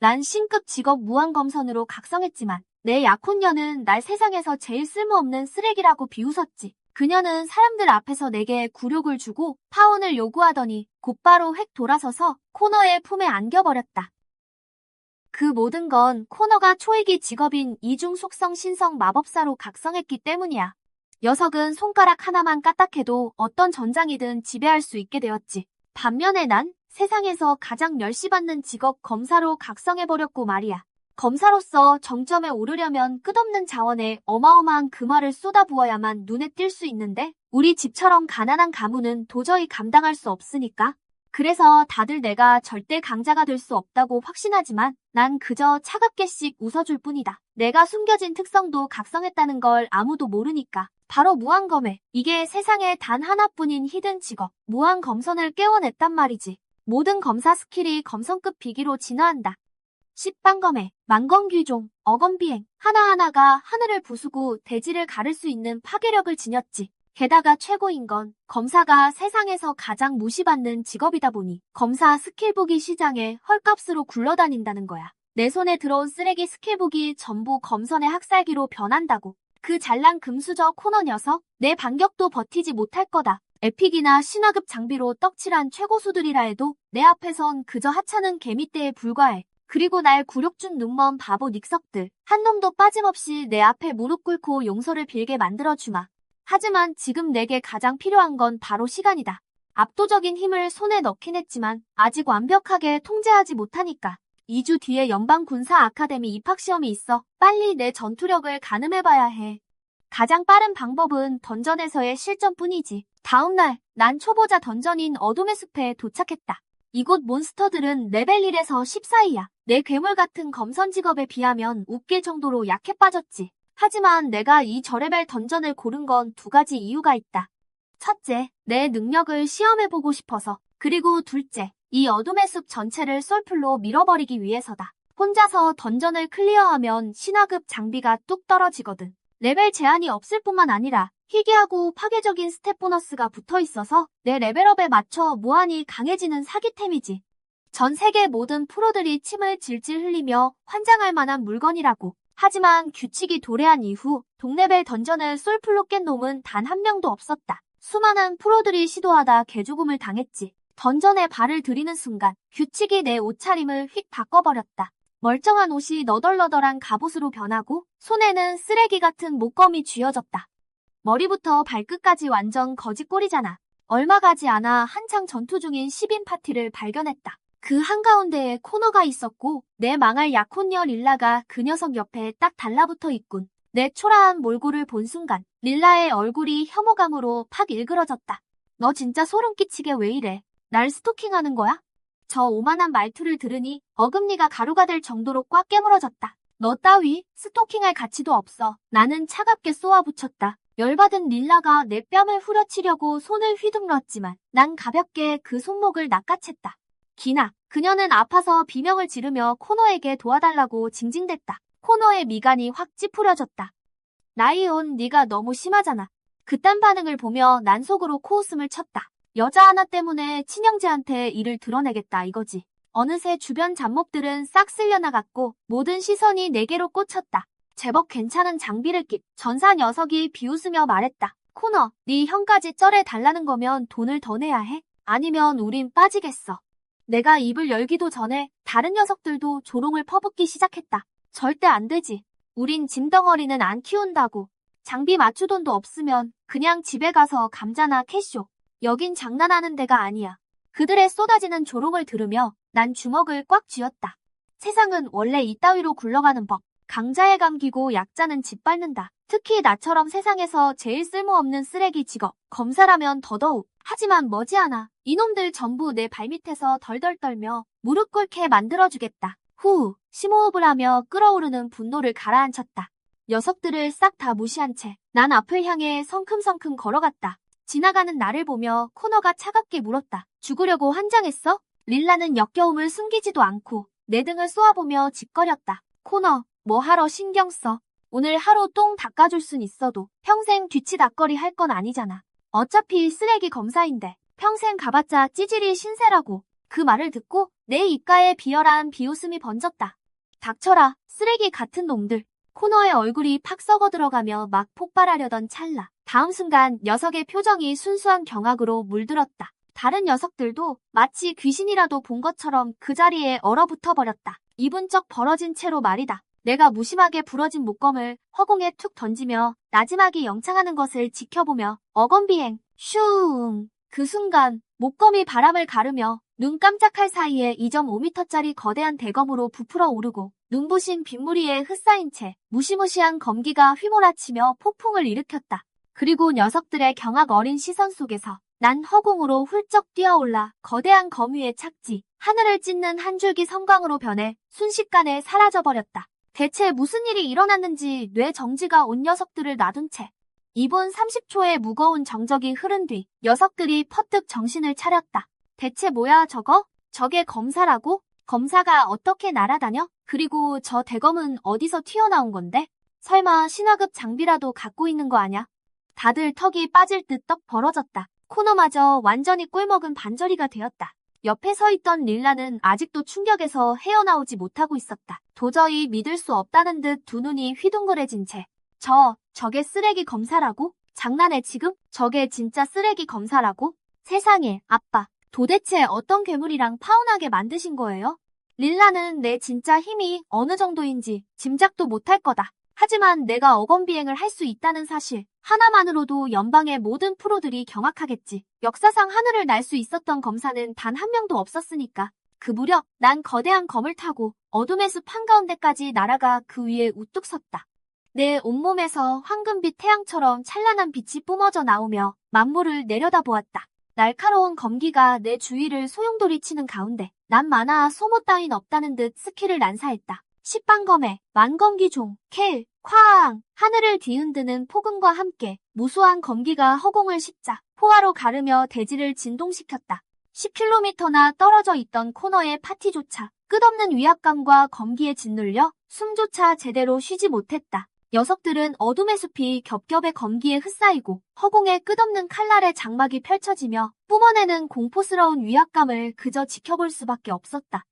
난 신급 직업 무한검선으로 각성했지만 내 약혼녀는 날 세상에서 제일 쓸모없는 쓰레기라고 비웃었지. 그녀는 사람들 앞에서 내게 굴욕을 주고 파혼을 요구하더니 곧바로 획 돌아서서 코너의 품에 안겨버렸다. 그 모든 건 코너가 초이기 직업인 이중 속성 신성 마법사로 각성했기 때문이야. 녀석은 손가락 하나만 까딱해도 어떤 전장이든 지배할 수 있게 되었지. 반면에 난 세상에서 가장 멸시받는 직업 검사로 각성해버렸고 말이야. 검사로서 정점에 오르려면 끝없는 자원에 어마어마한 금화를 쏟아부어야만 눈에 띌 수 있는데 우리 집처럼 가난한 가문은 도저히 감당할 수 없으니까. 그래서 다들 내가 절대 강자가 될 수 없다고 확신하지만 난 그저 차갑게씩 웃어줄 뿐이다. 내가 숨겨진 특성도 각성했다는 걸 아무도 모르니까. 바로 무한검에. 이게 세상에 단 하나뿐인 히든 직업, 무한검선을 깨워냈단 말이지. 모든 검사 스킬이 검성급 비기로 진화한다. 십방검에, 만검귀종, 어검비행, 하나하나가 하늘을 부수고 대지를 가를 수 있는 파괴력을 지녔지. 게다가 최고인 건 검사가 세상에서 가장 무시받는 직업이다 보니 검사 스킬북이 시장에 헐값으로 굴러다닌다는 거야. 내 손에 들어온 쓰레기 스킬북이 전부 검선의 학살기로 변한다고. 그 잘난 금수저 코너 녀석, 내 반격도 버티지 못할 거다. 에픽이나 신화급 장비로 떡칠한 최고수들이라 해도 내 앞에선 그저 하찮은 개미떼에 불과해. 그리고 날 굴욕 준 눈먼 바보 닉석들, 한 놈도 빠짐없이 내 앞에 무릎 꿇고 용서를 빌게 만들어주마. 하지만 지금 내게 가장 필요한 건 바로 시간이다. 압도적인 힘을 손에 넣긴 했지만 아직 완벽하게 통제하지 못하니까. 2주 뒤에 연방군사 아카데미 입학시험이 있어 빨리 내 전투력을 가늠해봐야 해. 가장 빠른 방법은 던전에서의 실전뿐이지. 다음날 난 초보자 던전인 어둠의 숲에 도착했다. 이곳 몬스터들은 레벨 1에서 10 사이야. 내 괴물 같은 검선 직업에 비하면 웃길 정도로 약해 빠졌지. 하지만 내가 이 저레벨 던전을 고른 건 두 가지 이유가 있다. 첫째, 내 능력을 시험해보고 싶어서. 그리고 둘째, 이 어둠의 숲 전체를 솔플로 밀어버리기 위해서다. 혼자서 던전을 클리어하면 신화급 장비가 뚝 떨어지거든. 레벨 제한이 없을 뿐만 아니라 희귀하고 파괴적인 스탯 보너스가 붙어있어서 내 레벨업에 맞춰 무한히 강해지는 사기템이지. 전 세계 모든 프로들이 침을 질질 흘리며 환장할 만한 물건이라고. 하지만 규칙이 도래한 이후 동레벨 던전을 솔플로 깬 놈은 단 한 명도 없었다. 수많은 프로들이 시도하다 개죽음을 당했지. 던전에 발을 들이는 순간 규칙이 내 옷차림을 휙 바꿔버렸다. 멀쩡한 옷이 너덜너덜한 갑옷으로 변하고 손에는 쓰레기 같은 목검이 쥐어졌다. 머리부터 발끝까지 완전 거지꼴이잖아. 얼마 가지 않아 한창 전투 중인 10인 파티를 발견했다. 그 한가운데에 코너가 있었고 내 망할 약혼녀 릴라가 그 녀석 옆에 딱 달라붙어 있군. 내 초라한 몰골을 본 순간 릴라의 얼굴이 혐오감으로 팍 일그러졌다. 너 진짜 소름 끼치게 왜 이래? 날 스토킹하는 거야? 저 오만한 말투를 들으니 어금니가 가루가 될 정도로 꽉 깨물어졌다. 너 따위 스토킹할 가치도 없어. 나는 차갑게 쏘아붙였다. 열받은 릴라가 내 뺨을 후려치려고 손을 휘둘렀지만 난 가볍게 그 손목을 낚아챘다. 기나, 그녀는 아파서 비명을 지르며 코너에게 도와달라고 징징댔다. 코너의 미간이 확 찌푸려졌다. 나이온, 네가 너무 심하잖아. 그딴 반응을 보며 난 속으로 코웃음을 쳤다. 여자 하나 때문에 친형제한테 이를 드러내겠다 이거지. 어느새 주변 잡몹들은 싹 쓸려나갔고 모든 시선이 내게로 꽂혔다. 제법 괜찮은 장비를 낀 전사 녀석이 비웃으며 말했다. 코너, 네 형까지 쩔에 달라는 거면 돈을 더 내야 해? 아니면 우린 빠지겠어. 내가 입을 열기도 전에 다른 녀석들도 조롱을 퍼붓기 시작했다. 절대 안 되지. 우린 짐덩어리는 안 키운다고. 장비 맞추돈도 없으면 그냥 집에 가서 감자나 캐쇼. 여긴 장난하는 데가 아니야. 그들의 쏟아지는 조롱을 들으며 난 주먹을 꽉 쥐었다. 세상은 원래 이따위로 굴러가는 법. 강자에 감기고 약자는 짓밟는다. 특히 나처럼 세상에서 제일 쓸모없는 쓰레기 직업, 검사라면 더더욱. 하지만 머지않아 이놈들 전부 내 발밑에서 덜덜 떨며 무릎 꿇게 만들어주겠다. 후, 심호흡을 하며 끓어오르는 분노를 가라앉혔다. 녀석들을 싹 다 무시한 채 난 앞을 향해 성큼성큼 걸어갔다. 지나가는 나를 보며 코너가 차갑게 물었다. 죽으려고 환장했어? 릴라는 역겨움을 숨기지도 않고 내 등을 쏘아보며 짓거렸다. 코너, 뭐 하러 신경 써? 오늘 하루 똥 닦아줄 순 있어도 평생 뒤치다꺼리 할 건 아니잖아. 어차피 쓰레기 검사인데 평생 가봤자 찌질이 신세라고. 그 말을 듣고 내 입가에 비열한 비웃음이 번졌다. 닥쳐라, 쓰레기 같은 놈들. 코너의 얼굴이 팍 썩어 들어가며 막 폭발하려던 찰나. 다음 순간 녀석의 표정이 순수한 경악으로 물들었다. 다른 녀석들도 마치 귀신이라도 본 것처럼 그 자리에 얼어붙어 버렸다. 입은 쩍 벌어진 채로 말이다. 내가 무심하게 부러진 목검을 허공에 툭 던지며 나지막이 영창하는 것을 지켜보며 어건비행, 슝. 그 순간 목검이 바람을 가르며 눈 깜짝할 사이에 2.5m짜리 거대한 대검으로 부풀어 오르고 눈부신 빗무리에 흩싸인 채 무시무시한 검기가 휘몰아치며 폭풍을 일으켰다. 그리고 녀석들의 경악 어린 시선 속에서 난 허공으로 훌쩍 뛰어올라 거대한 검 위에 착지, 하늘을 찢는 한 줄기 섬광으로 변해 순식간에 사라져버렸다. 대체 무슨 일이 일어났는지 뇌 정지가 온 녀석들을 놔둔 채 2분 30초의 무거운 정적이 흐른 뒤 녀석들이 퍼뜩 정신을 차렸다. 대체 뭐야 저거? 저게 검사라고? 검사가 어떻게 날아다녀? 그리고 저 대검은 어디서 튀어나온 건데? 설마 신화급 장비라도 갖고 있는 거 아냐? 다들 턱이 빠질 듯 떡 벌어졌다. 코너마저 완전히 꿀먹은 반저리가 되었다. 옆에 서 있던 릴라는 아직도 충격에서 헤어나오지 못하고 있었다. 도저히 믿을 수 없다는 듯 두 눈이 휘둥그레진 채 저게 쓰레기 검사라고? 장난해 지금? 저게 진짜 쓰레기 검사라고? 세상에, 아빠. 도대체 어떤 괴물이랑 파혼하게 만드신 거예요? 릴라는 내 진짜 힘이 어느 정도인지 짐작도 못할 거다. 하지만 내가 어건비행을 할 수 있다는 사실 하나만으로도 연방의 모든 프로들이 경악하겠지. 역사상 하늘을 날 수 있었던 검사는 단 한 명도 없었으니까. 그 무렵 난 거대한 검을 타고 어둠의 숲 한가운데까지 날아가 그 위에 우뚝 섰다. 내 온몸에서 황금빛 태양처럼 찬란한 빛이 뿜어져 나오며 만물을 내려다보았다. 날카로운 검기가 내 주위를 소용돌이치는 가운데 난 만화 소모 따윈 없다는 듯 스킬을 난사했다. 십방검에 만검기종, 켈, 쾅! 하늘을 뒤흔드는 폭음과 함께 무수한 검기가 허공을 십자, 포화로 가르며 대지를 진동시켰다. 10km나 떨어져 있던 코너의 파티조차 끝없는 위압감과 검기에 짓눌려 숨조차 제대로 쉬지 못했다. 녀석들은 어둠의 숲이 겹겹의 검기에 흩싸이고 허공에 끝없는 칼날의 장막이 펼쳐지며 뿜어내는 공포스러운 위압감을 그저 지켜볼 수밖에 없었다.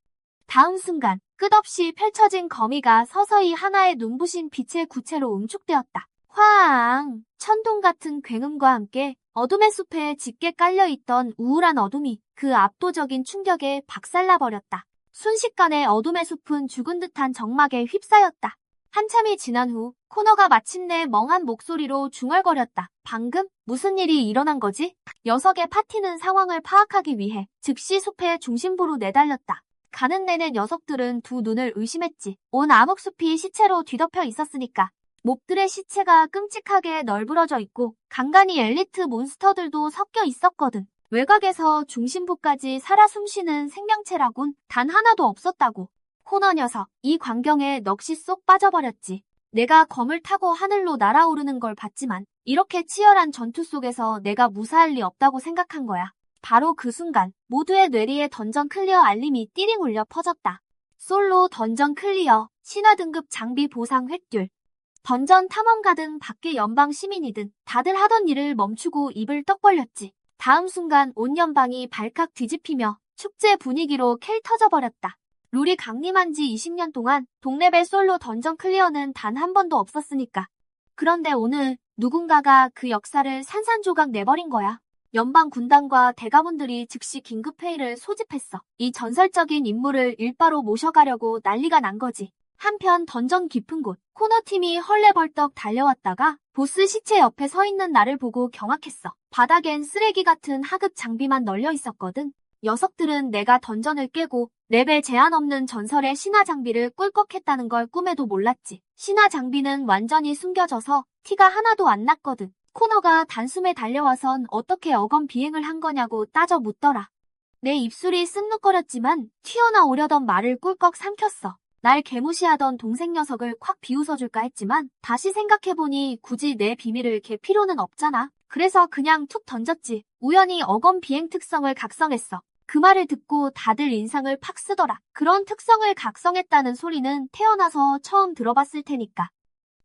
다음 순간 끝없이 펼쳐진 거미가 서서히 하나의 눈부신 빛의 구체로 응축되었다. 화앙! 천둥 같은 굉음과 함께 어둠의 숲에 짙게 깔려있던 우울한 어둠이 그 압도적인 충격에 박살나버렸다. 순식간에 어둠의 숲은 죽은 듯한 정막에 휩싸였다. 한참이 지난 후 코너가 마침내 멍한 목소리로 중얼거렸다. 방금 무슨 일이 일어난 거지? 녀석의 파티는 상황을 파악하기 위해 즉시 숲의 중심부로 내달렸다. 가는 내내 녀석들은 두 눈을 의심했지. 온 암흑숲이 시체로 뒤덮여 있었으니까. 몹들의 시체가 끔찍하게 널브러져 있고 간간히 엘리트 몬스터들도 섞여 있었거든. 외곽에서 중심부까지 살아 숨쉬는 생명체라곤 단 하나도 없었다고. 코너 녀석, 이 광경에 넋이 쏙 빠져버렸지. 내가 검을 타고 하늘로 날아오르는 걸 봤지만 이렇게 치열한 전투 속에서 내가 무사할 리 없다고 생각한 거야. 바로 그 순간 모두의 뇌리에 던전 클리어 알림이 띠링 울려 퍼졌다. 솔로 던전 클리어, 신화 등급 장비 보상 획득. 던전 탐험가든 밖의 연방 시민이든 다들 하던 일을 멈추고 입을 떡 벌렸지. 다음 순간 온 연방이 발칵 뒤집히며 축제 분위기로 켈 터져버렸다. 룰이 강림한 지 20년 동안 동레벨 솔로 던전 클리어는 단 한 번도 없었으니까. 그런데 오늘 누군가가 그 역사를 산산조각 내버린 거야. 연방 군단과 대가문들이 즉시 긴급회의를 소집했어. 이 전설적인 인물을 일바로 모셔가려고 난리가 난 거지. 한편 던전 깊은 곳, 코너팀이 헐레벌떡 달려왔다가 보스 시체 옆에 서 있는 나를 보고 경악했어. 바닥엔 쓰레기 같은 하급 장비만 널려 있었거든. 녀석들은 내가 던전을 깨고 레벨 제한 없는 전설의 신화 장비를 꿀꺽했다는 걸 꿈에도 몰랐지. 신화 장비는 완전히 숨겨져서 티가 하나도 안 났거든. 코너가 단숨에 달려와선 어떻게 어건 비행을 한 거냐고 따져 묻더라. 내 입술이 쓱눅거렸지만 튀어나오려던 말을 꿀꺽 삼켰어. 날 개무시하던 동생 녀석을 콱 비웃어줄까 했지만 다시 생각해보니 굳이 내 비밀을 갤 필요는 없잖아. 그래서 그냥 툭 던졌지. 우연히 어건 비행 특성을 각성했어. 그 말을 듣고 다들 인상을 팍 쓰더라. 그런 특성을 각성했다는 소리는 태어나서 처음 들어봤을 테니까.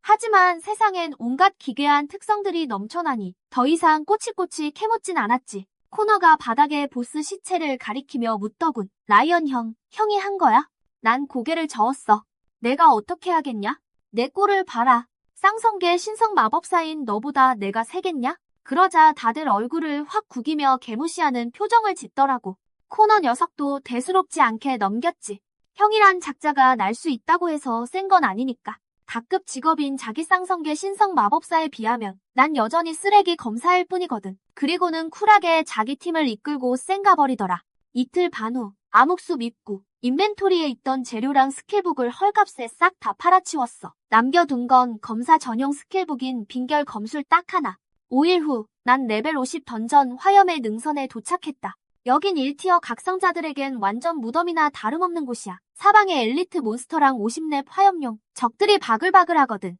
하지만 세상엔 온갖 기괴한 특성들이 넘쳐나니 더 이상 꼬치꼬치 캐묻진 않았지. 코너가 바닥에 보스 시체를 가리키며 묻더군. 라이언 형, 형이 한 거야? 난 고개를 저었어. 내가 어떻게 하겠냐? 내 꼴을 봐라. 쌍성계 신성 마법사인 너보다 내가 세겠냐? 그러자 다들 얼굴을 확 구기며 개무시하는 표정을 짓더라고. 코너 녀석도 대수롭지 않게 넘겼지. 형이란 작자가 날 수 있다고 해서 센 건 아니니까. 다급 직업인 자기 쌍성계 신성 마법사에 비하면 난 여전히 쓰레기 검사일 뿐이거든. 그리고는 쿨하게 자기 팀을 이끌고 쌩가 버리더라. 이틀 반 후 암흑숲 입구 인벤토리에 있던 재료랑 스킬북을 헐값에 싹 다 팔아치웠어. 남겨둔 건 검사 전용 스킬북인 빈결 검술 딱 하나. 5일 후 난 레벨 50 던전 화염의 능선에 도착했다. 여긴 1티어 각성자들에겐 완전 무덤이나 다름없는 곳이야. 사방에 엘리트 몬스터랑 50렙 화염용, 적들이 바글바글하거든.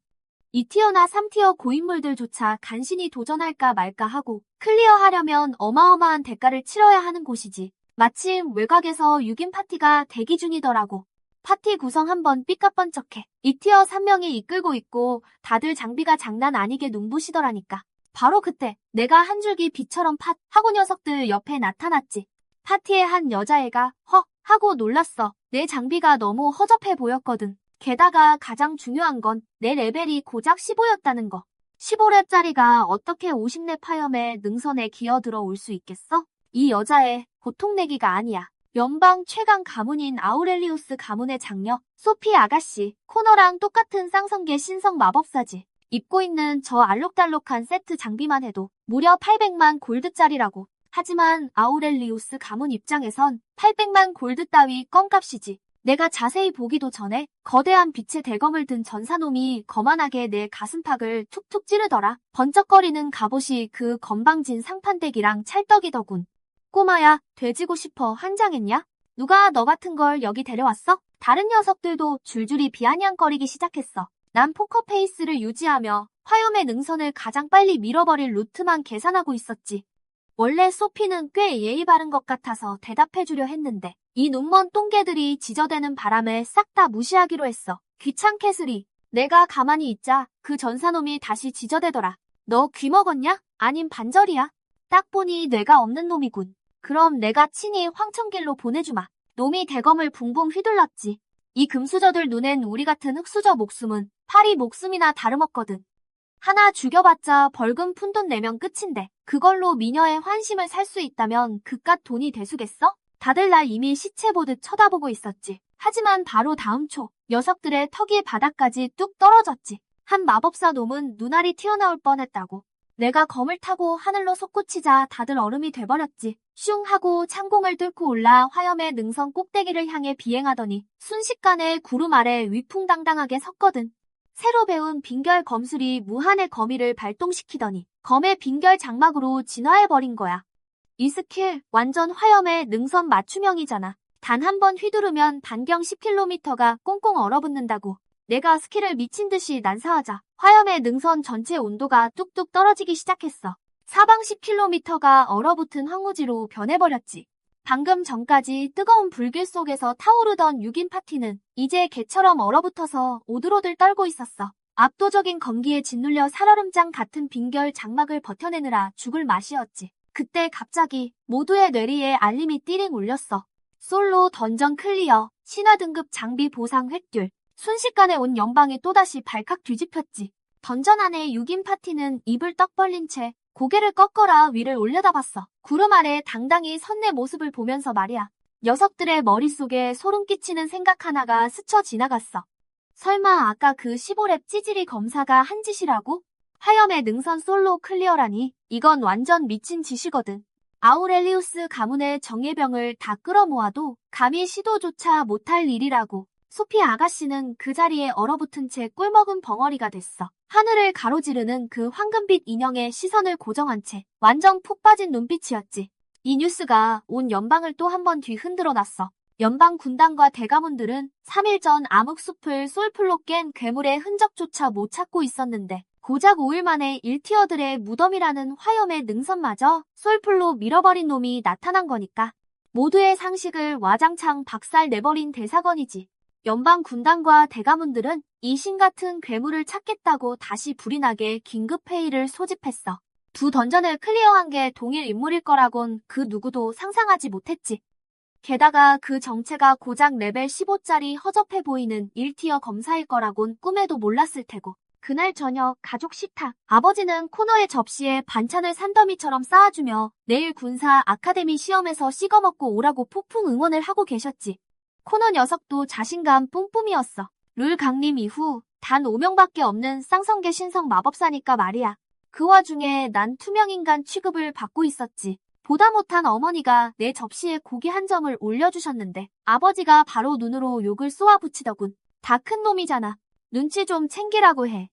2티어나 3티어 고인물들조차 간신히 도전할까 말까 하고 클리어하려면 어마어마한 대가를 치러야 하는 곳이지. 마침 외곽에서 6인 파티가 대기 중이더라고. 파티 구성 한번 삐까뻔쩍해. 2티어 3명이 이끌고 있고 다들 장비가 장난 아니게 눈부시더라니까. 바로 그때 내가 한 줄기 빛처럼 팟 하고 녀석들 옆에 나타났지. 파티의 한 여자애가 허 하고 놀랐어. 내 장비가 너무 허접해 보였거든. 게다가 가장 중요한 건 내 레벨이 고작 15였다는 거. 15렙짜리가 어떻게 50렙 화염의 능선에 기어들어 올 수 있겠어? 이 여자애 보통 내기가 아니야. 연방 최강 가문인 아우렐리우스 가문의 장녀 소피 아가씨. 코너랑 똑같은 쌍성계 신성 마법사지. 입고 있는 저 알록달록한 세트 장비만 해도 무려 800만 골드짜리라고. 하지만 아우렐리우스 가문 입장에선 800만 골드 따위 껌값이지. 내가 자세히 보기도 전에 거대한 빛의 대검을 든 전사놈이 거만하게 내 가슴팍을 툭툭 찌르더라. 번쩍거리는 갑옷이 그 건방진 상판대기랑 찰떡이더군. 꼬마야, 돼지고 싶어 한장했냐? 누가 너 같은 걸 여기 데려왔어? 다른 녀석들도 줄줄이 비아냥거리기 시작했어. 난 포커페이스를 유지하며 화염의 능선을 가장 빨리 밀어버릴 루트만 계산하고 있었지. 원래 소피는 꽤 예의 바른 것 같아서 대답해주려 했는데 이 눈먼 똥개들이 지저대는 바람에 싹 다 무시하기로 했어. 귀찮게스리. 내가 가만히 있자 그 전사놈이 다시 지저대더라. 너 귀 먹었냐? 아님 반절이야? 딱 보니 뇌가 없는 놈이군. 그럼 내가 친히 황천길로 보내주마. 놈이 대검을 붕붕 휘둘렀지. 이 금수저들 눈엔 우리 같은 흙수저 목숨은 파리 목숨이나 다름없거든. 하나 죽여봤자 벌금 푼돈 내면 끝인데 그걸로 미녀의 환심을 살 수 있다면 그깟 돈이 대수겠어? 다들 날 이미 시체 보듯 쳐다보고 있었지. 하지만 바로 다음 초 녀석들의 턱이 바닥까지 뚝 떨어졌지. 한 마법사 놈은 눈알이 튀어나올 뻔했다고. 내가 검을 타고 하늘로 솟구치자 다들 얼음이 돼버렸지. 슝 하고 창공을 뚫고 올라 화염의 능선 꼭대기를 향해 비행하더니 순식간에 구름 아래 위풍당당하게 섰거든. 새로 배운 빈결 검술이 무한의 거미를 발동시키더니 검의 빈결 장막으로 진화해버린 거야. 이 스킬 완전 화염의 능선 맞춤형이잖아. 단 한 번 휘두르면 반경 10km가 꽁꽁 얼어붙는다고. 내가 스킬을 미친 듯이 난사하자 화염의 능선 전체 온도가 뚝뚝 떨어지기 시작했어. 사방 10km가 얼어붙은 황무지로 변해버렸지. 방금 전까지 뜨거운 불길 속에서 타오르던 6인 파티는 이제 개처럼 얼어붙어서 오들오들 떨고 있었어. 압도적인 건기에 짓눌려 살얼음장 같은 빈결 장막을 버텨내느라 죽을 맛이었지. 그때 갑자기 모두의 뇌리에 알림이 띠링 울렸어. 솔로 던전 클리어, 신화 등급 장비 보상 획득. 순식간에 온 연방이 또다시 발칵 뒤집혔지. 던전 안에 6인 파티는 입을 떡 벌린 채 고개를 꺾어라 위를 올려다봤어. 구름 아래 당당히 선 내 모습을 보면서 말이야. 녀석들의 머릿속에 소름 끼치는 생각 하나가 스쳐 지나갔어. 설마 아까 그 15렙 찌질이 검사가 한 짓이라고? 화염의 능선 솔로 클리어라니 이건 완전 미친 짓이거든. 아우렐리우스 가문의 정예병을 다 끌어모아도 감히 시도조차 못할 일이라고. 소피 아가씨는 그 자리에 얼어붙은 채 꿀먹은 벙어리가 됐어. 하늘을 가로지르는 그 황금빛 인형에 시선을 고정한 채 완전 푹 빠진 눈빛이었지. 이 뉴스가 온 연방을 또 한 번 뒤흔들어 놨어. 연방 군단과 대가문들은 3일 전 암흑숲을 솔플로 깬 괴물의 흔적조차 못 찾고 있었는데 고작 5일 만에 1티어들의 무덤이라는 화염의 능선마저 솔플로 밀어버린 놈이 나타난 거니까. 모두의 상식을 와장창 박살 내버린 대사건이지. 연방 군단과 대가문들은 이 신 같은 괴물을 찾겠다고 다시 불이 나게 긴급회의를 소집했어. 두 던전을 클리어한 게 동일 인물일 거라곤 그 누구도 상상하지 못했지. 게다가 그 정체가 고작 레벨 15짜리 허접해 보이는 1티어 검사일 거라곤 꿈에도 몰랐을 테고. 그날 저녁 가족 식탁. 아버지는 코너의 접시에 반찬을 산더미처럼 쌓아주며 내일 군사 아카데미 시험에서 찍어먹고 오라고 폭풍 응원을 하고 계셨지. 코너 녀석도 자신감 뿜뿜이었어. 룰 강림 이후 단 5명밖에 없는 쌍성계 신성 마법사니까 말이야. 그 와중에 난 투명인간 취급을 받고 있었지. 보다 못한 어머니가 내 접시에 고기 한 점을 올려주셨는데 아버지가 바로 눈으로 욕을 쏘아붙이더군. 다 큰 놈이잖아. 눈치 좀 챙기라고 해.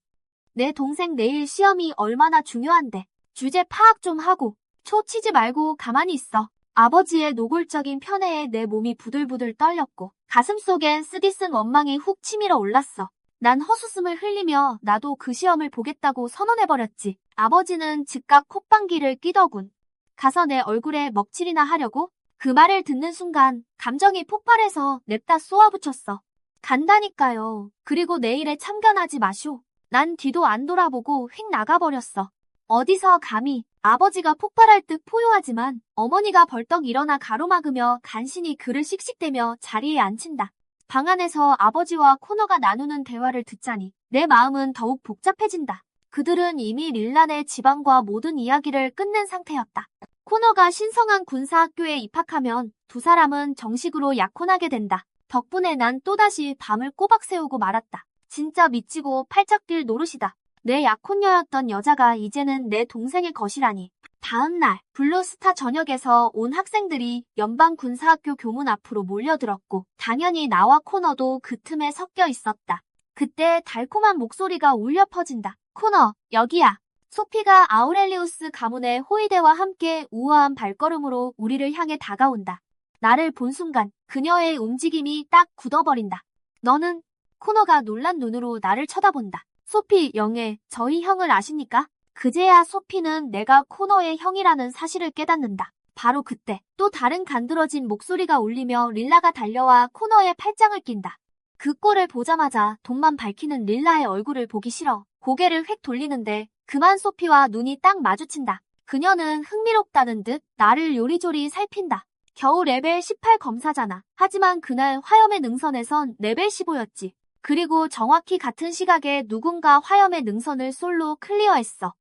내 동생 내일 시험이 얼마나 중요한데. 주제 파악 좀 하고 초치지 말고 가만히 있어. 아버지의 노골적인 편애에 내 몸이 부들부들 떨렸고 가슴속엔 쓰디쓴 원망이 훅 치밀어 올랐어. 난 헛웃음을 흘리며 나도 그 시험을 보겠다고 선언해버렸지. 아버지는 즉각 콧방귀를 끼더군. 가서 내 얼굴에 먹칠이나 하려고? 그 말을 듣는 순간 감정이 폭발해서 냅다 쏘아붙였어. 간다니까요. 그리고 내일에 참견하지 마쇼. 난 뒤도 안 돌아보고 휙 나가버렸어. 어디서 감히. 아버지가 폭발할 듯 포효하지만 어머니가 벌떡 일어나 가로막으며 간신히 그를 씩씩대며 자리에 앉힌다. 방 안에서 아버지와 코너가 나누는 대화를 듣자니 내 마음은 더욱 복잡해진다. 그들은 이미 릴란의 집안과 모든 이야기를 끝낸 상태였다. 코너가 신성한 군사학교에 입학하면 두 사람은 정식으로 약혼하게 된다. 덕분에 난 또다시 밤을 꼬박 새우고 말았다. 진짜 미치고 팔짝 뛸 노릇이다. 내 약혼녀였던 여자가 이제는 내 동생의 것이라니. 다음 날 블루스타 전역에서 온 학생들이 연방군사학교 교문 앞으로 몰려들었고 당연히 나와 코너도 그 틈에 섞여 있었다. 그때 달콤한 목소리가 울려 퍼진다. 코너, 여기야. 소피가 아우렐리우스 가문의 호위대와 함께 우아한 발걸음으로 우리를 향해 다가온다. 나를 본 순간 그녀의 움직임이 딱 굳어버린다. 너는? 코너가 놀란 눈으로 나를 쳐다본다. 소피, 영애, 저희 형을 아십니까? 그제야 소피는 내가 코너의 형이라는 사실을 깨닫는다. 바로 그때 또 다른 간드러진 목소리가 울리며 릴라가 달려와 코너의 팔짱을 낀다. 그 꼴을 보자마자 돈만 밝히는 릴라의 얼굴을 보기 싫어. 고개를 휙 돌리는데 그만 소피와 눈이 딱 마주친다. 그녀는 흥미롭다는 듯 나를 요리조리 살핀다. 겨우 레벨 18 검사잖아. 하지만 그날 화염의 능선에선 레벨 15였지. 그리고 정확히 같은 시각에 누군가 화염의 능선을 솔로 클리어했어.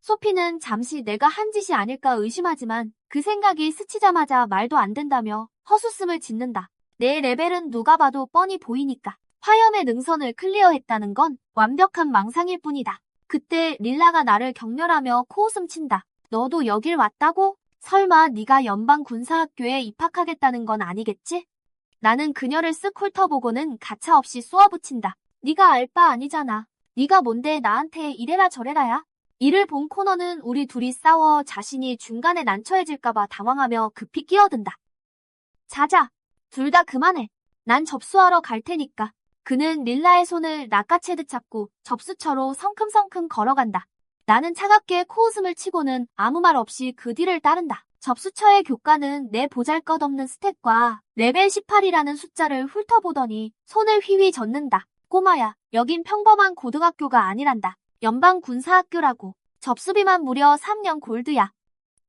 소피는 잠시 내가 한 짓이 아닐까 의심하지만 그 생각이 스치자마자 말도 안 된다며 헛웃음을 짓는다. 내 레벨은 누가 봐도 뻔히 보이니까. 화염의 능선을 클리어했다는 건 완벽한 망상일 뿐이다. 그때 릴라가 나를 격렬하며 코웃음 친다. 너도 여길 왔다고? 설마 네가 연방군사학교에 입학하겠다는 건 아니겠지? 나는 그녀를 쓱 훑어보고는 가차없이 쏘아붙인다. 네가 알 바 아니잖아. 네가 뭔데 나한테 이래라 저래라야? 이를 본 코너는 우리 둘이 싸워 자신이 중간에 난처해질까봐 당황하며 급히 끼어든다. 자자. 둘 다 그만해. 난 접수하러 갈 테니까. 그는 릴라의 손을 낚아채듯 잡고 접수처로 성큼성큼 걸어간다. 나는 차갑게 코웃음을 치고는 아무 말 없이 그 뒤를 따른다. 접수처의 교과는 내 보잘것없는 스탯과 레벨 18이라는 숫자를 훑어보더니 손을 휘휘 젓는다. 꼬마야, 여긴 평범한 고등학교가 아니란다. 연방군사학교라고. 접수비만 무려 3년 골드야.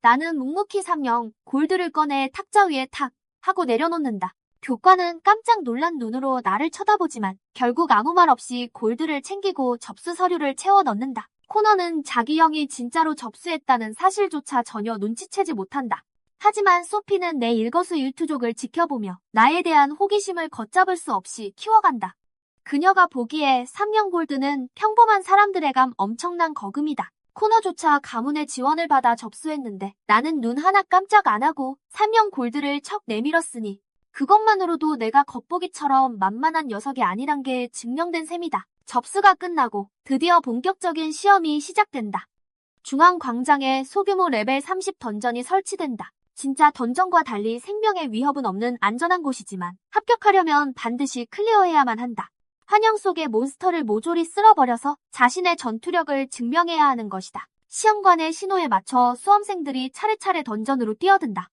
나는 묵묵히 3년 골드를 꺼내 탁자 위에 탁 하고 내려놓는다. 교과는 깜짝 놀란 눈으로 나를 쳐다보지만 결국 아무 말 없이 골드를 챙기고 접수 서류를 채워 넣는다. 코너는 자기 형이 진짜로 접수했다는 사실조차 전혀 눈치채지 못한다. 하지만 소피는 내 일거수일투족을 지켜보며 나에 대한 호기심을 걷잡을 수 없이 키워간다. 그녀가 보기에 3년 골드는 평범한 사람들에 감 엄청난 거금이다. 코너조차 가문의 지원을 받아 접수했는데 나는 눈 하나 깜짝 안 하고 3년 골드를 척 내밀었으니 그것만으로도 내가 겉보기처럼 만만한 녀석이 아니란 게 증명된 셈이다. 접수가 끝나고 드디어 본격적인 시험이 시작된다. 중앙 광장에 소규모 레벨 30 던전이 설치된다. 진짜 던전과 달리 생명의 위협은 없는 안전한 곳이지만 합격하려면 반드시 클리어해야만 한다. 환영 속의 몬스터를 모조리 쓸어버려서 자신의 전투력을 증명해야 하는 것이다. 시험관의 신호에 맞춰 수험생들이 차례차례 던전으로 뛰어든다.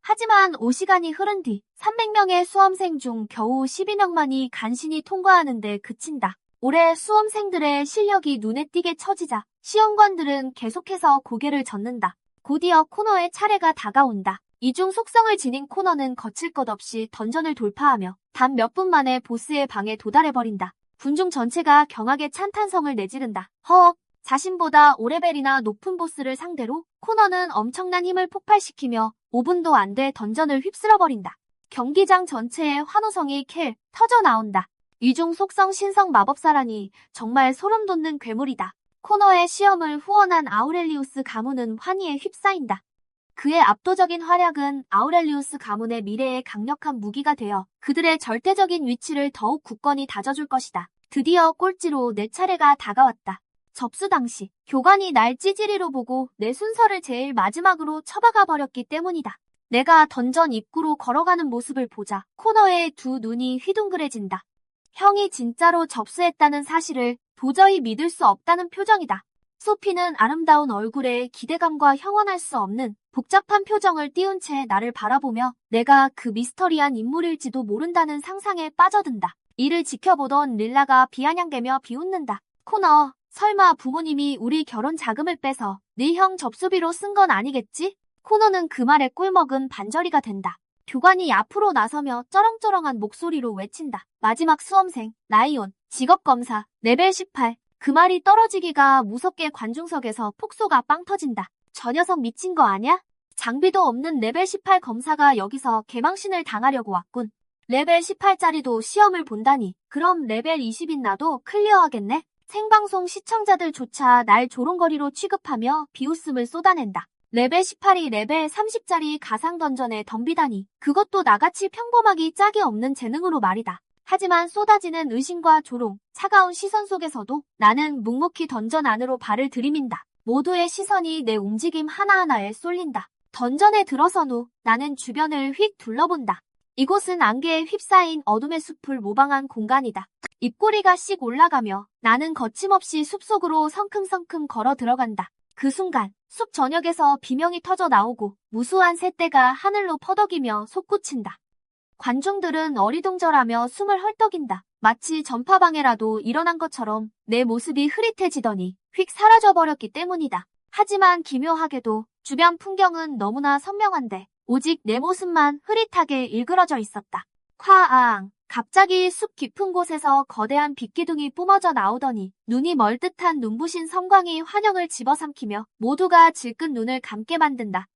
하지만 5시간이 흐른 뒤 300명의 수험생 중 겨우 12명만이 간신히 통과하는 데 그친다. 올해 수험생들의 실력이 눈에 띄게 처지자 시험관들은 계속해서 고개를 젓는다. 곧이어 코너의 차례가 다가온다. 이중 속성을 지닌 코너는 거칠 것 없이 던전을 돌파하며 단 몇 분 만에 보스의 방에 도달해버린다. 군중 전체가 경악의 찬탄성을 내지른다. 허 자신보다 5레벨이나 높은 보스를 상대로 코너는 엄청난 힘을 폭발시키며 5분도 안 돼 던전을 휩쓸어버린다. 경기장 전체에 환호성이 캘 터져 나온다. 이중 속성 신성 마법사라니 정말 소름 돋는 괴물이다. 코너의 시험을 후원한 아우렐리우스 가문은 환희에 휩싸인다. 그의 압도적인 활약은 아우렐리우스 가문의 미래에 강력한 무기가 되어 그들의 절대적인 위치를 더욱 굳건히 다져줄 것이다. 드디어 꼴찌로 내 차례가 다가왔다. 접수 당시 교관이 날 찌질이로 보고 내 순서를 제일 마지막으로 처박아 버렸기 때문이다. 내가 던전 입구로 걸어가는 모습을 보자 코너의 두 눈이 휘둥그레진다. 형이 진짜로 접수했다는 사실을 도저히 믿을 수 없다는 표정이다. 소피는 아름다운 얼굴에 기대감과 형언할 수 없는 복잡한 표정을 띄운 채 나를 바라보며 내가 그 미스터리한 인물일지도 모른다는 상상에 빠져든다. 이를 지켜보던 릴라가 비아냥대며 비웃는다. 코너, 설마 부모님이 우리 결혼 자금을 빼서 네 형 접수비로 쓴 건 아니겠지? 코너는 그 말에 꿀먹은 반저리가 된다. 교관이 앞으로 나서며 쩌렁쩌렁한 목소리로 외친다. 마지막 수험생, 라이온, 직업검사, 레벨 18. 그 말이 떨어지기가 무섭게 관중석에서 폭소가 빵 터진다. 저 녀석 미친 거 아냐? 장비도 없는 레벨 18 검사가 여기서 개망신을 당하려고 왔군. 레벨 18짜리도 시험을 본다니. 그럼 레벨 20인 나도 클리어하겠네? 생방송 시청자들조차 날 조롱거리로 취급하며 비웃음을 쏟아낸다. 레벨 18이 레벨 30짜리 가상 던전에 덤비다니. 그것도 나같이 평범하기 짝이 없는 재능으로 말이다. 하지만 쏟아지는 의심과 조롱, 차가운 시선 속에서도 나는 묵묵히 던전 안으로 발을 들이민다. 모두의 시선이 내 움직임 하나하나에 쏠린다. 던전에 들어선 후 나는 주변을 휙 둘러본다. 이곳은 안개에 휩싸인 어둠의 숲을 모방한 공간이다. 입꼬리가 씩 올라가며 나는 거침없이 숲속으로 성큼성큼 걸어 들어간다. 그 순간 숲 전역에서 비명이 터져 나오고 무수한 새떼가 하늘로 퍼덕이며 솟구친다. 관중들은 어리둥절하며 숨을 헐떡인다. 마치 전파방해라도 일어난 것처럼 내 모습이 흐릿해지더니 휙 사라져버렸기 때문이다. 하지만 기묘하게도 주변 풍경은 너무나 선명한데 오직 내 모습만 흐릿하게 일그러져 있었다. 콰앙! 갑자기 숲 깊은 곳에서 거대한 빛기둥이 뿜어져 나오더니 눈이 멀듯한 눈부신 성광이 환영을 집어삼키며 모두가 질끈 눈을 감게 만든다.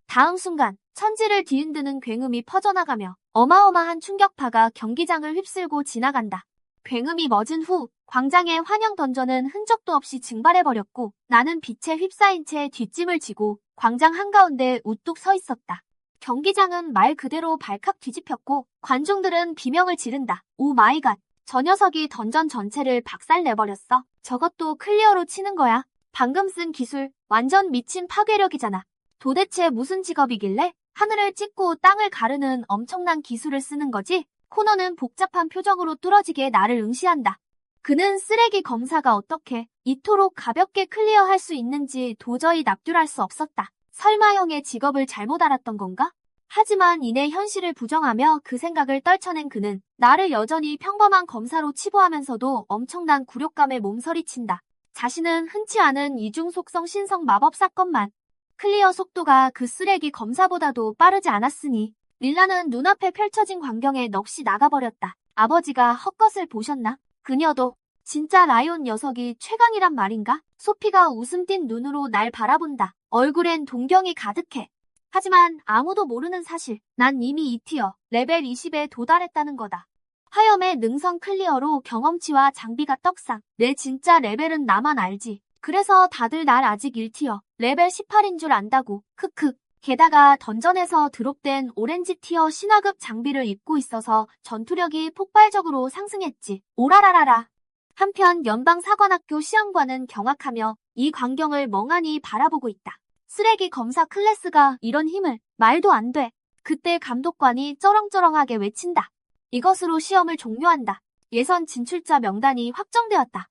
다음 순간 천지를 뒤흔드는 굉음이 퍼져나가며 어마어마한 충격파가 경기장을 휩쓸고 지나간다. 굉음이 멎은 후 광장의 환영 던전은 흔적도 없이 증발해버렸고 나는 빛에 휩싸인 채 뒷짐을 지고 광장 한가운데 우뚝 서 있었다. 경기장은 말 그대로 발칵 뒤집혔고 관중들은 비명을 지른다. 오 마이 갓, 저 녀석이 던전 전체를 박살내버렸어. 저것도 클리어로 치는 거야. 방금 쓴 기술 완전 미친 파괴력이잖아. 도대체 무슨 직업이길래 하늘을 찢고 땅을 가르는 엄청난 기술을 쓰는 거지? 코너는 복잡한 표정으로 뚫어지게 나를 응시한다. 그는 쓰레기 검사가 어떻게 이토록 가볍게 클리어할 수 있는지 도저히 납득할 수 없었다. 설마 형의 직업을 잘못 알았던 건가? 하지만 이내 현실을 부정하며 그 생각을 떨쳐낸 그는 나를 여전히 평범한 검사로 치부하면서도 엄청난 굴욕감에 몸서리친다. 자신은 흔치 않은 이중 속성 신성 마법 사건만 클리어 속도가 그 쓰레기 검사보다도 빠르지 않았으니 릴라는 눈앞에 펼쳐진 광경에 넋이 나가버렸다. 아버지가 헛것을 보셨나? 그녀도 진짜 라이온 녀석이 최강이란 말인가? 소피가 웃음 띤 눈으로 날 바라본다. 얼굴엔 동경이 가득해. 하지만 아무도 모르는 사실, 난 이미 이 티어 레벨 20에 도달했다는 거다. 화염의 능선 클리어로 경험치와 장비가 떡상. 내 진짜 레벨은 나만 알지. 그래서 다들 날 아직 1티어 레벨 18인 줄 안다고. 크크. 게다가 던전에서 드롭된 오렌지 티어 신화급 장비를 입고 있어서 전투력이 폭발적으로 상승했지. 오라라라라. 한편 연방사관학교 시험관은 경악하며 이 광경을 멍하니 바라보고 있다. 쓰레기 검사 클래스가 이런 힘을. 말도 안 돼. 그때 감독관이 쩌렁쩌렁하게 외친다. 이것으로 시험을 종료한다. 예선 진출자 명단이 확정되었다.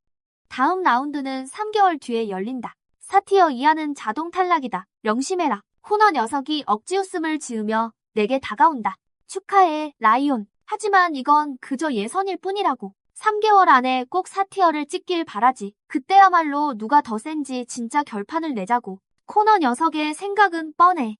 다음 라운드는 3개월 뒤에 열린다. 4티어 이하는 자동 탈락이다. 명심해라. 코너 녀석이 억지 웃음을 지으며 내게 다가온다. 축하해, 라이온. 하지만 이건 그저 예선일 뿐이라고. 3개월 안에 꼭 4티어를 찍길 바라지. 그때야말로 누가 더 센지 진짜 결판을 내자고. 코너 녀석의 생각은 뻔해.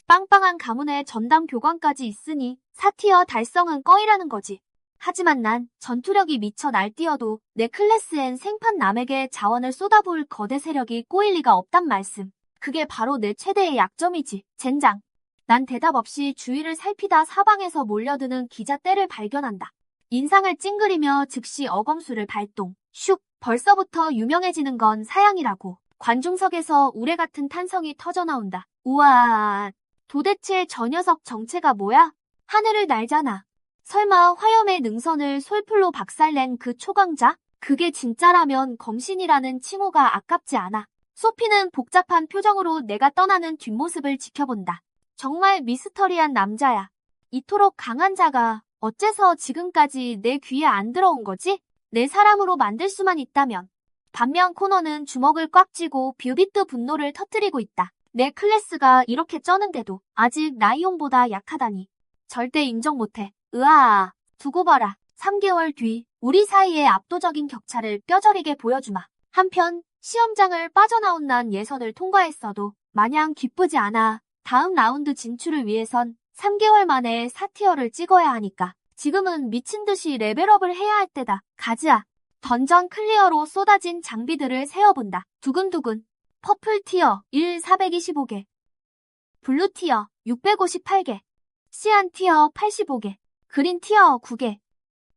빵빵한 가문에 전담 교관까지 있으니 4티어 달성은 껌이라는 거지. 하지만 난 전투력이 미쳐 날뛰어도 내 클래스엔 생판 남에게 자원을 쏟아부을 거대 세력이 꼬일 리가 없단 말씀. 그게 바로 내 최대의 약점이지. 젠장. 난 대답 없이 주위를 살피다 사방에서 몰려드는 기자 떼를 발견한다. 인상을 찡그리며 즉시 어검수를 발동. 슉! 벌써부터 유명해지는 건 사양이라고. 관중석에서 우레 같은 탄성이 터져나온다. 우와, 도대체 저 녀석 정체가 뭐야? 하늘을 날잖아. 설마 화염의 능선을 솔플로 박살낸 그 초강자? 그게 진짜라면 검신이라는 칭호가 아깝지 않아. 소피는 복잡한 표정으로 내가 떠나는 뒷모습을 지켜본다. 정말 미스터리한 남자야. 이토록 강한 자가 어째서 지금까지 내 귀에 안 들어온 거지? 내 사람으로 만들 수만 있다면. 반면 코너는 주먹을 꽉 쥐고 뷰비트 분노를 터뜨리고 있다. 내 클래스가 이렇게 쩌는데도 아직 라이온보다 약하다니. 절대 인정 못해. 으아, 두고 봐라. 3개월 뒤 우리 사이의 압도적인 격차를 뼈저리게 보여주마. 한편 시험장을 빠져나온 난 예선을 통과했어도 마냥 기쁘지 않아. 다음 라운드 진출을 위해선 3개월 만에 4티어를 찍어야 하니까 지금은 미친 듯이 레벨업을 해야 할 때다. 가즈아. 던전 클리어로 쏟아진 장비들을 세어본다. 두근두근. 퍼플 티어 1 425개. 블루 티어 658개. 시안 티어 85개. 그린 티어 9개.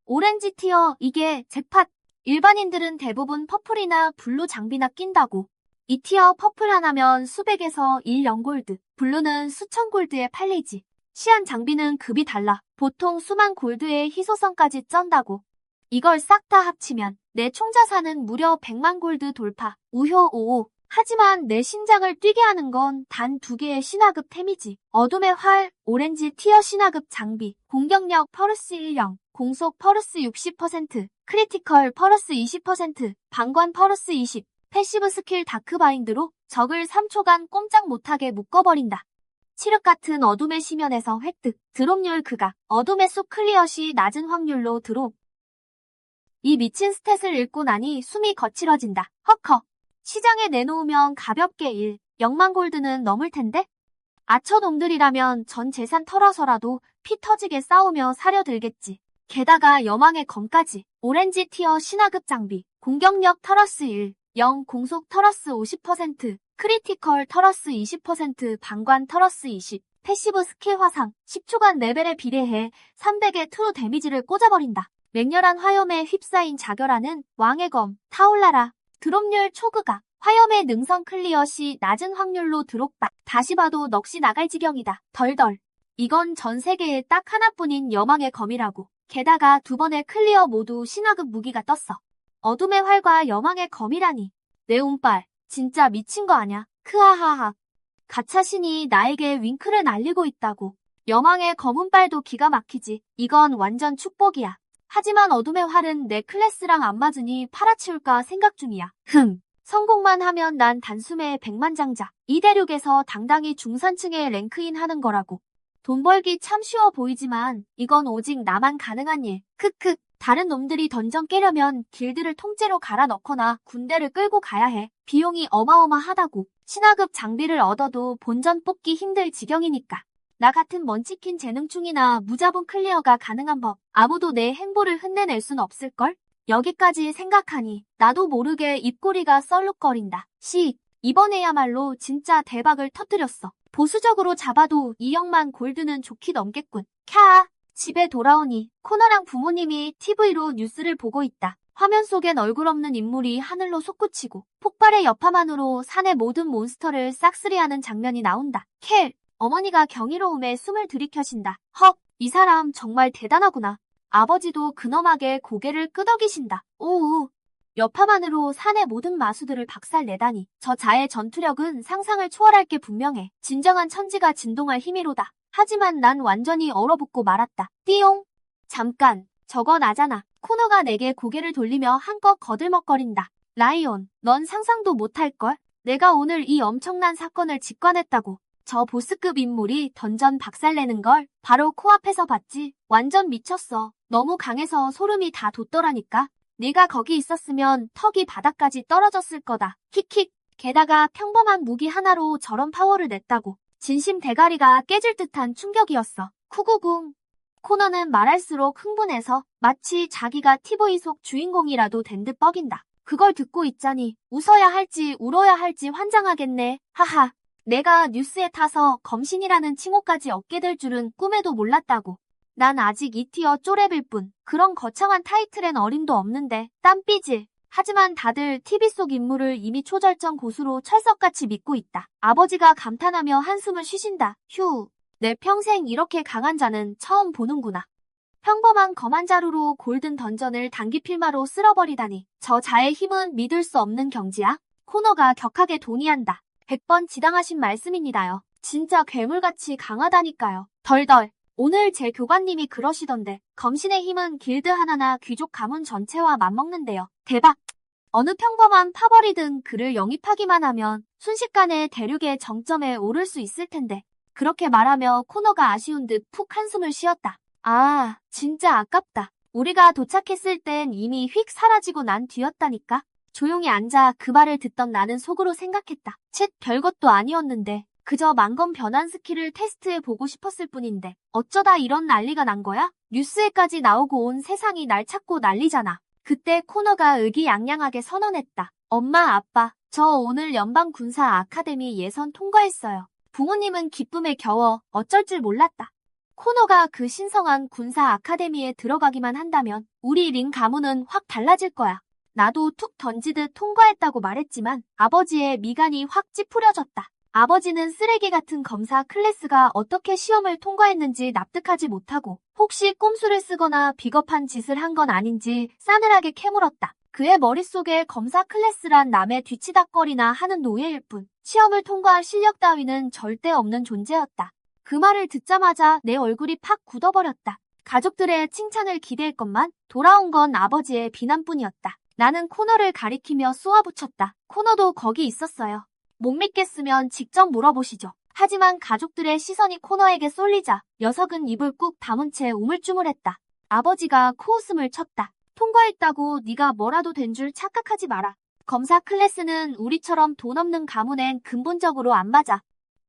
오렌지 티어 이게 잭팟. 일반인들은 대부분 퍼플이나 블루 장비나 낀다고. 이 티어 퍼플 하나면 수백에서 1,000골드, 블루는 수천 골드에 팔리지. 시안 장비는 급이 달라. 보통 수만 골드의 희소성까지 쩐다고. 이걸 싹 다 합치면 내 총자산은 무려 100만 골드 돌파. 우효 오오. 하지만 내 심장을 뛰게 하는 건 단 2개의 신화급 템이지. 어둠의 활, 오렌지 티어 신화급 장비, 공격력 퍼르스 10, 공속 퍼르스 60%, 크리티컬 퍼르스 20%, 방관 퍼르스 20, 패시브 스킬 다크바인드로 적을 3초간 꼼짝 못하게 묶어버린다. 칠흑 같은 어둠의 시면에서 획득, 드롭률 극악, 어둠의 숲 클리어 시 낮은 확률로 드롭. 이 미친 스탯을 읽고 나니 숨이 거칠어진다. 헉헉. 시장에 내놓으면 가볍게 0만 골드는 넘을 텐데? 아처놈들이라면 전 재산 털어서라도 피 터지게 싸우며 사려들겠지. 게다가 여망의 검까지. 오렌지 티어 신화급 장비. 공격력 터러스 0, 공속 터러스 50%, 크리티컬 터러스 20%, 방관 터러스 20, 패시브 스킬 화상, 10초간 레벨에 비례해 300의 트루 데미지를 꽂아버린다. 맹렬한 화염에 휩싸인 자결하는 왕의 검, 타올라라. 드롭률 초극악, 화염의 능선 클리어 시 낮은 확률로 드롭박. 다시 봐도 넋이 나갈 지경이다. 덜덜. 이건 전 세계에 딱 하나뿐인 여망의 검이라고. 게다가 2번의 클리어 모두 신화급 무기가 떴어. 어둠의 활과 여망의 검이라니. 내 운빨, 진짜 미친 거 아냐? 크하하하. 가차신이 나에게 윙크를 날리고 있다고. 여망의 검은빨도 기가 막히지. 이건 완전 축복이야. 하지만 어둠의 활은 내 클래스랑 안 맞으니 팔아치울까 생각 중이야. 성공만 하면 난 단숨에 백만장자. 이 대륙에서 당당히 중산층에 랭크인 하는 거라고. 돈 벌기 참 쉬워 보이지만 이건 오직 나만 가능한 일. 크크. 다른 놈들이 던전 깨려면 길드를 통째로 갈아 넣거나 군대를 끌고 가야 해. 비용이 어마어마하다고. 신화급 장비를 얻어도 본전 뽑기 힘들 지경이니까. 나 같은 먼치킨 재능충이나 무자본 클리어가 가능한 법. 아무도 내 행보를 흉내낼 순 없을걸? 여기까지 생각하니 나도 모르게 입꼬리가 썰룩거린다. 이번에야말로 진짜 대박을 터뜨렸어. 보수적으로 잡아도 2억만 골드는 좋게 넘겠군. 캬. 집에 돌아오니 코너랑 부모님이 TV로 뉴스를 보고 있다. 화면 속엔 얼굴 없는 인물이 하늘로 솟구치고 폭발의 여파만으로 산의 모든 몬스터를 싹쓸이하는 장면이 나온다. 켈. 어머니가 경이로움에 숨을 들이켜신다. 헉, 이 사람 정말 대단하구나. 아버지도 근엄하게 고개를 끄덕이신다. 오우. 여파만으로 산의 모든 마수들을 박살내다니. 저 자의 전투력은 상상을 초월할 게 분명해. 진정한 천지가 진동할 힘이로다. 하지만 난 완전히 얼어붙고 말았다. 띠용. 잠깐, 저거 나잖아. 코너가 내게 고개를 돌리며 한껏 거들먹거린다. 라이온, 넌 상상도 못할걸? 내가 오늘 이 엄청난 사건을 직관했다고. 저 보스급 인물이 던전 박살내는 걸 바로 코앞에서 봤지. 완전 미쳤어. 너무 강해서 소름이 다 돋더라니까. 네가 거기 있었으면 턱이 바닥까지 떨어졌을 거다. 킥킥. 게다가 평범한 무기 하나로 저런 파워를 냈다고. 진심 대가리가 깨질 듯한 충격이었어. 쿠구궁. 코너는 말할수록 흥분해서 마치 자기가 TV 속 주인공이라도 된 듯 뻐긴다. 그걸 듣고 있자니 웃어야 할지 울어야 할지 환장하겠네. 하하. 내가 뉴스에 타서 검신이라는 칭호까지 얻게 될 줄은 꿈에도 몰랐다고. 난 아직 2티어 쪼렙일 뿐. 그런 거창한 타이틀엔 어림도 없는데 땀 삐질. 하지만 다들 TV 속 인물을 이미 초절정 고수로 철석같이 믿고 있다. 아버지가 감탄하며 한숨을 쉬신다. 휴. 내 평생 이렇게 강한 자는 처음 보는구나. 평범한 검한 자루로 골든 던전을 단기필마로 쓸어버리다니. 저 자의 힘은 믿을 수 없는 경지야. 코너가 격하게 동의한다. 100번 지당하신 말씀입니다요. 진짜 괴물같이 강하다니까요. 덜덜. 오늘 제 교관님이 그러시던데 검신의 힘은 길드 하나나 귀족 가문 전체와 맞먹는데요. 대박! 어느 평범한 파벌이든 그를 영입하기만 하면 순식간에 대륙의 정점에 오를 수 있을 텐데. 그렇게 말하며 코너가 아쉬운 듯 푹 한숨을 쉬었다. 아, 진짜 아깝다. 우리가 도착했을 땐 이미 휙 사라지고 난 뒤였다니까. 조용히 앉아 그 말을 듣던 나는 속으로 생각했다. 쳇 별것도 아니었는데 그저 만검 변환 스킬을 테스트해보고 싶었을 뿐인데 어쩌다 이런 난리가 난 거야? 뉴스에까지 나오고 온 세상이 날 찾고 난리잖아. 그때 코너가 의기양양하게 선언했다. 엄마, 아빠, 저 오늘 연방군사 아카데미 예선 통과했어요. 부모님은 기쁨에 겨워 어쩔 줄 몰랐다. 코너가 그 신성한 군사 아카데미에 들어가기만 한다면 우리 링 가문은 확 달라질 거야. 나도 툭 던지듯 통과했다고 말했지만 아버지의 미간이 확 찌푸려졌다. 아버지는 쓰레기 같은 검사 클래스가 어떻게 시험을 통과했는지 납득하지 못하고 혹시 꼼수를 쓰거나 비겁한 짓을 한 건 아닌지 싸늘하게 캐물었다. 그의 머릿속에 검사 클래스란 남의 뒤치다꺼리나 하는 노예일 뿐 시험을 통과할 실력 따위는 절대 없는 존재였다. 그 말을 듣자마자 내 얼굴이 팍 굳어버렸다. 가족들의 칭찬을 기대했건만 돌아온 건 아버지의 비난뿐이었다. 나는 코너를 가리키며 쏘아붙였다. 코너도 거기 있었어요. 못 믿겠으면 직접 물어보시죠. 하지만 가족들의 시선이 코너에게 쏠리자 녀석은 입을 꾹 다문 채 우물쭈물했다. 아버지가 코웃음을 쳤다. 통과했다고 네가 뭐라도 된 줄 착각하지 마라. 검사 클래스는 우리처럼 돈 없는 가문엔 근본적으로 안 맞아.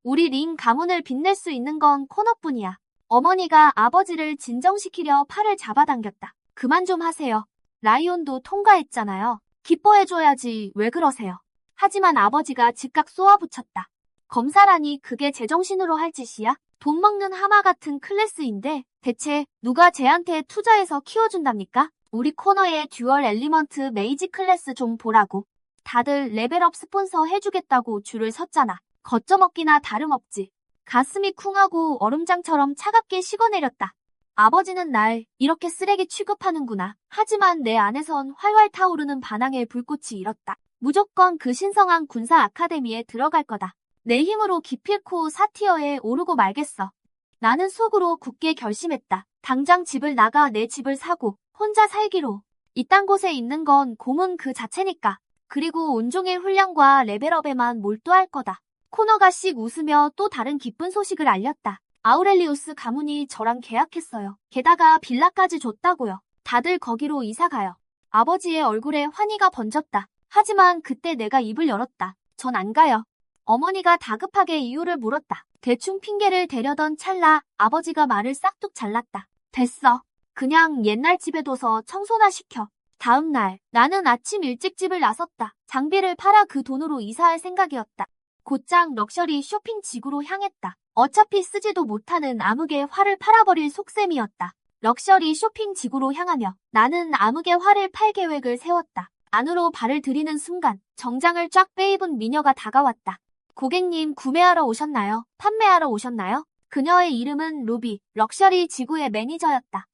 우리 링 가문을 빛낼 수 있는 건 코너뿐이야. 어머니가 아버지를 진정시키려 팔을 잡아당겼다. 그만 좀 하세요. 라이온도 통과했잖아요. 기뻐해줘야지 왜 그러세요. 하지만 아버지가 즉각 쏘아붙였다. 검사라니 그게 제정신으로 할 짓이야? 돈 먹는 하마 같은 클래스인데 대체 누가 쟤한테 투자해서 키워준답니까? 우리 코너의 듀얼 엘리먼트 메이지 클래스 좀 보라고. 다들 레벨업 스폰서 해주겠다고 줄을 섰잖아. 거쩌먹기나 다름없지. 가슴이 쿵하고 얼음장처럼 차갑게 식어내렸다. 아버지는 날 이렇게 쓰레기 취급하는구나. 하지만 내 안에선 활활 타오르는 반항의 불꽃이 일었다. 무조건 그 신성한 군사 아카데미에 들어갈 거다. 내 힘으로 기필코 4티어에 오르고 말겠어. 나는 속으로 굳게 결심했다. 당장 집을 나가 내 집을 사고 혼자 살기로. 이딴 곳에 있는 건 고문 그 자체니까. 그리고 온종일 훈련과 레벨업에만 몰두할 거다. 코너가 씩 웃으며 또 다른 기쁜 소식을 알렸다. 아우렐리우스 가문이 저랑 계약했어요. 게다가 빌라까지 줬다고요. 다들 거기로 이사가요. 아버지의 얼굴에 환희가 번졌다. 하지만 그때 내가 입을 열었다. 전 안 가요. 어머니가 다급하게 이유를 물었다. 대충 핑계를 대려던 찰나 아버지가 말을 싹둑 잘랐다. 됐어. 그냥 옛날 집에 둬서 청소나 시켜. 다음 날 나는 아침 일찍 집을 나섰다. 장비를 팔아 그 돈으로 이사할 생각이었다. 곧장 럭셔리 쇼핑 지구로 향했다. 어차피 쓰지도 못하는 암흑의 활을 팔아버릴 속셈이었다. 럭셔리 쇼핑 지구로 향하며 나는 암흑의 활을 팔 계획을 세웠다. 안으로 발을 들이는 순간 정장을 쫙 빼입은 미녀가 다가왔다. 고객님 구매하러 오셨나요? 판매하러 오셨나요? 그녀의 이름은 루비, 럭셔리 지구의 매니저였다.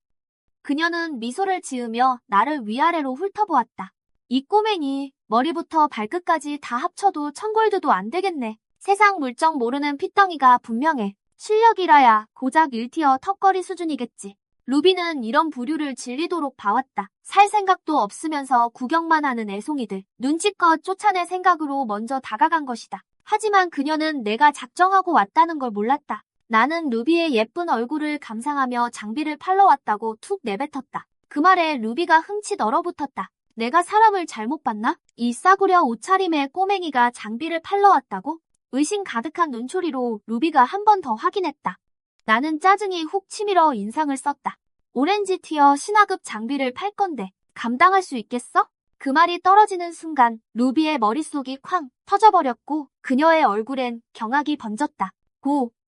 그녀는 미소를 지으며 나를 위아래로 훑어보았다. 이 꼬맹이 머리부터 발끝까지 다 합쳐도 1000골드도 안 되겠네. 세상 물정 모르는 핏덩이가 분명해. 실력이라야 고작 1티어 턱걸이 수준이겠지. 루비는 이런 부류를 질리도록 봐왔다. 살 생각도 없으면서 구경만 하는 애송이들. 눈치껏 쫓아낼 생각으로 먼저 다가간 것이다. 하지만 그녀는 내가 작정하고 왔다는 걸 몰랐다. 나는 루비의 예쁜 얼굴을 감상하며 장비를 팔러 왔다고 툭 내뱉었다. 그 말에 루비가 흠칫 얼어붙었다. 내가 사람을 잘못 봤나? 이 싸구려 옷차림의 꼬맹이가 장비를 팔러 왔다고? 의심 가득한 눈초리로 루비가 한 번 더 확인했다. 나는 짜증이 훅 치밀어 인상을 썼다. 오렌지 티어 신화급 장비를 팔 건데 감당할 수 있겠어? 그 말이 떨어지는 순간 루비의 머릿속이 쾅 터져버렸고 그녀의 얼굴엔 경악이 번졌다.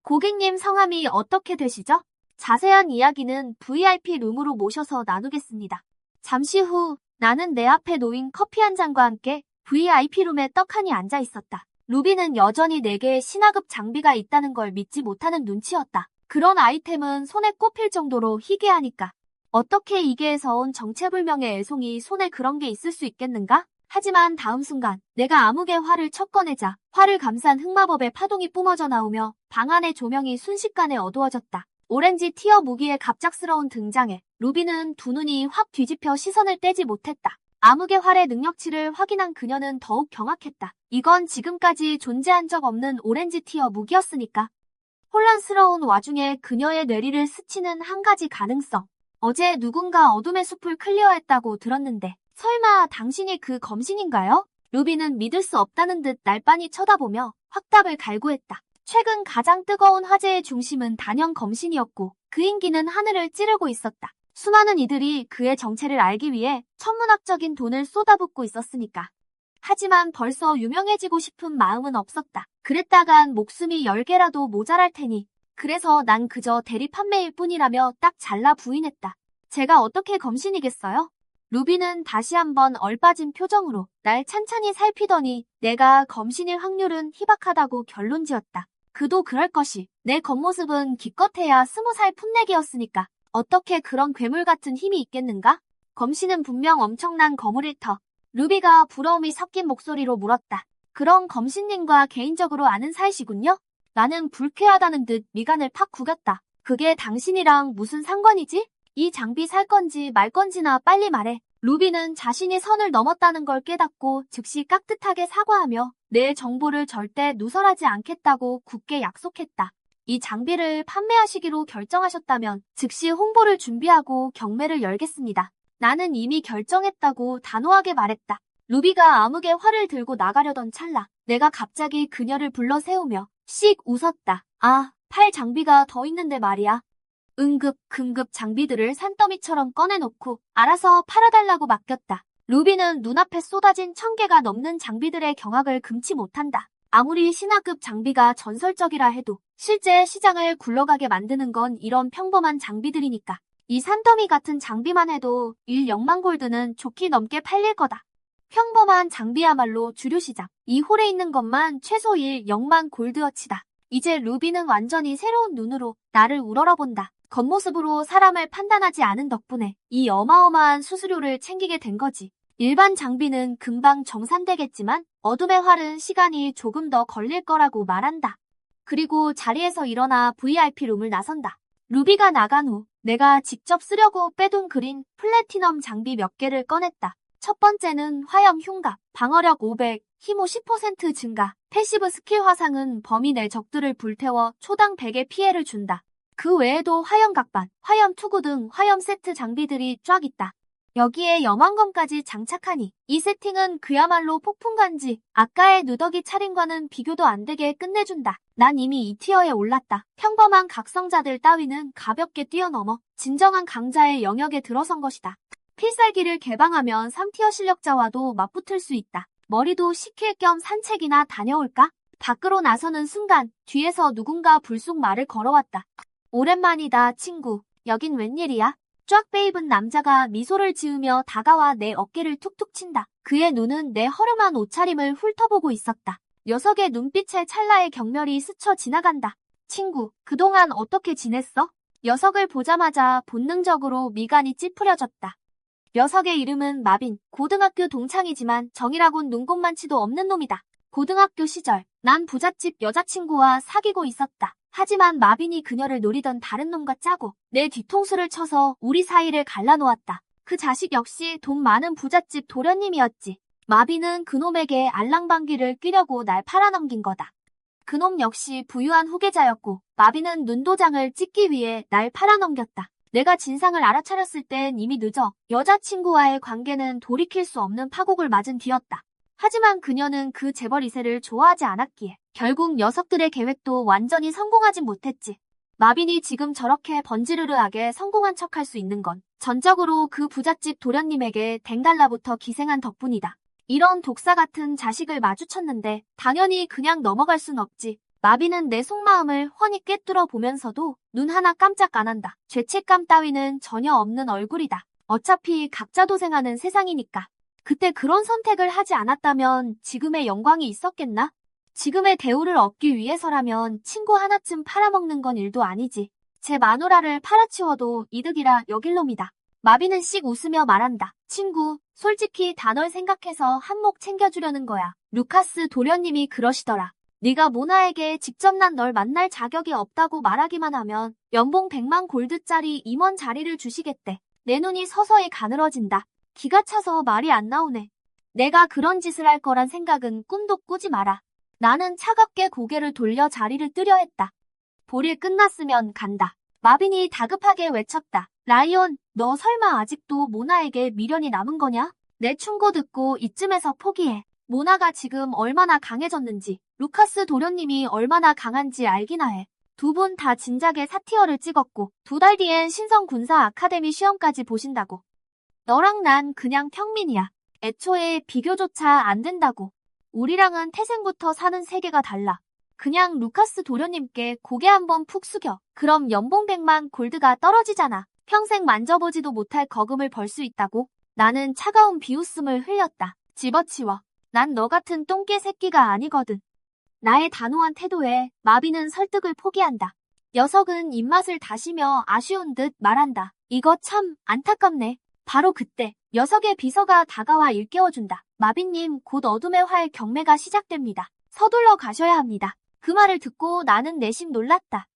고객님 성함이 어떻게 되시죠? 자세한 이야기는 VIP 룸으로 모셔서 나누겠습니다. 잠시 후 나는 내 앞에 놓인 커피 한 잔과 함께 VIP 룸에 떡하니 앉아 있었다. 루비는 여전히 내게 신화급 장비가 있다는 걸 믿지 못하는 눈치였다. 그런 아이템은 손에 꼽힐 정도로 희귀하니까. 어떻게 이계에서 온 정체불명의 애송이 손에 그런 게 있을 수 있겠는가? 하지만 다음 순간 내가 암흑의 활을 첫 꺼내자 활을 감싼 흑마법의 파동이 뿜어져 나오며 방 안의 조명이 순식간에 어두워졌다. 오렌지 티어 무기의 갑작스러운 등장에 루비는 두 눈이 확 뒤집혀 시선을 떼지 못했다. 암흑의 활의 능력치를 확인한 그녀는 더욱 경악했다. 이건 지금까지 존재한 적 없는 오렌지 티어 무기였으니까. 혼란스러운 와중에 그녀의 뇌리를 스치는 한 가지 가능성. 어제 누군가 어둠의 숲을 클리어했다고 들었는데 설마 당신이 그 검신인가요? 루비는 믿을 수 없다는 듯 날 빤히 쳐다보며 확답을 갈구했다. 최근 가장 뜨거운 화제의 중심은 단연 검신이었고 그 인기는 하늘을 찌르고 있었다. 수많은 이들이 그의 정체를 알기 위해 천문학적인 돈을 쏟아붓고 있었으니까. 하지만 벌써 유명해지고 싶은 마음은 없었다. 그랬다간 목숨이 10개라도 모자랄 테니. 그래서 난 그저 대리 판매일 뿐이라며 딱 잘라 부인했다. 제가 어떻게 검신이겠어요? 루비는 다시 한번 얼빠진 표정으로 날 찬찬히 살피더니 내가 검신일 확률은 희박하다고 결론지었다. 그도 그럴 것이. 내 겉모습은 기껏해야 20살 풋내기였으니까 어떻게 그런 괴물 같은 힘이 있겠는가? 검신은 분명 엄청난 거물일 터. 루비가 부러움이 섞인 목소리로 물었다. 그런 검신님과 개인적으로 아는 사이시군요? 나는 불쾌하다는 듯 미간을 팍 구겼다. 그게 당신이랑 무슨 상관이지? 이 장비 살 건지 말 건지나 빨리 말해. 루비는 자신이 선을 넘었다는 걸 깨닫고 즉시 깍듯하게 사과하며 내 정보를 절대 누설하지 않겠다고 굳게 약속했다. 이 장비를 판매하시기로 결정하셨다면 즉시 홍보를 준비하고 경매를 열겠습니다. 나는 이미 결정했다고 단호하게 말했다. 루비가 암흑의 활을 들고 나가려던 찰나 내가 갑자기 그녀를 불러 세우며 씩 웃었다. 아, 팔 장비가 더 있는데 말이야. 응급, 금급 장비들을 산더미처럼 꺼내놓고 알아서 팔아달라고 맡겼다. 루비는 눈앞에 쏟아진 1000개가 넘는 장비들의 경악을 금치 못한다. 아무리 신화급 장비가 전설적이라 해도 실제 시장을 굴러가게 만드는 건 이런 평범한 장비들이니까. 이 산더미 같은 장비만 해도 1,000,000 골드는 좋게 넘게 팔릴 거다. 평범한 장비야말로 주류시장. 이 홀에 있는 것만 최소 1,000,000 골드어치다. 이제 루비는 완전히 새로운 눈으로 나를 우러러본다. 겉모습으로 사람을 판단하지 않은 덕분에 이 어마어마한 수수료를 챙기게 된 거지. 일반 장비는 금방 정산되겠지만 어둠의 활은 시간이 조금 더 걸릴 거라고 말한다. 그리고 자리에서 일어나 VIP 룸을 나선다. 루비가 나간 후 내가 직접 쓰려고 빼둔 그린 플래티넘 장비 몇 개를 꺼냈다. 첫 번째는 화염 흉갑, 방어력 500, 힘 50% 증가, 패시브 스킬 화상은 범위 내 적들을 불태워 초당 100의 피해를 준다. 그 외에도 화염 각반, 화염 투구 등 화염 세트 장비들이 쫙 있다. 여기에 염왕검까지 장착하니 이 세팅은 그야말로 폭풍간지. 아까의 누더기 차림과는 비교도 안 되게 끝내준다. 난 이미 이 티어에 올랐다. 평범한 각성자들 따위는 가볍게 뛰어넘어 진정한 강자의 영역에 들어선 것이다. 필살기를 개방하면 3티어 실력자와도 맞붙을 수 있다. 머리도 식힐 겸 산책이나 다녀올까? 밖으로 나서는 순간 뒤에서 누군가 불쑥 말을 걸어왔다. 오랜만이다 친구. 여긴 웬일이야? 쫙 빼입은 남자가 미소를 지으며 다가와 내 어깨를 툭툭 친다. 그의 눈은 내 허름한 옷차림을 훑어보고 있었다. 녀석의 눈빛에 찰나의 경멸이 스쳐 지나간다. 친구, 그동안 어떻게 지냈어? 녀석을 보자마자 본능적으로 미간이 찌푸려졌다. 녀석의 이름은 마빈. 고등학교 동창이지만 정이라곤 눈꼽만치도 없는 놈이다. 고등학교 시절 난 부잣집 여자친구와 사귀고 있었다. 하지만 마빈이 그녀를 노리던 다른 놈과 짜고 내 뒤통수를 쳐서 우리 사이를 갈라놓았다. 그 자식 역시 돈 많은 부잣집 도련님이었지. 마빈은 그놈에게 알랑방귀를 뀌려고 날 팔아넘긴 거다. 그놈 역시 부유한 후계자였고 마비는 눈도장을 찍기 위해 날 팔아넘겼다. 내가 진상을 알아차렸을 땐 이미 늦어 여자친구와의 관계는 돌이킬 수 없는 파국을 맞은 뒤였다. 하지만 그녀는 그 재벌 2세를 좋아하지 않았기에 결국 녀석들의 계획도 완전히 성공하진 못했지. 마빈이 지금 저렇게 번지르르하게 성공한 척할 수 있는 건 전적으로 그 부잣집 도련님에게 댕달라부터 기생한 덕분이다. 이런 독사 같은 자식을 마주쳤는데 당연히 그냥 넘어갈 순 없지. 마빈은 내 속마음을 훤히 꿰뚫어 보면서도 눈 하나 깜짝 안 한다. 죄책감 따위는 전혀 없는 얼굴이다. 어차피 각자 도생하는 세상이니까. 그때 그런 선택을 하지 않았다면 지금의 영광이 있었겠나? 지금의 대우를 얻기 위해서라면 친구 하나쯤 팔아먹는 건 일도 아니지. 제 마누라를 팔아치워도 이득이라 여길 놈이다. 마비는 씩 웃으며 말한다. 친구, 솔직히 다 널 생각해서 한몫 챙겨주려는 거야. 루카스 도련님이 그러시더라. 네가 모나에게 직접 난 널 만날 자격이 없다고 말하기만 하면 연봉 100만 골드짜리 임원 자리를 주시겠대. 내 눈이 서서히 가늘어진다. 기가 차서 말이 안 나오네. 내가 그런 짓을 할 거란 생각은 꿈도 꾸지 마라. 나는 차갑게 고개를 돌려 자리를 뜨려 했다. 볼일 끝났으면 간다. 마빈이 다급하게 외쳤다. 라이온, 너 설마 아직도 모나에게 미련이 남은 거냐? 내 충고 듣고 이쯤에서 포기해. 모나가 지금 얼마나 강해졌는지, 루카스 도련님이 얼마나 강한지 알기나 해. 두 분 다 진작에 사티어를 찍었고 2달 뒤엔 신성 군사 아카데미 시험까지 보신다고. 너랑 난 그냥 평민이야. 애초에 비교조차 안 된다고. 우리랑은 태생부터 사는 세계가 달라. 그냥 루카스 도련님께 고개 한번 푹 숙여. 그럼 연봉 100만 골드가 떨어지잖아. 평생 만져보지도 못할 거금을 벌 수 있다고. 나는 차가운 비웃음을 흘렸다. 집어치워. 난 너 같은 똥개 새끼가 아니거든. 나의 단호한 태도에 마비는 설득을 포기한다. 녀석은 입맛을 다시며 아쉬운 듯 말한다. 이거 참 안타깝네. 바로 그때 녀석의 비서가 다가와 일깨워준다. 마비님, 곧 어둠의 활 경매가 시작됩니다. 서둘러 가셔야 합니다. 그 말을 듣고 나는 내심 놀랐다.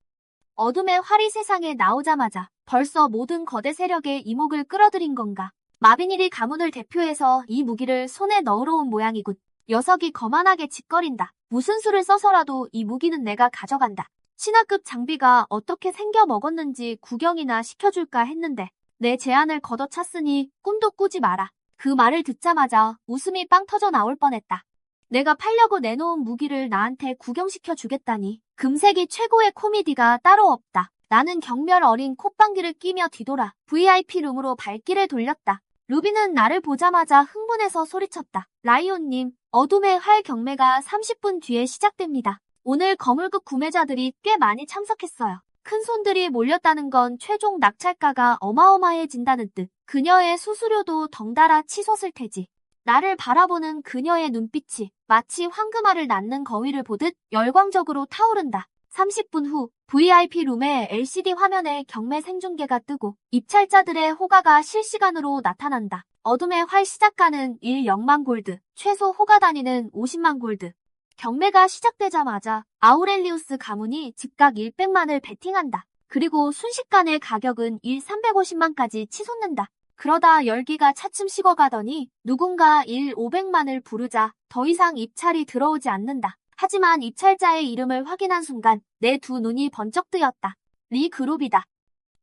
어둠의 활이 세상에 나오자마자 벌써 모든 거대 세력의 이목을 끌어들인 건가. 마비닐이 가문을 대표해서 이 무기를 손에 넣으러 온 모양이군. 녀석이 거만하게 짓거린다. 무슨 수를 써서라도 이 무기는 내가 가져간다. 신하급 장비가 어떻게 생겨 먹었는지 구경이나 시켜줄까 했는데 내 제안을 걷어찼으니 꿈도 꾸지 마라. 그 말을 듣자마자 웃음이 빵 터져 나올 뻔했다. 내가 팔려고 내놓은 무기를 나한테 구경시켜 주겠다니. 금색이 최고의 코미디가 따로 없다. 나는 경멸 어린 콧방귀를 끼며 뒤돌아 VIP 룸으로 발길을 돌렸다. 루비는 나를 보자마자 흥분해서 소리쳤다. 라이온님, 어둠의 활 경매가 30분 뒤에 시작됩니다. 오늘 거물급 구매자들이 꽤 많이 참석했어요. 큰 손들이 몰렸다는 건 최종 낙찰가가 어마어마해진다는 뜻. 그녀의 수수료도 덩달아 치솟을 테지. 나를 바라보는 그녀의 눈빛이 마치 황금알을 낳는 거위를 보듯 열광적으로 타오른다. 30분 후 VIP 룸의 LCD 화면에 경매 생중계가 뜨고 입찰자들의 호가가 실시간으로 나타난다. 어둠의 활 시작가는 0만 골드, 최소 호가 단위는 50만 골드. 경매가 시작되자마자 아우렐리우스 가문이 즉각 100만을 베팅한다. 그리고 순식간에 가격은 350만까지 치솟는다. 그러다 열기가 차츰 식어가더니 누군가 500만을 부르자 더 이상 입찰이 들어오지 않는다. 하지만 입찰자의 이름을 확인한 순간 내 두 눈이 번쩍 뜨였다. 리 그룹이다.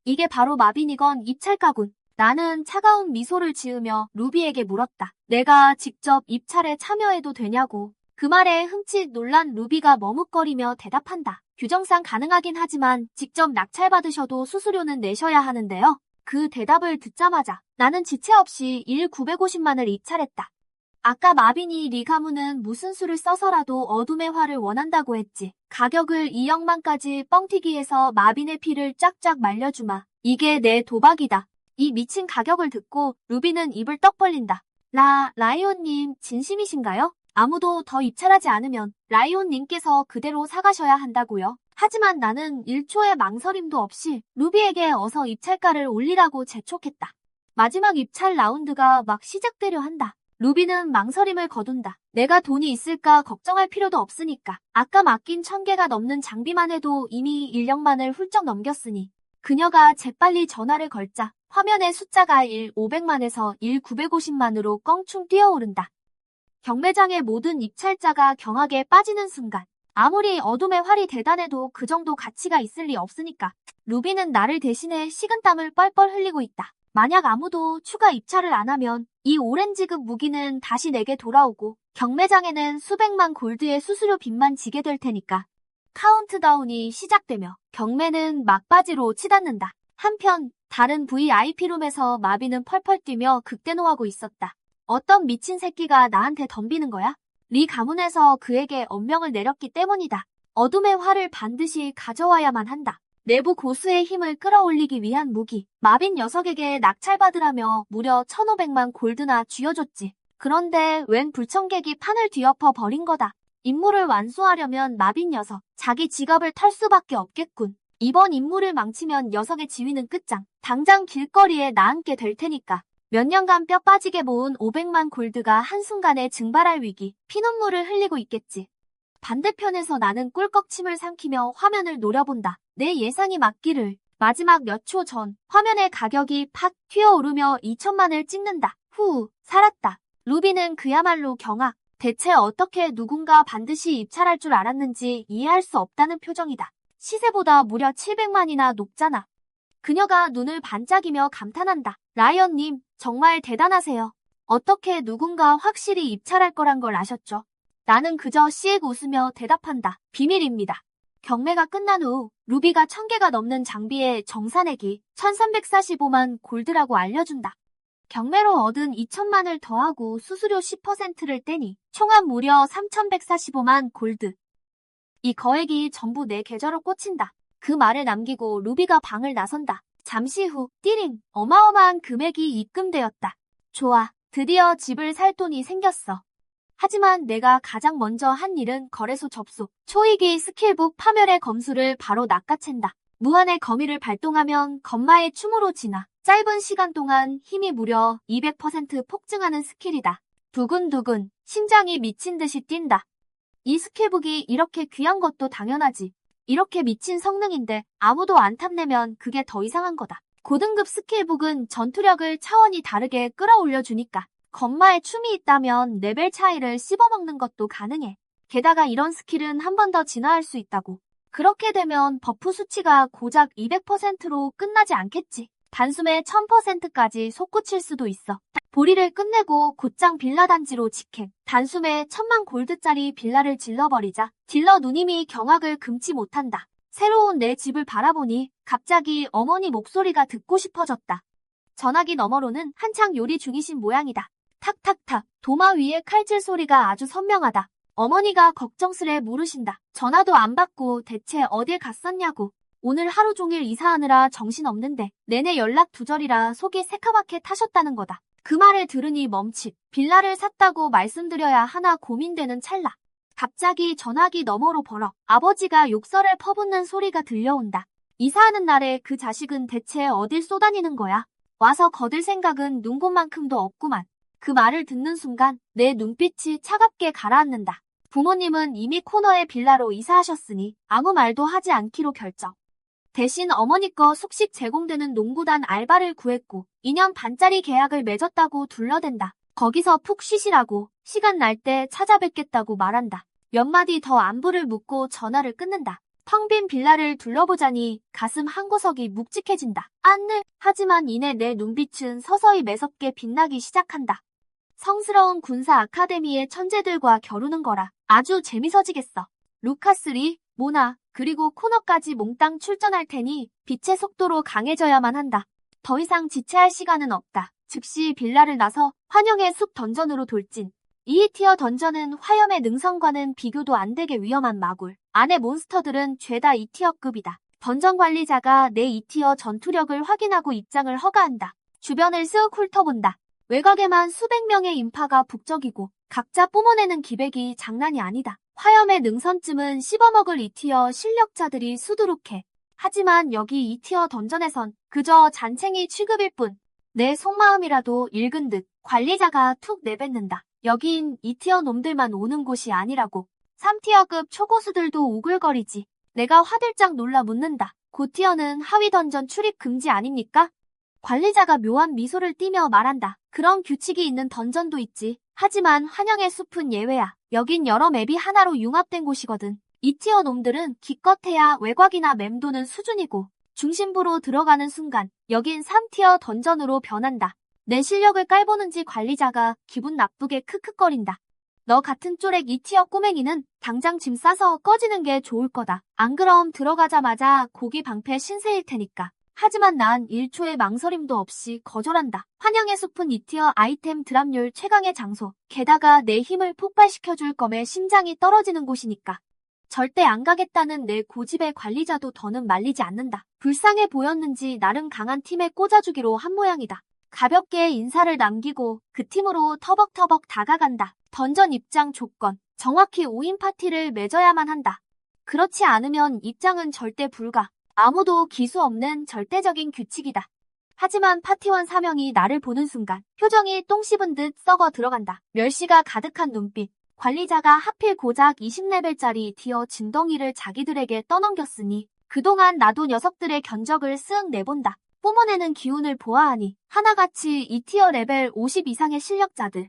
이게 바로 마빈이건 입찰가군. 나는 차가운 미소를 지으며 루비에게 물었다. 내가 직접 입찰에 참여해도 되냐고. 그 말에 흠칫 놀란 루비가 머뭇거리며 대답한다. 규정상 가능하긴 하지만 직접 낙찰받으셔도 수수료는 내셔야 하는데요. 그 대답을 듣자마자 나는 지체 없이 950만을 입찰했다. 아까 마빈이 리 가문은 무슨 수를 써서라도 어둠의 활을 원한다고 했지. 가격을 2억만까지 뻥튀기해서 마빈의 피를 쫙쫙 말려주마. 이게 내 도박이다. 이 미친 가격을 듣고 루비는 입을 떡 벌린다. 라이온님 진심이신가요? 아무도 더 입찰하지 않으면 라이온님께서 그대로 사가셔야 한다고요. 하지만 나는 1초의 망설임도 없이 루비에게 어서 입찰가를 올리라고 재촉했다. 마지막 입찰 라운드가 막 시작되려 한다. 루비는 망설임을 거둔다. 내가 돈이 있을까 걱정할 필요도 없으니까. 아까 맡긴 1000개가 넘는 장비만 해도 이미 1억만을 훌쩍 넘겼으니. 그녀가 재빨리 전화를 걸자 화면의 숫자가 500만에서 950만으로 껑충 뛰어오른다. 경매장의 모든 입찰자가 경악에 빠지는 순간 아무리 어둠의 활이 대단해도 그 정도 가치가 있을 리 없으니까. 루비는 나를 대신해 식은땀을 뻘뻘 흘리고 있다. 만약 아무도 추가 입찰을 안 하면 이 오렌지급 무기는 다시 내게 돌아오고 경매장에는 수백만 골드의 수수료 빚만 지게 될 테니까. 카운트다운이 시작되며 경매는 막바지로 치닫는다. 한편 다른 VIP룸에서 마비는 펄펄 뛰며 극대노하고 있었다. 어떤 미친 새끼가 나한테 덤비는 거야? 리 가문에서 그에게 엄명을 내렸기 때문이다. 어둠의 활을 반드시 가져와야만 한다. 내부 고수의 힘을 끌어올리기 위한 무기. 마빈 녀석에게 낙찰받으라며 무려 1,500만 골드나 쥐어줬지. 그런데 웬 불청객이 판을 뒤엎어 버린 거다. 임무를 완수하려면 마빈 녀석, 자기 지갑을 털 수밖에 없겠군. 이번 임무를 망치면 녀석의 지위는 끝장. 당장 길거리에 나앉게 될 테니까. 몇 년간 뼈 빠지게 모은 500만 골드가 한순간에 증발할 위기, 피눈물을 흘리고 있겠지. 반대편에서 나는 꿀꺽침을 삼키며 화면을 노려본다. 내 예상이 맞기를. 마지막 몇 초 전, 화면의 가격이 팍 튀어오르며 2천만을 찍는다. 후, 살았다. 루비는 그야말로 경악. 대체 어떻게 누군가 반드시 입찰할 줄 알았는지 이해할 수 없다는 표정이다. 시세보다 무려 700만이나 높잖아. 그녀가 눈을 반짝이며 감탄한다. 라이언님, 정말 대단하세요. 어떻게 누군가 확실히 입찰할 거란 걸 아셨죠? 나는 그저 씩 웃으며 대답한다. 비밀입니다. 경매가 끝난 후 루비가 1,000개가 넘는 장비의 정산액이 1,345만 골드라고 알려준다. 경매로 얻은 2천만을 더하고 수수료 10%를 떼니 총합 무려 3,145만 골드. 이 거액이 전부 내 계좌로 꽂힌다. 그 말을 남기고 루비가 방을 나선다. 잠시 후 띠링, 어마어마한 금액이 입금되었다. 좋아, 드디어 집을 살 돈이 생겼어. 하지만 내가 가장 먼저 한 일은 거래소 접속, 초이기 스킬북 파멸의 검수를 바로 낚아챈다. 무한의 거미를 발동하면 건마의 춤으로 지나 짧은 시간 동안 힘이 무려 200% 폭증하는 스킬이다. 두근두근 심장이 미친 듯이 뛴다. 이 스킬북이 이렇게 귀한 것도 당연하지. 이렇게 미친 성능인데 아무도 안 탐내면 그게 더 이상한 거다. 고등급 스킬북은 전투력을 차원이 다르게 끌어올려주니까 건마의 춤이 있다면 레벨 차이를 씹어먹는 것도 가능해. 게다가 이런 스킬은 한 번 더 진화할 수 있다고. 그렇게 되면 버프 수치가 고작 200%로 끝나지 않겠지. 단숨에 1000%까지 솟구칠 수도 있어. 보리를 끝내고 곧장 빌라 단지로 직행. 단숨에 1,000만 골드짜리 빌라를 질러버리자 딜러 누님이 경악을 금치 못한다. 새로운 내 집을 바라보니 갑자기 어머니 목소리가 듣고 싶어졌다. 전화기 너머로는 한창 요리 중이신 모양이다. 탁탁탁 도마 위에 칼질 소리가 아주 선명하다. 어머니가 걱정스레 물으신다. 전화도 안 받고 대체 어딜 갔었냐고. 오늘 하루 종일 이사하느라 정신없는데 내내 연락 두절이라 속이 새카맣게 타셨다는 거다. 그 말을 들으니 멈칫. 빌라를 샀다고 말씀드려야 하나 고민되는 찰나. 갑자기 전화기 너머로 벌어 아버지가 욕설을 퍼붓는 소리가 들려온다. 이사하는 날에 그 자식은 대체 어딜 쏘다니는 거야. 와서 거들 생각은 눈곱만큼도 없구만. 그 말을 듣는 순간 내 눈빛이 차갑게 가라앉는다. 부모님은 이미 코너의 빌라로 이사하셨으니 아무 말도 하지 않기로 결정. 대신 어머니 거 숙식 제공되는 농구단 알바를 구했고 2년 반짜리 계약을 맺었다고 둘러댄다. 거기서 푹 쉬시라고 시간 날 때 찾아뵙겠다고 말한다. 몇 마디 더 안부를 묻고 전화를 끊는다. 텅 빈 빌라를 둘러보자니 가슴 한구석이 묵직해진다. 안늘. 하지만 이내 내 눈빛은 서서히 매섭게 빛나기 시작한다. 성스러운 군사 아카데미의 천재들과 겨루는 거라 아주 재미서지겠어. 루카스 리, 모나, 그리고 코너까지 몽땅 출전할 테니 빛의 속도로 강해져야만 한다. 더 이상 지체할 시간은 없다. 즉시 빌라를 나서 환영의 숲 던전으로 돌진. 2티어 던전은 화염의 능선과는 비교도 안 되게 위험한 마굴. 안의 몬스터들은 죄다 2티어급이다. 던전 관리자가 내 2티어 전투력을 확인하고 입장을 허가한다. 주변을 쓱 훑어본다. 외곽에만 수백 명의 인파가 북적이고 각자 뿜어내는 기백이 장난이 아니다. 화염의 능선쯤은 씹어먹을 2티어 실력자들이 수두룩해. 하지만 여기 2티어 던전에선 그저 잔챙이 취급일 뿐. 내 속마음이라도 읽은 듯 관리자가 툭 내뱉는다. 여긴 2티어 놈들만 오는 곳이 아니라고. 3티어급 초고수들도 오글거리지. 내가 화들짝 놀라 묻는다. 고티어는 하위 던전 출입 금지 아닙니까? 관리자가 묘한 미소를 띠며 말한다. 그런 규칙이 있는 던전도 있지. 하지만 환영의 숲은 예외야. 여긴 여러 맵이 하나로 융합된 곳이거든. 2티어 놈들은 기껏해야 외곽이나 맴도는 수준이고 중심부로 들어가는 순간 여긴 3티어 던전으로 변한다. 내 실력을 깔보는지 관리자가 기분 나쁘게 크크거린다. 너 같은 쪼렉 2티어 꼬맹이는 당장 짐 싸서 꺼지는 게 좋을 거다. 안 그럼 들어가자마자 고기 방패 신세일 테니까. 하지만 난 1초의 망설임도 없이 거절한다. 환영의 숲은 2티어 아이템 드랍률 최강의 장소. 게다가 내 힘을 폭발시켜줄 검에 심장이 떨어지는 곳이니까. 절대 안 가겠다는 내 고집에 관리자도 더는 말리지 않는다. 불쌍해 보였는지 나름 강한 팀에 꽂아주기로 한 모양이다. 가볍게 인사를 남기고 그 팀으로 터벅터벅 다가간다. 던전 입장 조건. 정확히 5인 파티를 맺어야만 한다. 그렇지 않으면 입장은 절대 불가. 아무도 기수 없는 절대적인 규칙이다. 하지만 파티원 4명이 나를 보는 순간 표정이 똥 씹은 듯 썩어 들어간다. 멸시가 가득한 눈빛. 관리자가 하필 고작 20레벨짜리 티어 진덩이를 자기들에게 떠넘겼으니 그동안 나도 녀석들의 견적을 쓱 내본다. 뿜어내는 기운을 보아하니 하나같이 2티어 레벨 50 이상의 실력자들.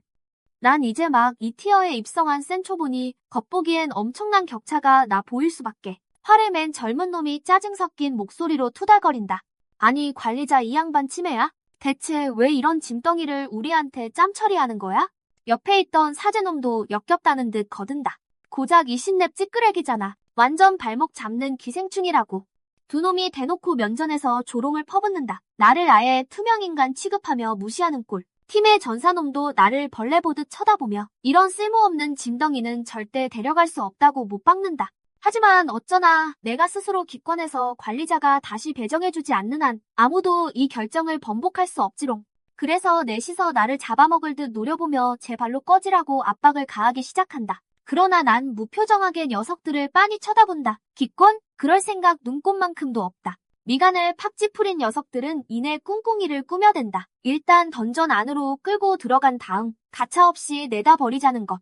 난 이제 막 2티어에 입성한 센 초보니 겉보기엔 엄청난 격차가 나 보일 수밖에. 화를 맨 젊은 놈이 짜증 섞인 목소리로 투덜거린다. 아니 관리자 이 양반 치매야? 대체 왜 이런 짐덩이를 우리한테 짬처리하는 거야? 옆에 있던 사제놈도 역겹다는 듯 거든다. 고작 20렙 찌끄레기잖아. 완전 발목 잡는 기생충이라고. 두 놈이 대놓고 면전에서 조롱을 퍼붓는다. 나를 아예 투명인간 취급하며 무시하는 꼴. 팀의 전사놈도 나를 벌레 보듯 쳐다보며 이런 쓸모없는 짐덩이는 절대 데려갈 수 없다고 못 박는다. 하지만 어쩌나 내가 스스로 기권해서 관리자가 다시 배정해주지 않는 한 아무도 이 결정을 번복할 수 없지롱. 그래서 넷이서 나를 잡아먹을 듯 노려보며 제 발로 꺼지라고 압박을 가하기 시작한다. 그러나 난 무표정하게 녀석들을 빤히 쳐다본다. 기권? 그럴 생각 눈꼽만큼도 없다. 미간을 팍 찌푸린 녀석들은 이내 꿍꿍이를 꾸며댄다. 일단 던전 안으로 끌고 들어간 다음 가차없이 내다 버리자는 것.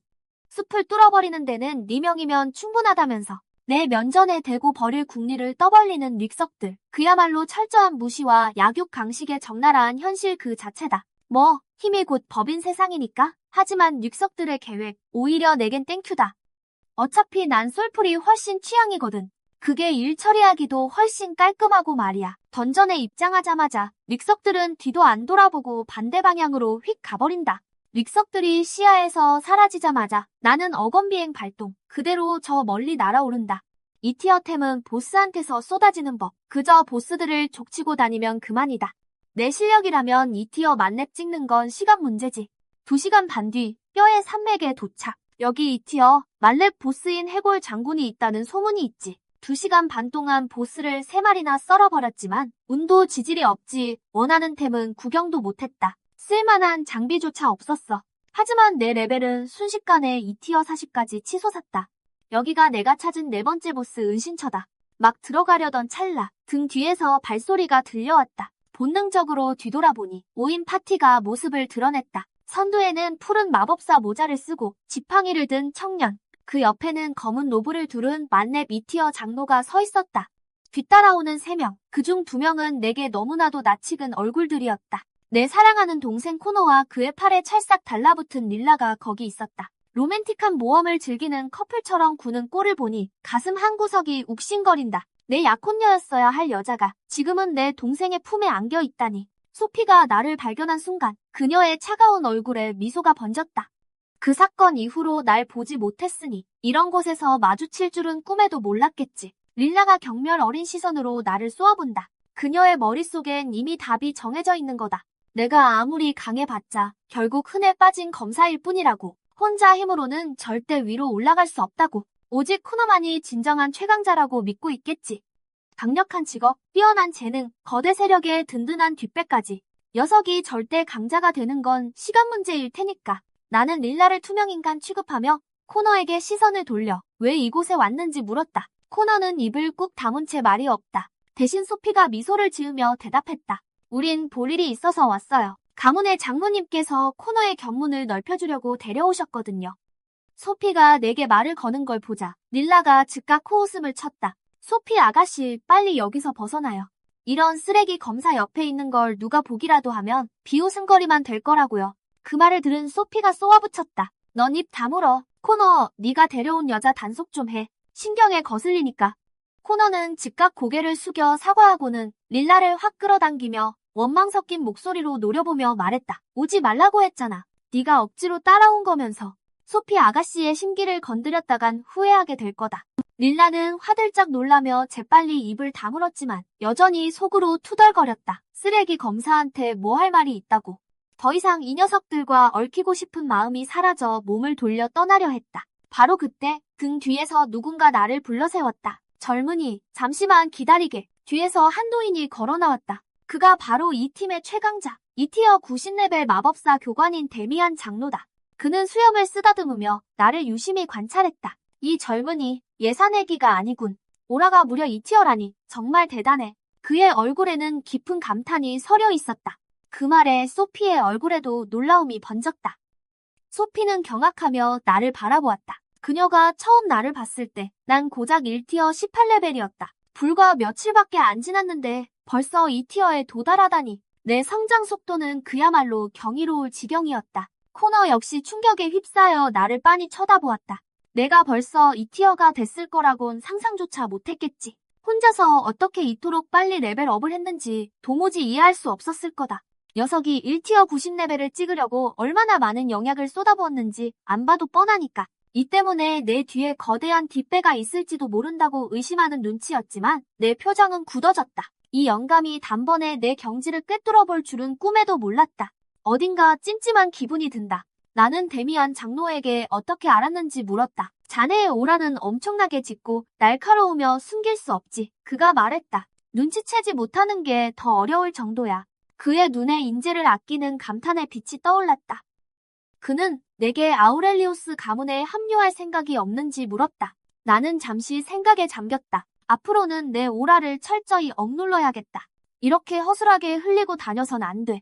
숲을 뚫어버리는 데는 네 명이면 충분하다면서. 내 면전에 대고 버릴 궁리를 떠벌리는 닉석들. 그야말로 철저한 무시와 약육 강식의 적나라한 현실 그 자체다. 뭐 힘이 곧 법인 세상이니까. 하지만 닉석들의 계획 오히려 내겐 땡큐다. 어차피 난 솔풀이 훨씬 취향이거든. 그게 일 처리하기도 훨씬 깔끔하고 말이야. 던전에 입장하자마자 닉석들은 뒤도 안 돌아보고 반대 방향으로 휙 가버린다. 닉석들이 시야에서 사라지자마자 나는 어건비행 발동. 그대로 저 멀리 날아오른다. 2티어 템은 보스한테서 쏟아지는 법. 그저 보스들을 족치고 다니면 그만이다. 내 실력이라면 2티어 만렙 찍는 건 시간 문제지. 2시간 반 뒤 뼈의 산맥에 도착. 여기 2티어 만렙 보스인 해골 장군이 있다는 소문이 있지. 2시간 반 동안 보스를 3마리나 썰어버렸지만 운도 지질이 없지. 원하는 템은 구경도 못했다. 쓸만한 장비조차 없었어. 하지만 내 레벨은 순식간에 2티어 40까지 치솟았다. 여기가 내가 찾은 4번째 보스 은신처다. 막 들어가려던 찰나 등 뒤에서 발소리가 들려왔다. 본능적으로 뒤돌아보니 5인 파티가 모습을 드러냈다. 선두에는 푸른 마법사 모자를 쓰고 지팡이를 든 청년. 그 옆에는 검은 로브를 두른 만렙 2티어 장로가 서 있었다. 뒤따라오는 3명. 그중 2명은 내게 너무나도 낯익은 얼굴들이었다. 내 사랑하는 동생 코노와 그의 팔에 찰싹 달라붙은 릴라가 거기 있었다. 로맨틱한 모험을 즐기는 커플처럼 구는 꼴을 보니 가슴 한구석이 욱신거린다. 내 약혼녀였어야 할 여자가 지금은 내 동생의 품에 안겨 있다니. 소피가 나를 발견한 순간 그녀의 차가운 얼굴에 미소가 번졌다. 그 사건 이후로 날 보지 못했으니 이런 곳에서 마주칠 줄은 꿈에도 몰랐겠지. 릴라가 경멸 어린 시선으로 나를 쏘아본다. 그녀의 머릿속엔 이미 답이 정해져 있는 거다. 내가 아무리 강해봤자 결국 흔해 빠진 검사일 뿐이라고. 혼자 힘으로는 절대 위로 올라갈 수 없다고. 오직 코너만이 진정한 최강자라고 믿고 있겠지. 강력한 직업, 뛰어난 재능, 거대 세력의 든든한 뒷배까지. 녀석이 절대 강자가 되는 건 시간 문제일 테니까. 나는 릴라를 투명인간 취급하며 코너에게 시선을 돌려 왜 이곳에 왔는지 물었다. 코너는 입을 꾹 다문 채 말이 없다. 대신 소피가 미소를 지으며 대답했다. 우린 볼 일이 있어서 왔어요. 가문의 장모님께서 코너의 견문을 넓혀주려고 데려오셨거든요. 소피가 내게 말을 거는 걸 보자 릴라가 즉각 코웃음을 쳤다. 소피 아가씨, 빨리 여기서 벗어나요. 이런 쓰레기 검사 옆에 있는 걸 누가 보기라도 하면 비웃음거리만 될 거라고요. 그 말을 들은 소피가 쏘아붙였다. 넌 입 다물어. 코너, 네가 데려온 여자 단속 좀 해. 신경에 거슬리니까. 코너는 즉각 고개를 숙여 사과하고는 릴라를 확 끌어당기며 원망 섞인 목소리로 노려보며 말했다. 오지 말라고 했잖아. 네가 억지로 따라온 거면서. 소피 아가씨의 심기를 건드렸다간 후회하게 될 거다. 릴라는 화들짝 놀라며 재빨리 입을 다물었지만 여전히 속으로 투덜거렸다. 쓰레기 검사한테 뭐 할 말이 있다고. 더 이상 이 녀석들과 얽히고 싶은 마음이 사라져 몸을 돌려 떠나려 했다. 바로 그때 등 뒤에서 누군가 나를 불러세웠다. 젊은이, 잠시만 기다리게. 뒤에서 한 노인이 걸어 나왔다. 그가 바로 이 팀의 최강자, 2티어 90레벨 마법사 교관인 데미안 장로다. 그는 수염을 쓰다듬으며 나를 유심히 관찰했다. 이 젊은이, 예사내기가 아니군. 오라가 무려 2티어라니 정말 대단해. 그의 얼굴에는 깊은 감탄이 서려 있었다. 그 말에 소피의 얼굴에도 놀라움이 번졌다. 소피는 경악하며 나를 바라보았다. 그녀가 처음 나를 봤을 때 난 고작 1티어 18레벨이었다. 불과 며칠밖에 안 지났는데 벌써 2티어에 도달하다니. 내 성장 속도는 그야말로 경이로울 지경이었다. 코너 역시 충격에 휩싸여 나를 빤히 쳐다보았다. 내가 벌써 2티어가 됐을 거라곤 상상조차 못했겠지. 혼자서 어떻게 이토록 빨리 레벨업을 했는지 도무지 이해할 수 없었을 거다. 녀석이 1티어 90레벨을 찍으려고 얼마나 많은 영약을 쏟아부었는지 안 봐도 뻔하니까. 이 때문에 내 뒤에 거대한 뒷배가 있을지도 모른다고 의심하는 눈치였지만 내 표정은 굳어졌다. 이 영감이 단번에 내 경지를 꿰뚫어볼 줄은 꿈에도 몰랐다. 어딘가 찜찜한 기분이 든다. 나는 데미안 장로에게 어떻게 알았는지 물었다. 자네의 오라는 엄청나게 짙고 날카로우며 숨길 수 없지. 그가 말했다. 눈치채지 못하는 게 더 어려울 정도야. 그의 눈에 인재를 아끼는 감탄의 빛이 떠올랐다. 그는 내게 아우렐리우스 가문에 합류할 생각이 없는지 물었다. 나는 잠시 생각에 잠겼다. 앞으로는 내 오라를 철저히 억눌러야겠다. 이렇게 허술하게 흘리고 다녀선 안 돼.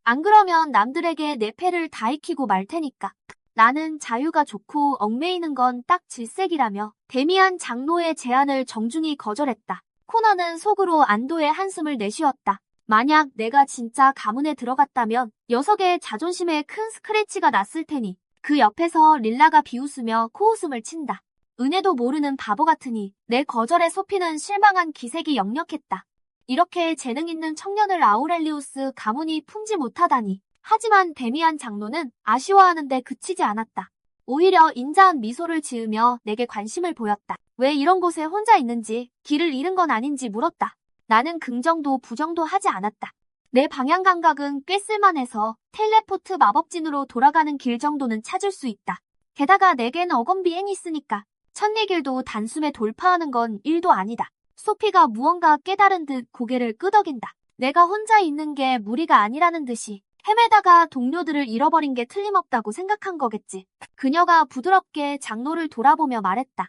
안 그러면 남들에게 내 패를 다 익히고 말 테니까. 나는 자유가 좋고 얽매이는 건 딱 질색이라며 데미안 장로의 제안을 정중히 거절했다. 코너는 속으로 안도의 한숨을 내쉬었다. 만약 내가 진짜 가문에 들어갔다면 녀석의 자존심에 큰 스크래치가 났을 테니 그 옆에서 릴라가 비웃으며 코웃음을 친다. 은혜도 모르는 바보 같으니 내 거절에 소피는 실망한 기색이 역력했다. 이렇게 재능 있는 청년을 아우렐리우스 가문이 품지 못하다니. 하지만 데미안 장로는 아쉬워하는데 그치지 않았다. 오히려 인자한 미소를 지으며 내게 관심을 보였다. 왜 이런 곳에 혼자 있는지, 길을 잃은 건 아닌지 물었다. 나는 긍정도 부정도 하지 않았다. 내 방향 감각은 꽤 쓸만해서 텔레포트 마법진으로 돌아가는 길 정도는 찾을 수 있다. 게다가 내겐 어건 비행이 있으니까 천리길도 단숨에 돌파하는 건 일도 아니다. 소피가 무언가 깨달은 듯 고개를 끄덕인다. 내가 혼자 있는 게 무리가 아니라는 듯이 헤매다가 동료들을 잃어버린 게 틀림없다고 생각한 거겠지. 그녀가 부드럽게 장로를 돌아보며 말했다.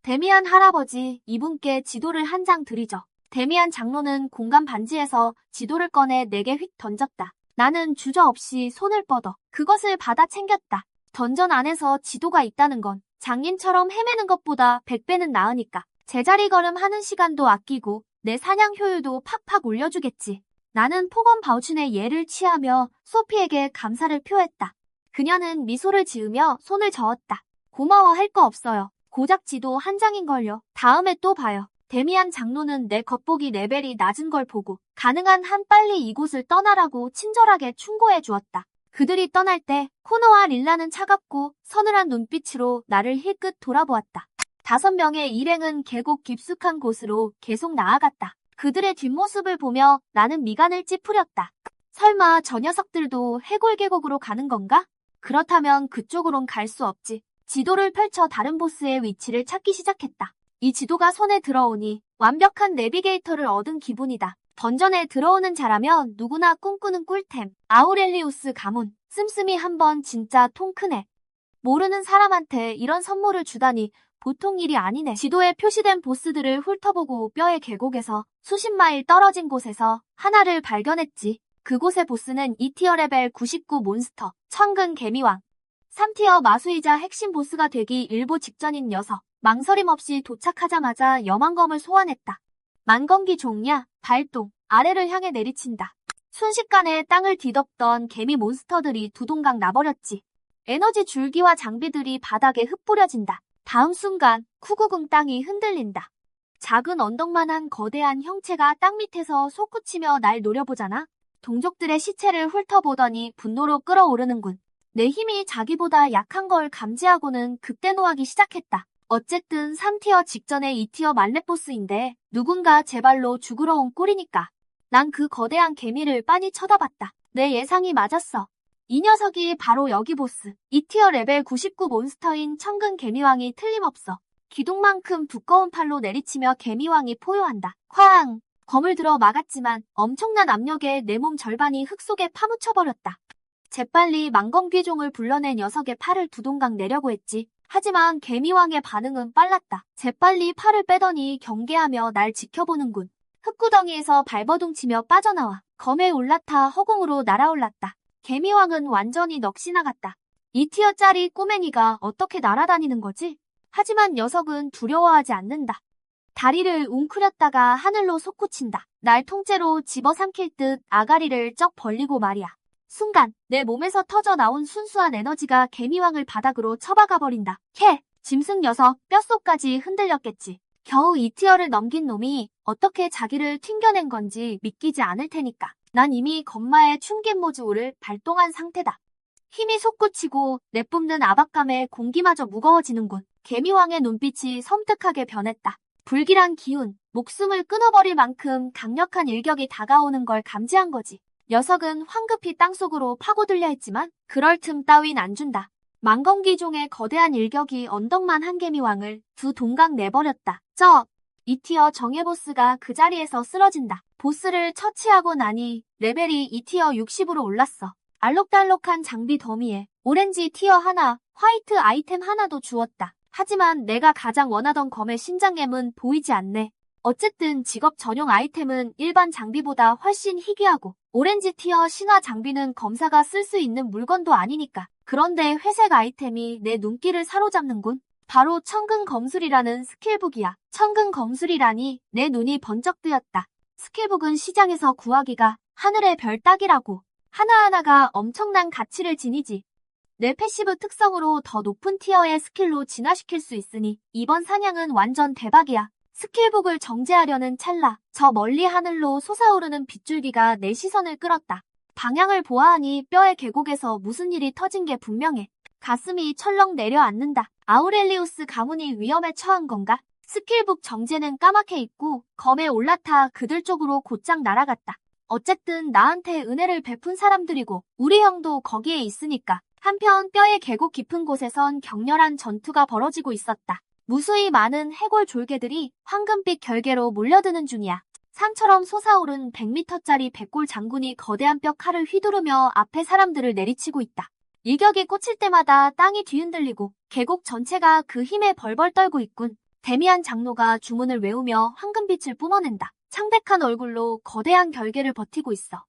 데미안 할아버지, 이분께 지도를 한 장 드리죠. 데미안 장로는 공간 반지에서 지도를 꺼내 내게 휙 던졌다. 나는 주저없이 손을 뻗어 그것을 받아 챙겼다. 던전 안에서 지도가 있다는 건 장인처럼 헤매는 것보다 100배는 나으니까 제자리 걸음하는 시간도 아끼고 내 사냥 효율도 팍팍 올려주겠지. 나는 폭언 바우춘의 예를 취하며 소피에게 감사를 표했다. 그녀는 미소를 지으며 손을 저었다. 고마워할 거 없어요. 고작 지도 한 장인걸요. 다음에 또 봐요. 데미안 장로는 내 겉보기 레벨이 낮은 걸 보고 가능한 한 빨리 이곳을 떠나라고 친절하게 충고해 주었다. 그들이 떠날 때 코노와 릴라는 차갑고 서늘한 눈빛으로 나를 힐끗 돌아보았다. 5명의 일행은 계곡 깊숙한 곳으로 계속 나아갔다. 그들의 뒷모습을 보며 나는 미간을 찌푸렸다. 설마 저 녀석들도 해골 계곡으로 가는 건가? 그렇다면 그쪽으론 갈 수 없지. 지도를 펼쳐 다른 보스의 위치를 찾기 시작했다. 이 지도가 손에 들어오니 완벽한 내비게이터를 얻은 기분이다. 던전에 들어오는 자라면 누구나 꿈꾸는 꿀템. 아우렐리우스 가문. 씀씀이 한번 진짜 통 크네. 모르는 사람한테 이런 선물을 주다니 보통 일이 아니네. 지도에 표시된 보스들을 훑어보고 뼈의 계곡에서 수십 마일 떨어진 곳에서 하나를 발견했지. 그곳의 보스는 2티어 레벨 99 몬스터, 천근 개미왕. 3티어 마수이자 핵심 보스가 되기 일보 직전인 녀석. 망설임 없이 도착하자마자 염왕검을 소환했다. 만건기 종야, 발동, 아래를 향해 내리친다. 순식간에 땅을 뒤덮던 개미 몬스터들이 두동강 나버렸지. 에너지 줄기와 장비들이 바닥에 흩뿌려진다. 다음 순간 쿠구궁 땅이 흔들린다. 작은 언덕만한 거대한 형체가 땅 밑에서 솟구치며 날 노려보잖아. 동족들의 시체를 훑어보더니 분노로 끓어오르는군. 내 힘이 자기보다 약한 걸 감지하고는 극대노하기 시작했다. 어쨌든 3티어 직전에 2티어 만렙보스인데 누군가 제 발로 죽으러 온 꼴이니까. 난 그 거대한 개미를 빤히 쳐다봤다. 내 예상이 맞았어. 이 녀석이 바로 여기 보스. 2티어 레벨 99 몬스터인 천근 개미왕이 틀림없어. 기둥만큼 두꺼운 팔로 내리치며 개미왕이 포효한다. 쾅! 검을 들어 막았지만 엄청난 압력에 내 몸 절반이 흙 속에 파묻혀버렸다. 재빨리 망검귀종을 불러내 녀석의 팔을 두동강 내려고 했지. 하지만 개미왕의 반응은 빨랐다. 재빨리 팔을 빼더니 경계하며 날 지켜보는군. 흙구덩이에서 발버둥치며 빠져나와 검에 올라타 허공으로 날아올랐다. 개미왕은 완전히 넋이 나갔다. 2티어짜리 꼬맹이가 어떻게 날아다니는 거지? 하지만 녀석은 두려워하지 않는다. 다리를 웅크렸다가 하늘로 솟구친다. 날 통째로 집어삼킬 듯 아가리를 쩍 벌리고 말이야. 순간 내 몸에서 터져 나온 순수한 에너지가 개미왕을 바닥으로 쳐박아 버린다. 캐! 짐승 녀석 뼛속까지 흔들렸겠지. 겨우 2티어를 넘긴 놈이 어떻게 자기를 튕겨낸 건지 믿기지 않을 테니까. 난 이미 건마의 충긴 모듈을 발동한 상태다. 힘이 솟구치고 내뿜는 압박감에 공기마저 무거워지는군. 개미왕의 눈빛이 섬뜩하게 변했다. 불길한 기운, 목숨을 끊어버릴 만큼 강력한 일격이 다가오는 걸 감지한 거지. 녀석은 황급히 땅속으로 파고들려 했지만 그럴 틈 따윈 안 준다. 망검기종의 거대한 일격이 언덕만 한 개미왕을 두 동강 내버렸다. 2티어 정예보스가 그 자리에서 쓰러진다. 보스를 처치하고 나니 레벨이 2티어 60으로 올랐어. 알록달록한 장비 더미에 오렌지 티어 하나, 화이트 아이템 하나도 주었다. 하지만 내가 가장 원하던 검의 신장엠은 보이지 않네. 어쨌든 직업 전용 아이템은 일반 장비보다 훨씬 희귀하고 오렌지 티어 신화 장비는 검사가 쓸 수 있는 물건도 아니니까. 그런데 회색 아이템이 내 눈길을 사로잡는군. 바로 천근 검술이라는 스킬북이야. 천근 검술이라니 내 눈이 번쩍 뜨였다. 스킬북은 시장에서 구하기가 하늘의 별 따기라고. 하나하나가 엄청난 가치를 지니지. 내 패시브 특성으로 더 높은 티어의 스킬로 진화시킬 수 있으니 이번 사냥은 완전 대박이야. 스킬북을 정제하려는 찰나 저 멀리 하늘로 솟아오르는 빗줄기가 내 시선을 끌었다. 방향을 보아하니 뼈의 계곡에서 무슨 일이 터진 게 분명해. 가슴이 철렁 내려앉는다. 아우렐리우스 가문이 위험에 처한 건가? 스킬북 정제는 까맣게 있고 검에 올라타 그들 쪽으로 곧장 날아갔다. 어쨌든 나한테 은혜를 베푼 사람들이고 우리 형도 거기에 있으니까. 한편 뼈의 계곡 깊은 곳에선 격렬한 전투가 벌어지고 있었다. 무수히 많은 해골 졸개들이 황금빛 결계로 몰려드는 중이야. 산처럼 솟아오른 100m짜리 백골 장군이 거대한 뼈 칼을 휘두르며 앞에 사람들을 내리치고 있다. 일격이 꽂힐 때마다 땅이 뒤흔들리고 계곡 전체가 그 힘에 벌벌 떨고 있군. 데미안 장로가 주문을 외우며 황금빛을 뿜어낸다. 창백한 얼굴로 거대한 결계를 버티고 있어.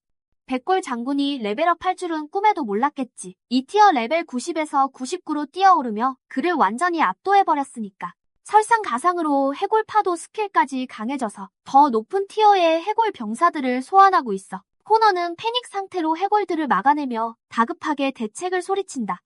백골 장군이 레벨업 할 줄은 꿈에도 몰랐겠지. 2티어 레벨 90에서 99로 뛰어오르며 그를 완전히 압도해버렸으니까. 설상가상으로 해골파도 스킬까지 강해져서 더 높은 티어의 해골 병사들을 소환하고 있어. 코너는 패닉 상태로 해골들을 막아내며 다급하게 대책을 소리친다.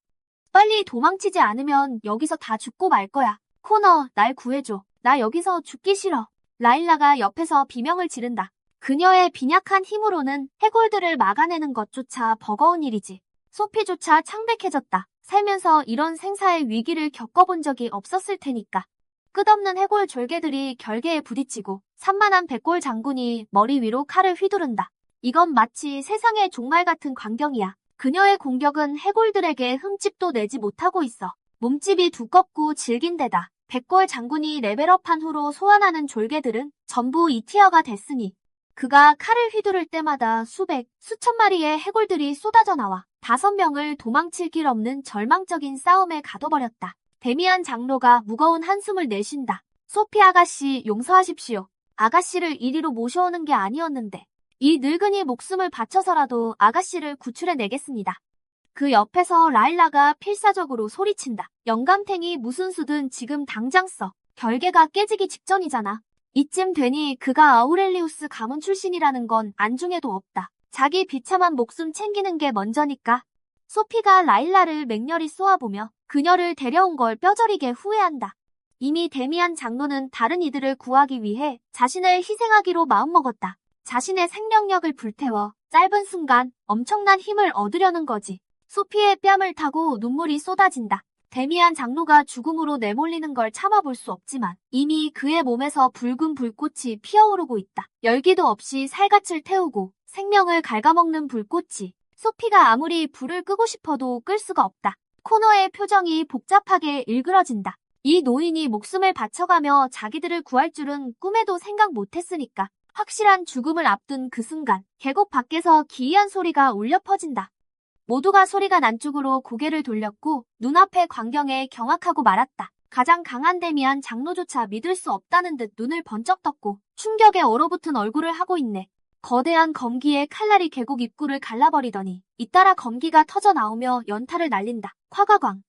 빨리 도망치지 않으면 여기서 다 죽고 말 거야. 코너, 날 구해줘. 나 여기서 죽기 싫어. 라일라가 옆에서 비명을 지른다. 그녀의 빈약한 힘으로는 해골들을 막아내는 것조차 버거운 일이지. 소피조차 창백해졌다. 살면서 이런 생사의 위기를 겪어본 적이 없었을 테니까. 끝없는 해골 졸개들이 결계에 부딪히고 산만한 백골 장군이 머리 위로 칼을 휘두른다. 이건 마치 세상의 종말 같은 광경이야. 그녀의 공격은 해골들에게 흠집도 내지 못하고 있어. 몸집이 두껍고 질긴 데다 백골 장군이 레벨업한 후로 소환하는 졸개들은 전부 2티어가 됐으니 그가 칼을 휘두를 때마다 수백, 수천 마리의 해골들이 쏟아져 나와 5명을 도망칠 길 없는 절망적인 싸움에 가둬버렸다. 데미안 장로가 무거운 한숨을 내쉰다. 소피 아가씨 용서하십시오. 아가씨를 이리로 모셔오는 게 아니었는데 이 늙은이 목숨을 바쳐서라도 아가씨를 구출해내겠습니다. 그 옆에서 라일라가 필사적으로 소리친다. 영감탱이 무슨 수든 지금 당장 써. 결계가 깨지기 직전이잖아. 이쯤 되니 그가 아우렐리우스 가문 출신이라는 건 안중에도 없다. 자기 비참한 목숨 챙기는 게 먼저니까. 소피가 라일라를 맹렬히 쏘아보며 그녀를 데려온 걸 뼈저리게 후회한다. 이미 데미안 장로는 다른 이들을 구하기 위해 자신을 희생하기로 마음먹었다. 자신의 생명력을 불태워 짧은 순간 엄청난 힘을 얻으려는 거지. 소피의 뺨을 타고 눈물이 쏟아진다. 데미안 장로가 죽음으로 내몰리는 걸 참아볼 수 없지만 이미 그의 몸에서 붉은 불꽃이 피어오르고 있다. 열기도 없이 살갗을 태우고 생명을 갉아먹는 불꽃이. 소피가 아무리 불을 끄고 싶어도 끌 수가 없다. 코너의 표정이 복잡하게 일그러진다. 이 노인이 목숨을 바쳐가며 자기들을 구할 줄은 꿈에도 생각 못했으니까. 확실한 죽음을 앞둔 그 순간 계곡 밖에서 기이한 소리가 울려 퍼진다. 모두가 소리가 난 쪽으로 고개를 돌렸고 눈앞의 광경에 경악하고 말았다. 가장 강한 데미안 장로조차 믿을 수 없다는 듯 눈을 번쩍 떴고 충격에 얼어붙은 얼굴을 하고 있네. 거대한 검기에 칼날이 계곡 입구를 갈라버리더니 잇따라 검기가 터져 나오며 연타를 날린다. 화가광.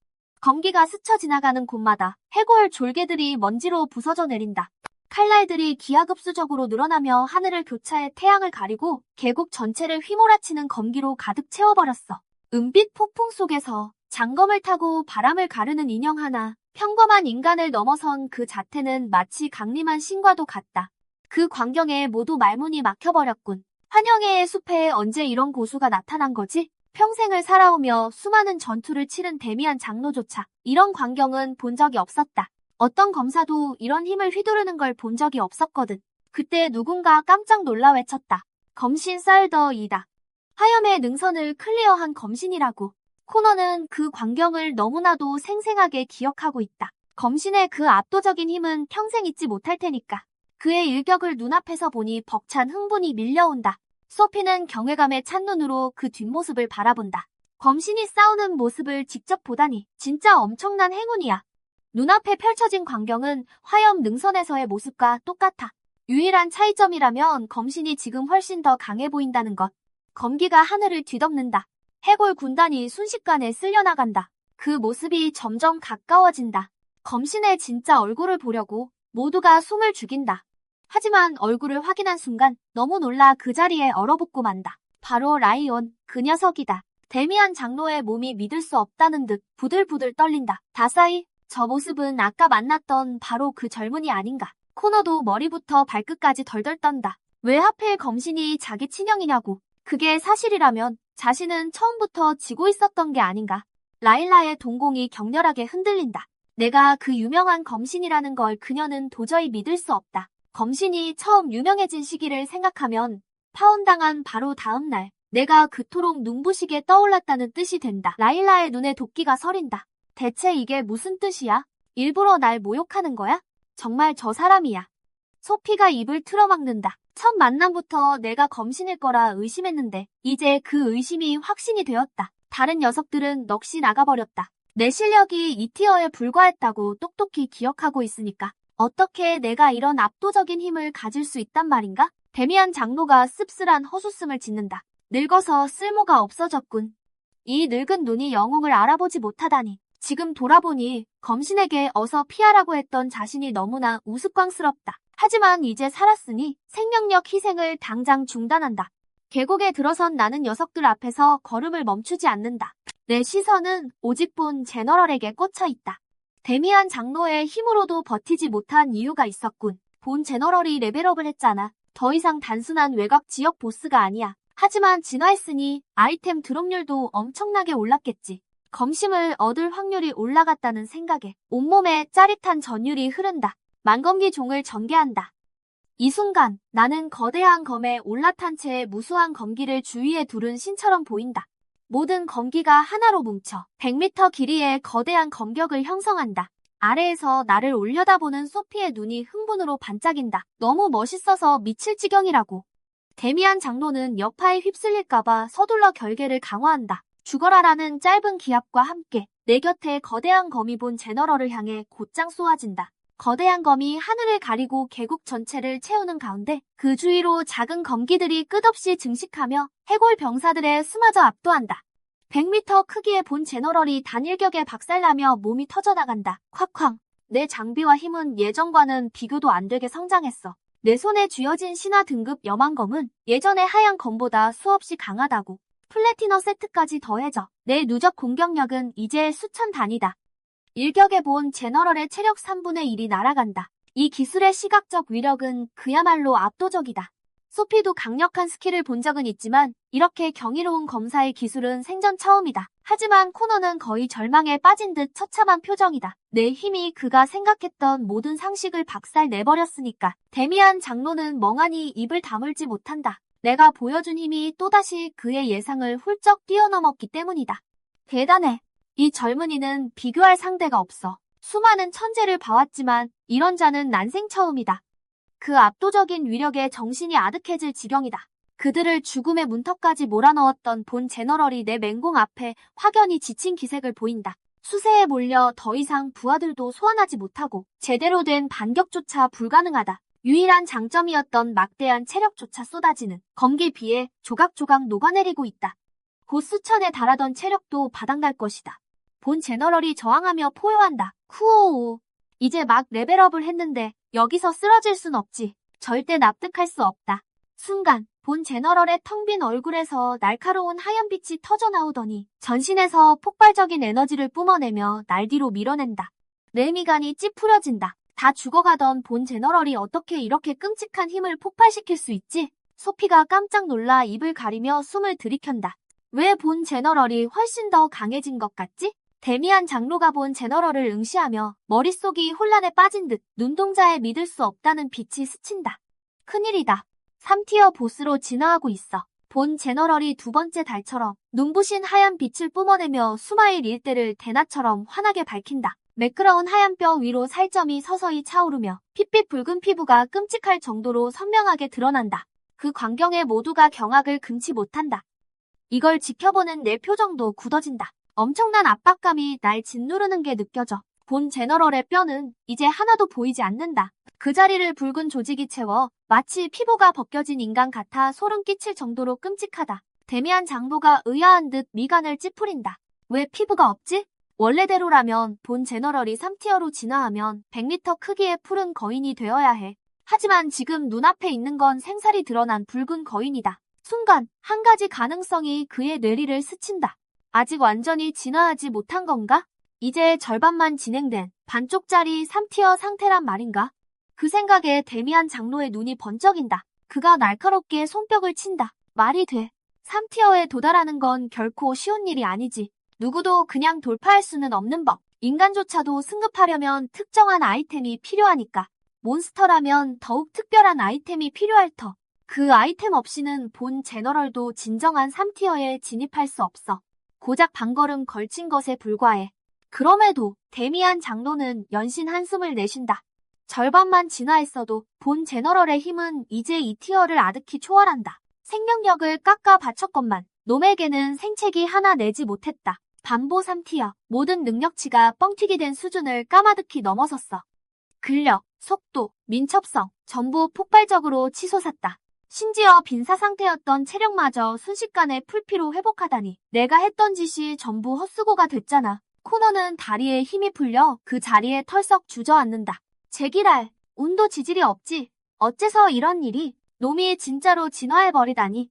검기가 스쳐 지나가는 곳마다 해골 졸개들이 먼지로 부서져 내린다. 칼날들이 기하급수적으로 늘어나며 하늘을 교차해 태양을 가리고 계곡 전체를 휘몰아치는 검기로 가득 채워버렸어. 은빛 폭풍 속에서 장검을 타고 바람을 가르는 인형 하나, 평범한 인간을 넘어선 그 자태는 마치 강림한 신과도 같다. 그 광경에 모두 말문이 막혀버렸군. 환영회의 숲에 언제 이런 고수가 나타난 거지? 평생을 살아오며 수많은 전투를 치른 데미안 장로조차 이런 광경은 본 적이 없었다. 어떤 검사도 이런 힘을 휘두르는 걸 본 적이 없었거든. 그때 누군가 깜짝 놀라 외쳤다. 검신 쌀더이다. 화염의 능선을 클리어한 검신이라고. 코너는 그 광경을 너무나도 생생하게 기억하고 있다. 검신의 그 압도적인 힘은 평생 잊지 못할 테니까. 그의 일격을 눈앞에서 보니 벅찬 흥분이 밀려온다. 소피는 경외감에 찬 눈으로 그 뒷모습을 바라본다. 검신이 싸우는 모습을 직접 보다니 진짜 엄청난 행운이야. 눈앞에 펼쳐진 광경은 화염 능선에서의 모습과 똑같아. 유일한 차이점이라면 검신이 지금 훨씬 더 강해 보인다는 것. 검기가 하늘을 뒤덮는다. 해골 군단이 순식간에 쓸려나간다. 그 모습이 점점 가까워진다. 검신의 진짜 얼굴을 보려고 모두가 숨을 죽인다. 하지만 얼굴을 확인한 순간 너무 놀라 그 자리에 얼어붙고 만다. 바로 라이온, 그 녀석이다. 데미안 장로의 몸이 믿을 수 없다는 듯 부들부들 떨린다. 다사이, 저 모습은 아까 만났던 바로 그 젊은이 아닌가. 코너도 머리부터 발끝까지 덜덜 떤다. 왜 하필 검신이 자기 친형이냐고. 그게 사실이라면 자신은 처음부터 지고 있었던 게 아닌가. 라일라의 동공이 격렬하게 흔들린다. 내가 그 유명한 검신이라는 걸 그녀는 도저히 믿을 수 없다. 검신이 처음 유명해진 시기를 생각하면 파혼당한 바로 다음 날 내가 그토록 눈부시게 떠올랐다는 뜻이 된다. 라일라의 눈에 도끼가 서린다. 대체 이게 무슨 뜻이야? 일부러 날 모욕하는 거야? 정말 저 사람이야. 소피가 입을 틀어막는다. 첫 만남부터 내가 검신일 거라 의심했는데 이제 그 의심이 확신이 되었다. 다른 녀석들은 넋이 나가버렸다. 내 실력이 이 티어에 불과했다고 똑똑히 기억하고 있으니까 어떻게 내가 이런 압도적인 힘을 가질 수 있단 말인가? 데미안 장로가 씁쓸한 헛웃음을 짓는다. 늙어서 쓸모가 없어졌군. 이 늙은 눈이 영웅을 알아보지 못하다니. 지금 돌아보니 검신에게 어서 피하라고 했던 자신이 너무나 우스꽝스럽다. 하지만 이제 살았으니 생명력 희생을 당장 중단한다. 계곡에 들어선 나는 녀석들 앞에서 걸음을 멈추지 않는다. 내 시선은 오직 본 제너럴에게 꽂혀 있다. 데미안 장로의 힘으로도 버티지 못한 이유가 있었군. 본 제너럴이 레벨업을 했잖아. 더 이상 단순한 외곽 지역 보스가 아니야. 하지만 진화했으니 아이템 드롭률도 엄청나게 올랐겠지. 검심을 얻을 확률이 올라갔다는 생각에 온몸에 짜릿한 전율이 흐른다. 만검기 종을 전개한다. 이 순간 나는 거대한 검에 올라탄 채 무수한 검기를 주위에 두른 신처럼 보인다. 모든 검기가 하나로 뭉쳐 100m 길이의 거대한 검격을 형성한다. 아래에서 나를 올려다보는 소피의 눈이 흥분으로 반짝인다. 너무 멋있어서 미칠 지경이라고. 데미안 장로는 여파에 휩쓸릴까봐 서둘러 결계를 강화한다. 죽어라라는 짧은 기합과 함께 내 곁에 거대한 검이 본 제너럴을 향해 곧장 쏘아진다. 거대한 검이 하늘을 가리고 계곡 전체를 채우는 가운데 그 주위로 작은 검기들이 끝없이 증식하며 해골 병사들의 수마저 압도한다. 100m 크기의 본 제너럴이 단일격에 박살나며 몸이 터져나간다. 콱콱. 내 장비와 힘은 예전과는 비교도 안 되게 성장했어. 내 손에 쥐어진 신화 등급 여망검은 예전의 하얀 검보다 수없이 강하다고. 플래티너 세트까지 더해져 내 누적 공격력은 이제 수천 단위다. 일격에 본 제너럴의 체력 3분의 1이 날아간다. 이 기술의 시각적 위력은 그야말로 압도적이다. 소피도 강력한 스킬을 본 적은 있지만 이렇게 경이로운 검사의 기술은 생전 처음이다. 하지만 코너는 거의 절망에 빠진 듯 처참한 표정이다. 내 힘이 그가 생각했던 모든 상식을 박살내버렸으니까. 데미안 장로는 멍하니 입을 다물지 못한다. 내가 보여준 힘이 또다시 그의 예상을 훌쩍 뛰어넘었기 때문이다. 대단해. 이 젊은이는 비교할 상대가 없어. 수많은 천재를 봐왔지만 이런 자는 난생 처음이다. 그 압도적인 위력에 정신이 아득해질 지경이다. 그들을 죽음의 문턱까지 몰아넣었던 본 제너럴이 내 맹공 앞에 확연히 지친 기색을 보인다. 수세에 몰려 더 이상 부하들도 소환하지 못하고 제대로 된 반격조차 불가능하다. 유일한 장점이었던 막대한 체력조차 쏟아지는 검기에 비해 조각조각 녹아내리고 있다. 곧 수천에 달하던 체력도 바닥날 것이다. 본 제너럴이 저항하며 포효한다. 쿠오오. 이제 막 레벨업을 했는데 여기서 쓰러질 순 없지. 절대 납득할 수 없다. 순간 본 제너럴의 텅 빈 얼굴에서 날카로운 하얀 빛이 터져나오더니 전신에서 폭발적인 에너지를 뿜어내며 날 뒤로 밀어낸다. 내 미간이 찌푸려진다. 다 죽어가던 본 제너럴이 어떻게 이렇게 끔찍한 힘을 폭발시킬 수 있지? 소피가 깜짝 놀라 입을 가리며 숨을 들이켠다. 왜 본 제너럴이 훨씬 더 강해진 것 같지? 데미안 장로가 본 제너럴을 응시하며 머릿속이 혼란에 빠진 듯 눈동자에 믿을 수 없다는 빛이 스친다. 큰일이다. 3티어 보스로 진화하고 있어. 본 제너럴이 두 번째 달처럼 눈부신 하얀 빛을 뿜어내며 수마일 일대를 대낮처럼 환하게 밝힌다. 매끄러운 하얀 뼈 위로 살점이 서서히 차오르며 핏빛 붉은 피부가 끔찍할 정도로 선명하게 드러난다. 그 광경에 모두가 경악을 금치 못한다. 이걸 지켜보는 내 표정도 굳어진다. 엄청난 압박감이 날 짓누르는 게 느껴져. 본 제너럴의 뼈는 이제 하나도 보이지 않는다. 그 자리를 붉은 조직이 채워 마치 피부가 벗겨진 인간 같아 소름 끼칠 정도로 끔찍하다. 데미안 장로가 의아한 듯 미간을 찌푸린다. 왜 피부가 없지? 원래대로라면 본 제너럴이 3티어로 진화하면 100m 크기의 푸른 거인이 되어야 해. 하지만 지금 눈앞에 있는 건 생살이 드러난 붉은 거인이다. 순간 한 가지 가능성이 그의 뇌리를 스친다. 아직 완전히 진화하지 못한 건가? 이제 절반만 진행된 반쪽짜리 3티어 상태란 말인가? 그 생각에 데미안 장로의 눈이 번쩍인다. 그가 날카롭게 손뼉을 친다. 말이 돼. 3티어에 도달하는 건 결코 쉬운 일이 아니지. 누구도 그냥 돌파할 수는 없는 법. 인간조차도 승급하려면 특정한 아이템이 필요하니까. 몬스터라면 더욱 특별한 아이템이 필요할 터. 그 아이템 없이는 본 제너럴도 진정한 3티어에 진입할 수 없어. 고작 반걸음 걸친 것에 불과해. 그럼에도 데미안 장로는 연신 한숨을 내쉰다. 절반만 진화했어도 본 제너럴의 힘은 이제 2티어를 아득히 초월한다. 생명력을 깎아 바쳤건만 놈에게는 생채기 하나 내지 못했다. 반보 3티어 모든 능력치가 뻥튀기 된 수준을 까마득히 넘어섰어. 근력, 속도, 민첩성 전부 폭발적으로 치솟았다. 심지어 빈사 상태였던 체력마저 순식간에 풀피로 회복하다니 내가 했던 짓이 전부 헛수고가 됐잖아. 코너는 다리에 힘이 풀려 그 자리에 털썩 주저앉는다. 제기랄, 운도 지질이 없지. 어째서 이런 일이? 놈이 진짜로 진화해버리다니.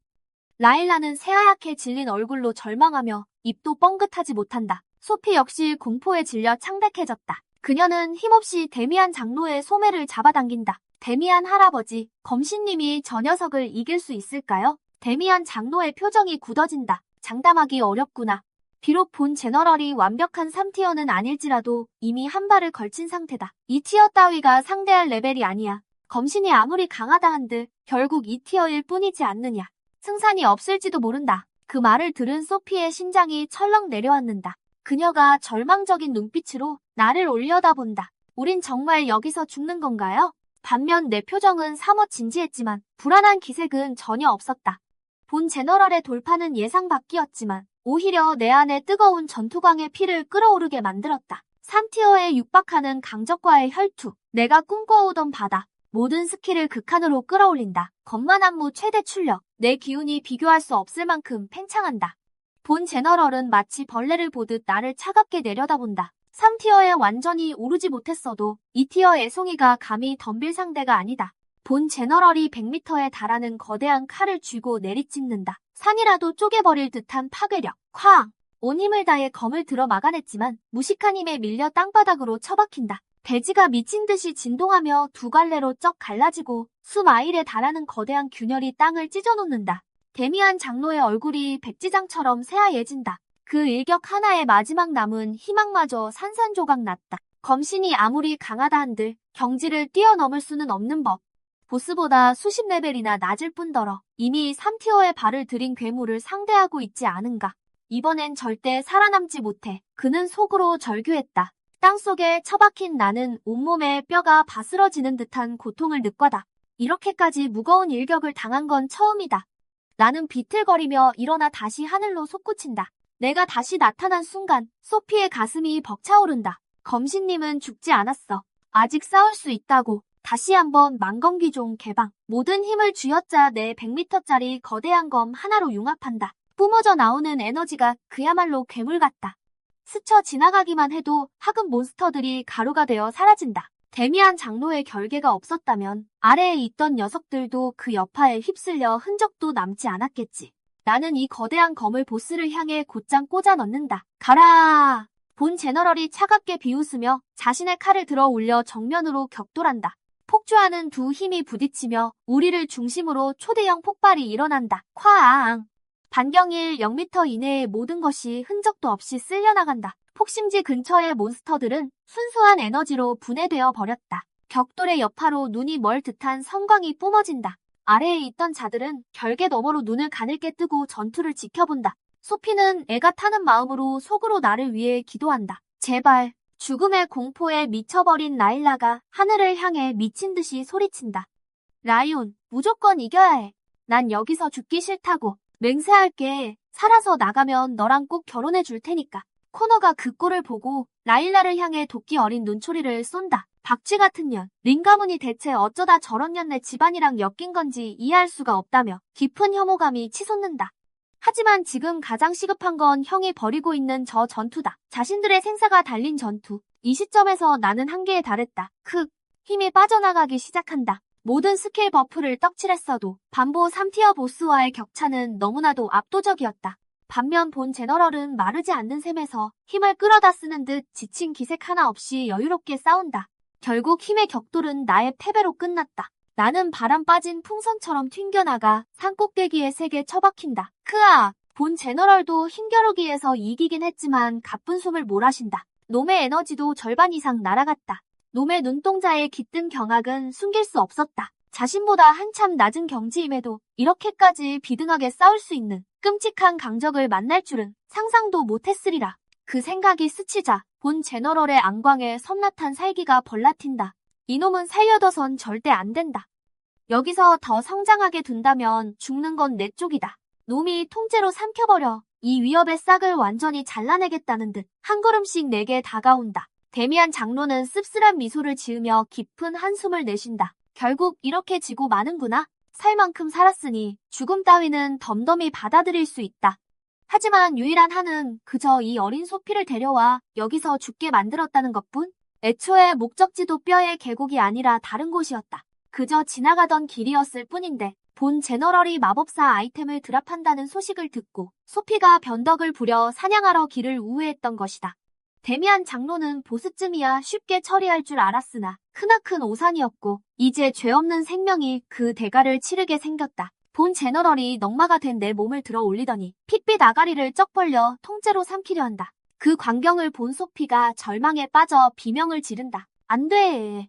라일라는 새하얗게 질린 얼굴로 절망하며 입도 뻥긋하지 못한다. 소피 역시 공포에 질려 창백해졌다. 그녀는 힘없이 데미안 장로의 소매를 잡아당긴다. 데미안 할아버지, 검신님이 저 녀석을 이길 수 있을까요? 데미안 장로의 표정이 굳어진다. 장담하기 어렵구나. 비록 본 제너럴이 완벽한 3티어는 아닐지라도 이미 한 발을 걸친 상태다. 2티어 따위가 상대할 레벨이 아니야. 검신이 아무리 강하다 한들 결국 2티어일 뿐이지 않느냐. 승산이 없을지도 모른다. 그 말을 들은 소피의 심장이 철렁 내려앉는다. 그녀가 절망적인 눈빛으로 나를 올려다본다. 우린 정말 여기서 죽는 건가요? 반면 내 표정은 사뭇 진지했지만 불안한 기색은 전혀 없었다. 본 제너럴의 돌파는 예상 밖이었지만 오히려 내 안에 뜨거운 전투광의 피를 끓어오르게 만들었다. 3티어에 육박하는 강적과의 혈투, 내가 꿈꿔오던 바다, 모든 스킬을 극한으로 끌어올린다. 겁만한무 최대 출력, 내 기운이 비교할 수 없을 만큼 팽창한다. 본 제너럴은 마치 벌레를 보듯 나를 차갑게 내려다본다. 3티어에 완전히 오르지 못했어도 2티어 애송이가 감히 덤빌 상대가 아니다. 본 제너럴이 100m에 달하는 거대한 칼을 쥐고 내리찢는다. 산이라도 쪼개버릴 듯한 파괴력. 쾅! 온 힘을 다해 검을 들어 막아냈지만 무식한 힘에 밀려 땅바닥으로 처박힌다. 대지가 미친 듯이 진동하며 두 갈래로 쩍 갈라지고 수마일에 달하는 거대한 균열이 땅을 찢어놓는다. 데미안 장로의 얼굴이 백지장처럼 새하얘진다. 그 일격 하나에 마지막 남은 희망마저 산산조각 났다. 검신이 아무리 강하다 한들 경지를 뛰어넘을 수는 없는 법. 보스보다 수십 레벨이나 낮을 뿐더러 이미 3티어에 발을 들인 괴물을 상대하고 있지 않은가. 이번엔 절대 살아남지 못해. 그는 속으로 절규했다. 땅속에 처박힌 나는 온몸에 뼈가 바스러지는 듯한 고통을 느꼈다. 이렇게까지 무거운 일격을 당한 건 처음이다. 나는 비틀거리며 일어나 다시 하늘로 솟구친다. 내가 다시 나타난 순간 소피의 가슴이 벅차오른다. 검신님은 죽지 않았어. 아직 싸울 수 있다고. 다시 한번 만검기종 개방. 모든 힘을 쥐어짜 내 100m짜리 거대한 검 하나로 융합한다. 뿜어져 나오는 에너지가 그야말로 괴물 같다. 스쳐 지나가기만 해도 학급 몬스터들이 가루가 되어 사라진다. 데미안 장로의 결계가 없었다면 아래에 있던 녀석들도 그 여파에 휩쓸려 흔적도 남지 않았겠지. 나는 이 거대한 검을 보스를 향해 곧장 꽂아 넣는다. 가라! 본 제너럴이 차갑게 비웃으며 자신의 칼을 들어 올려 정면으로 격돌한다. 폭주하는 두 힘이 부딪히며 우리를 중심으로 초대형 폭발이 일어난다. 쾅! 반경일 0m 이내의 모든 것이 흔적도 없이 쓸려나간다. 폭심지 근처의 몬스터들은 순수한 에너지로 분해되어 버렸다. 격돌의 여파로 눈이 멀 듯한 성광이 뿜어진다. 아래에 있던 자들은 결계 너머로 눈을 가늘게 뜨고 전투를 지켜본다. 소피는 애가 타는 마음으로 속으로 나를 위해 기도한다. 제발. 죽음의 공포에 미쳐버린 라일라가 하늘을 향해 미친 듯이 소리친다. 라이온, 무조건 이겨야 해. 난 여기서 죽기 싫다고. 맹세할게. 살아서 나가면 너랑 꼭 결혼해 줄 테니까. 코너가 그 꼴을 보고 라일라를 향해 도끼 어린 눈초리를 쏜다. 박쥐 같은 년. 링 가문이 대체 어쩌다 저런 년네 집안이랑 엮인 건지 이해할 수가 없다며 깊은 혐오감이 치솟는다. 하지만 지금 가장 시급한 건 형이 벌이고 있는 저 전투다. 자신들의 생사가 달린 전투. 이 시점에서 나는 한계에 달했다. 힘이 빠져나가기 시작한다. 모든 스킬 버프를 떡칠했어도 반보 3티어 보스와의 격차는 너무나도 압도적이었다. 반면 본 제너럴은 마르지 않는 셈에서 힘을 끌어다 쓰는 듯 지친 기색 하나 없이 여유롭게 싸운다. 결국 힘의 격돌은 나의 패배로 끝났다. 나는 바람 빠진 풍선처럼 튕겨나가 산꼭대기에 세게 처박힌다. 본 제너럴도 힘겨루기에서 이기긴 했지만 가쁜 숨을 몰아쉰다. 놈의 에너지도 절반 이상 날아갔다. 놈의 눈동자의 깃든 경악은 숨길 수 없었다. 자신보다 한참 낮은 경지임에도 이렇게까지 비등하게 싸울 수 있는 끔찍한 강적을 만날 줄은 상상도 못했으리라. 그 생각이 스치자 본 제너럴의 안광에 섬찟한 살기가 벌라틴다. 이놈은 살려둬선 절대 안 된다. 여기서 더 성장하게 둔다면 죽는 건 내 쪽이다. 놈이 통째로 삼켜버려 이 위협의 싹을 완전히 잘라내겠다는 듯 한 걸음씩 내게 다가온다. 데미안 장로는 씁쓸한 미소를 지으며 깊은 한숨을 내쉰다. 결국 이렇게 지고 마는구나. 살 만큼 살았으니 죽음 따위는 덤덤히 받아들일 수 있다. 하지만 유일한 한은 그저 이 어린 소피를 데려와 여기서 죽게 만들었다는 것뿐. 애초에 목적지도 뼈의 계곡이 아니라 다른 곳이었다. 그저 지나가던 길이었을 뿐인데 본 제너럴이 마법사 아이템을 드랍한다는 소식을 듣고 소피가 변덕을 부려 사냥하러 길을 우회했던 것이다. 데미안 장로는 보스쯤이야 쉽게 처리할 줄 알았으나 크나큰 오산이었고 이제 죄 없는 생명이 그 대가를 치르게 생겼다. 본 제너럴이 넉마가 된 내 몸을 들어 올리더니 핏빛 아가리를 쩍 벌려 통째로 삼키려 한다. 그 광경을 본 소피가 절망에 빠져 비명을 지른다. 안 돼.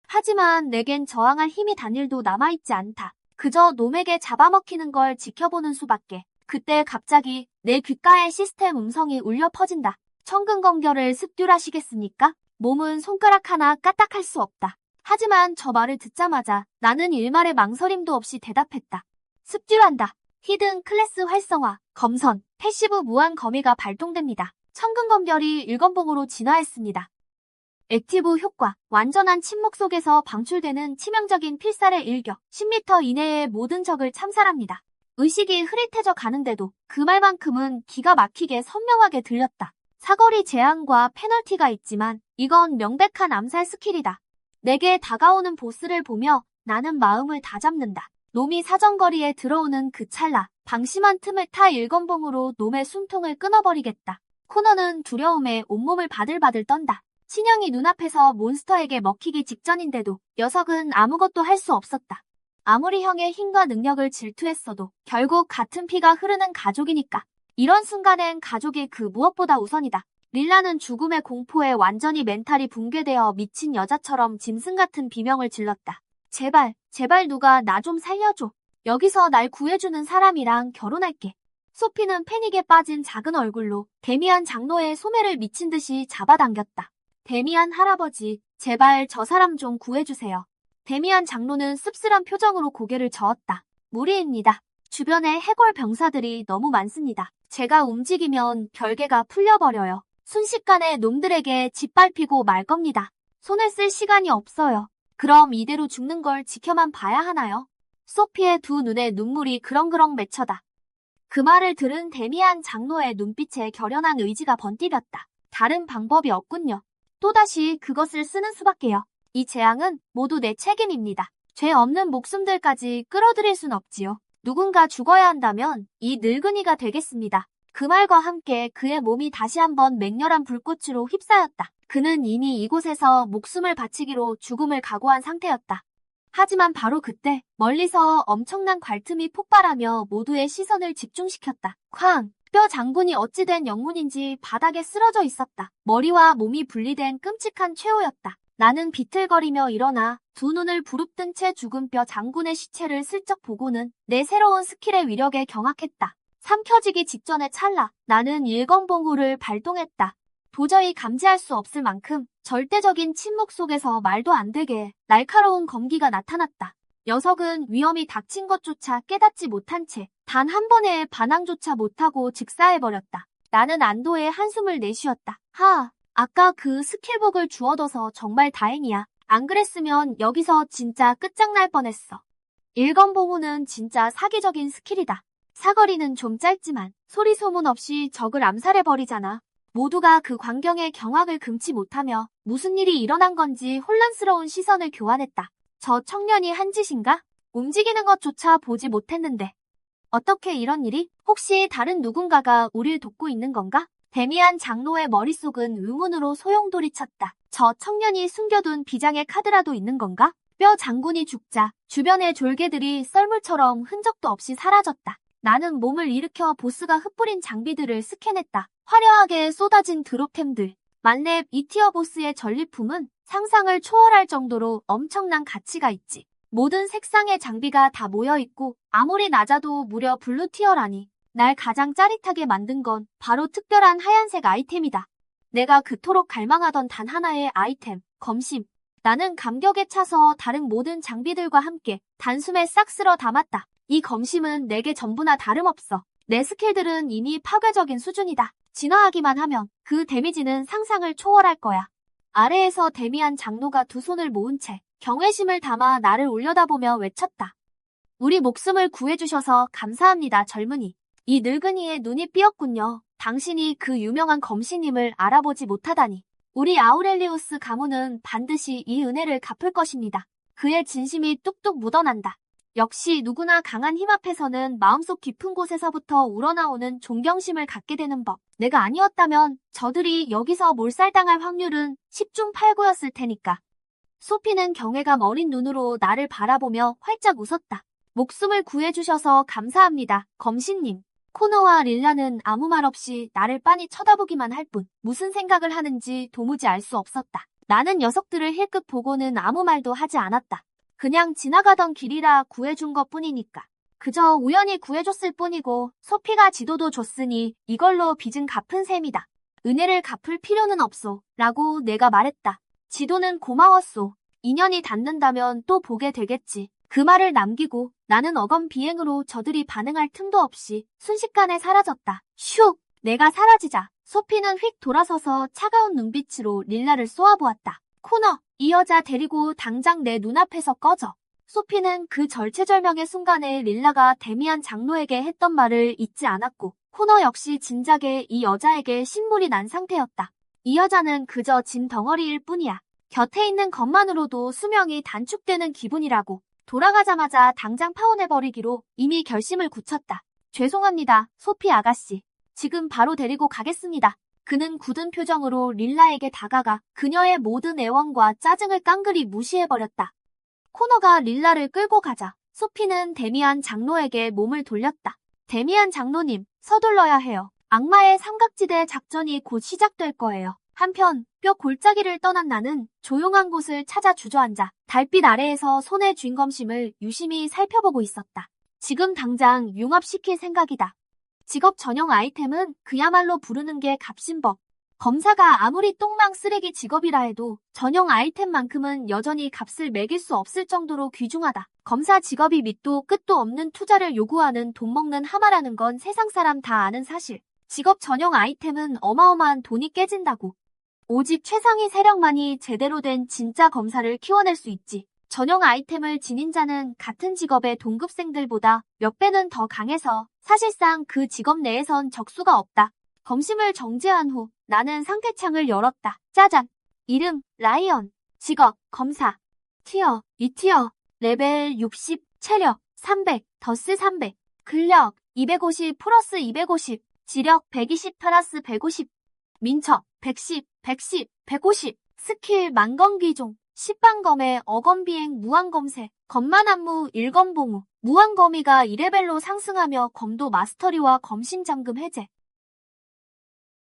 하지만 내겐 저항할 힘이 단일도 남아있지 않다. 그저 놈에게 잡아먹히는 걸 지켜보는 수밖에. 그때 갑자기 내 귓가에 시스템 음성이 울려 퍼진다. 천근건결을 습듀라시겠습니까? 몸은 손가락 하나 까딱할 수 없다. 하지만 저 말을 듣자마자 나는 일말의 망설임도 없이 대답했다. 습듀란다. 히든 클래스 활성화, 검선, 패시브 무한 거미가 발동됩니다. 천근건결이 일건봉으로 진화했습니다. 액티브 효과, 완전한 침묵 속에서 방출되는 치명적인 필살의 일격, 10m 이내의 모든 적을 참살합니다. 의식이 흐릿해져 가는데도 그 말만큼은 기가 막히게 선명하게 들렸다. 사거리 제한과 페널티가 있지만 이건 명백한 암살 스킬이다. 내게 다가오는 보스를 보며 나는 마음을 다잡는다. 놈이 사정거리에 들어오는 그 찰나 방심한 틈을 타 일건봉으로 놈의 숨통을 끊어버리겠다. 코너는 두려움에 온몸을 바들바들 떤다. 신영이 눈앞에서 몬스터에게 먹히기 직전인데도 녀석은 아무것도 할 수 없었다. 아무리 형의 힘과 능력을 질투했어도 결국 같은 피가 흐르는 가족이니까. 이런 순간엔 가족이 그 무엇보다 우선이다. 릴라는 죽음의 공포에 완전히 멘탈이 붕괴되어 미친 여자처럼 짐승 같은 비명을 질렀다. 제발, 제발 누가 나 좀 살려줘. 여기서 날 구해주는 사람이랑 결혼할게. 소피는 패닉에 빠진 작은 얼굴로 데미안 장로의 소매를 미친 듯이 잡아당겼다. 데미안 할아버지, 제발 저 사람 좀 구해주세요. 데미안 장로는 씁쓸한 표정으로 고개를 저었다. 무리입니다. 주변에 해골 병사들이 너무 많습니다. 제가 움직이면 별개가 풀려버려요. 순식간에 놈들에게 짓밟히고 말 겁니다. 손을 쓸 시간이 없어요. 그럼 이대로 죽는 걸 지켜만 봐야 하나요? 소피의 두 눈에 눈물이 그렁그렁 맺혀다. 그 말을 들은 데미안 장로의 눈빛에 결연한 의지가 번뜩였다. 다른 방법이 없군요. 또다시 그것을 쓰는 수밖에요. 이 재앙은 모두 내 책임입니다. 죄 없는 목숨들까지 끌어들일 순 없지요. 누군가 죽어야 한다면 이 늙은이가 되겠습니다. 그 말과 함께 그의 몸이 다시 한번 맹렬한 불꽃으로 휩싸였다. 그는 이미 이곳에서 목숨을 바치기로 죽음을 각오한 상태였다. 하지만 바로 그때 멀리서 엄청난 괄틈이 폭발하며 모두의 시선을 집중시켰다. 쾅! 뼈 장군이 어찌된 영문인지 바닥에 쓰러져 있었다. 머리와 몸이 분리된 끔찍한 최후였다. 나는 비틀거리며 일어나 두 눈을 부릅뜬 채 죽은 뼈 장군의 시체를 슬쩍 보고는 내 새로운 스킬의 위력에 경악했다. 삼켜지기 직전의 찰나 나는 일건봉우를 발동했다. 도저히 감지할 수 없을 만큼 절대적인 침묵 속에서 말도 안 되게 날카로운 검기가 나타났다. 녀석은 위험이 닥친 것조차 깨닫지 못한 채 단 한 번의 반항조차 못하고 즉사해버렸다. 나는 안도의 한숨을 내쉬었다. 아까 그 스킬북을 주워둬서 정말 다행이야. 안 그랬으면 여기서 진짜 끝장날 뻔했어. 일건봉우는 진짜 사기적인 스킬이다. 사거리는 좀 짧지만 소리 소문 없이 적을 암살해버리잖아. 모두가 그 광경에 경악을 금치 못하며 무슨 일이 일어난 건지 혼란스러운 시선을 교환했다. 저 청년이 한 짓인가? 움직이는 것조차 보지 못했는데. 어떻게 이런 일이? 혹시 다른 누군가가 우릴 돕고 있는 건가? 데미안 장로의 머릿속은 의문으로 소용돌이쳤다. 저 청년이 숨겨둔 비장의 카드라도 있는 건가? 뼈 장군이 죽자 주변의 졸개들이 썰물처럼 흔적도 없이 사라졌다. 나는 몸을 일으켜 보스가 흩뿌린 장비들을 스캔했다. 화려하게 쏟아진 드롭템들. 만렙 2티어 보스의 전리품은 상상을 초월할 정도로 엄청난 가치가 있지. 모든 색상의 장비가 다 모여있고 아무리 낮아도 무려 블루티어라니. 날 가장 짜릿하게 만든 건 바로 특별한 하얀색 아이템이다. 내가 그토록 갈망하던 단 하나의 아이템, 검심. 나는 감격에 차서 다른 모든 장비들과 함께 단숨에 싹 쓸어 담았다. 이 검심은 내게 전부나 다름없어. 내 스킬들은 이미 파괴적인 수준이다. 진화하기만 하면 그 데미지는 상상을 초월할 거야. 아래에서 데미안 장로가 두 손을 모은 채 경외심을 담아 나를 올려다보며 외쳤다. 우리 목숨을 구해주셔서 감사합니다, 젊은이. 이 늙은이의 눈이 삐었군요. 당신이 그 유명한 검시님을 알아보지 못하다니. 우리 아우렐리우스 가문은 반드시 이 은혜를 갚을 것입니다. 그의 진심이 뚝뚝 묻어난다. 역시 누구나 강한 힘 앞에서는 마음속 깊은 곳에서부터 우러나오는 존경심을 갖게 되는 법. 내가 아니었다면 저들이 여기서 몰살당할 확률은 10중 8구였을 테니까. 소피는 경외감 어린 눈으로 나를 바라보며 활짝 웃었다. 목숨을 구해주셔서 감사합니다, 검신님. 코너와 릴라는 아무 말 없이 나를 빤히 쳐다보기만 할 뿐 무슨 생각을 하는지 도무지 알 수 없었다. 나는 녀석들을 힐끗 보고는 아무 말도 하지 않았다. 그냥 지나가던 길이라 구해준 것뿐이니까. 그저 우연히 구해줬을 뿐이고 소피가 지도도 줬으니 이걸로 빚은 갚은 셈이다. 은혜를 갚을 필요는 없소 라고 내가 말했다. 지도는 고마웠소. 인연이 닿는다면 또 보게 되겠지. 그 말을 남기고 나는 어건 비행으로 저들이 반응할 틈도 없이 순식간에 사라졌다. 슉! 내가 사라지자 소피는 휙 돌아서서 차가운 눈빛으로 릴라를 쏘아보았다. 코너! 이 여자 데리고 당장 내 눈앞에서 꺼져. 소피는 그 절체절명의 순간에 릴라가 데미안 장로에게 했던 말을 잊지 않았고 코너 역시 진작에 이 여자에게 신물이 난 상태였다. 이 여자는 그저 짐 덩어리일 뿐이야. 곁에 있는 것만으로도 수명이 단축되는 기분이라고. 돌아가자마자 당장 파혼해버리기로 이미 결심을 굳혔다. 죄송합니다, 소피 아가씨. 지금 바로 데리고 가겠습니다. 그는 굳은 표정으로 릴라에게 다가가 그녀의 모든 애원과 짜증을 깡그리 무시해버렸다. 코너가 릴라를 끌고 가자 소피는 데미안 장로에게 몸을 돌렸다. 데미안 장로님, 서둘러야 해요. 악마의 삼각지대 작전이 곧 시작될 거예요. 한편 뼈 골짜기를 떠난 나는 조용한 곳을 찾아 주저앉아 달빛 아래에서 손에 쥔 검심을 유심히 살펴보고 있었다. 지금 당장 융합시킬 생각이다. 직업 전용 아이템은 그야말로 부르는 게 값인 법. 검사가 아무리 똥망 쓰레기 직업이라 해도 전용 아이템만큼은 여전히 값을 매길 수 없을 정도로 귀중하다. 검사 직업이 밑도 끝도 없는 투자를 요구하는 돈 먹는 하마라는 건 세상 사람 다 아는 사실. 직업 전용 아이템은 어마어마한 돈이 깨진다고. 오직 최상위 세력만이 제대로 된 진짜 검사를 키워낼 수 있지. 전용 아이템을 지닌 자는 같은 직업의 동급생들보다 몇 배는 더 강해서 사실상 그 직업 내에선 적수가 없다. 검심을 정지한 후 나는 상태창을 열었다. 짜잔! 이름, 라이언. 직업, 검사. 티어, 2티어. 레벨 60, 체력, 300, 더스 300. 근력, 250 플러스 250. 지력, 120 플러스 150. 민첩, 110, 110, 150. 스킬, 만검기종. 10방검의 어검비행 무한검세. 검만안무 1검봉우. 무한거미가 2레벨로 상승하며 검도 마스터리와 검심 잠금 해제.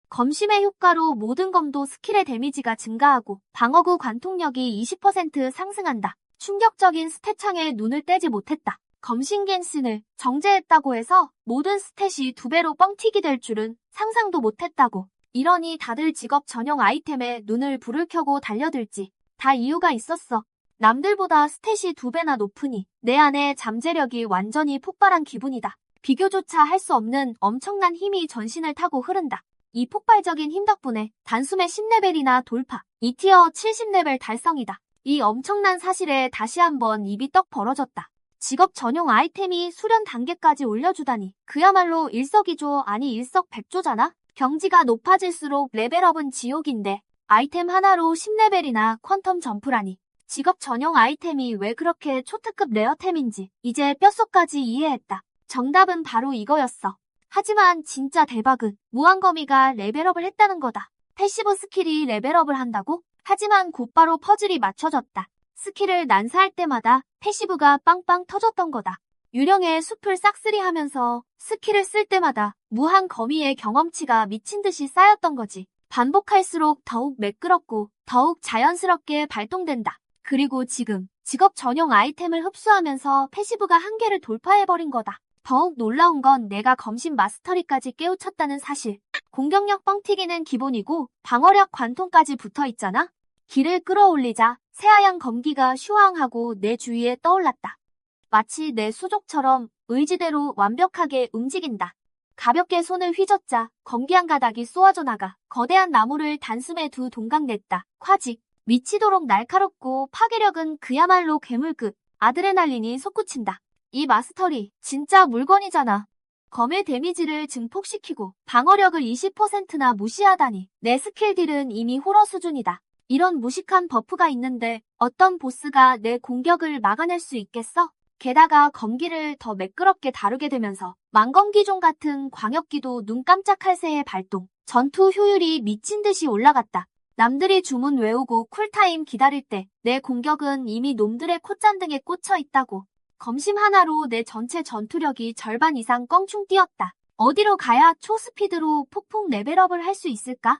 검심의 효과로 모든 검도 스킬의 데미지가 증가하고 방어구 관통력이 20% 상승한다. 충격적인 스탯창에 눈을 떼지 못했다. 검심 겐신을 정제했다고 해서 모든 스탯이 2배로 뻥튀기 될 줄은 상상도 못했다고. 이러니 다들 직업 전용 아이템에 눈을 불을 켜고 달려들지. 다 이유가 있었어. 남들보다 스탯이 2배나 높으니 내 안에 잠재력이 완전히 폭발한 기분이다. 비교조차 할 수 없는 엄청난 힘이 전신을 타고 흐른다. 이 폭발적인 힘 덕분에 단숨에 10레벨이나 돌파, 2티어 70레벨 달성이다. 이 엄청난 사실에 다시 한번 입이 떡 벌어졌다. 직업 전용 아이템이 수련 단계까지 올려주다니 그야말로 일석이조 아니 일석백조잖아? 경지가 높아질수록 레벨업은 지옥인데 아이템 하나로 10레벨이나 퀀텀 점프라니. 직업 전용 아이템이 왜 그렇게 초특급 레어템인지 이제 뼛속까지 이해했다. 정답은 바로 이거였어. 하지만 진짜 대박은 무한거미가 레벨업을 했다는 거다. 패시브 스킬이 레벨업을 한다고? 하지만 곧바로 퍼즐이 맞춰졌다. 스킬을 난사할 때마다 패시브가 빵빵 터졌던 거다. 유령의 숲을 싹쓸이하면서 스킬을 쓸 때마다 무한거미의 경험치가 미친 듯이 쌓였던 거지. 반복할수록 더욱 매끄럽고 더욱 자연스럽게 발동된다. 그리고 지금 직업 전용 아이템을 흡수하면서 패시브가 한계를 돌파해버린 거다. 더욱 놀라운 건 내가 검심 마스터리까지 깨우쳤다는 사실. 공격력 뻥튀기는 기본이고 방어력 관통까지 붙어있잖아. 기를 끌어올리자 새하얀 검기가 슈왕하고 내 주위에 떠올랐다. 마치 내 수족처럼 의지대로 완벽하게 움직인다. 가볍게 손을 휘젓자 검기한 가닥이 쏘아져 나가 거대한 나무를 단숨에 두 동강 냈다. 콰직. 미치도록 날카롭고 파괴력은 그야말로 괴물급. 아드레날린이 솟구친다. 이 마스터리 진짜 물건이잖아. 검의 데미지를 증폭시키고 방어력을 20%나 무시하다니. 내 스킬 딜은 이미 호러 수준이다. 이런 무식한 버프가 있는데 어떤 보스가 내 공격을 막아낼 수 있겠어? 게다가 검기를 더 매끄럽게 다루게 되면서 만검기종 같은 광역기도 눈 깜짝할 새의 발동. 전투 효율이 미친 듯이 올라갔다. 남들이 주문 외우고 쿨타임 기다릴 때 내 공격은 이미 놈들의 콧잔등에 꽂혀 있다고. 검심 하나로 내 전체 전투력이 절반 이상 껑충 뛰었다. 어디로 가야 초스피드로 폭풍 레벨업을 할 수 있을까?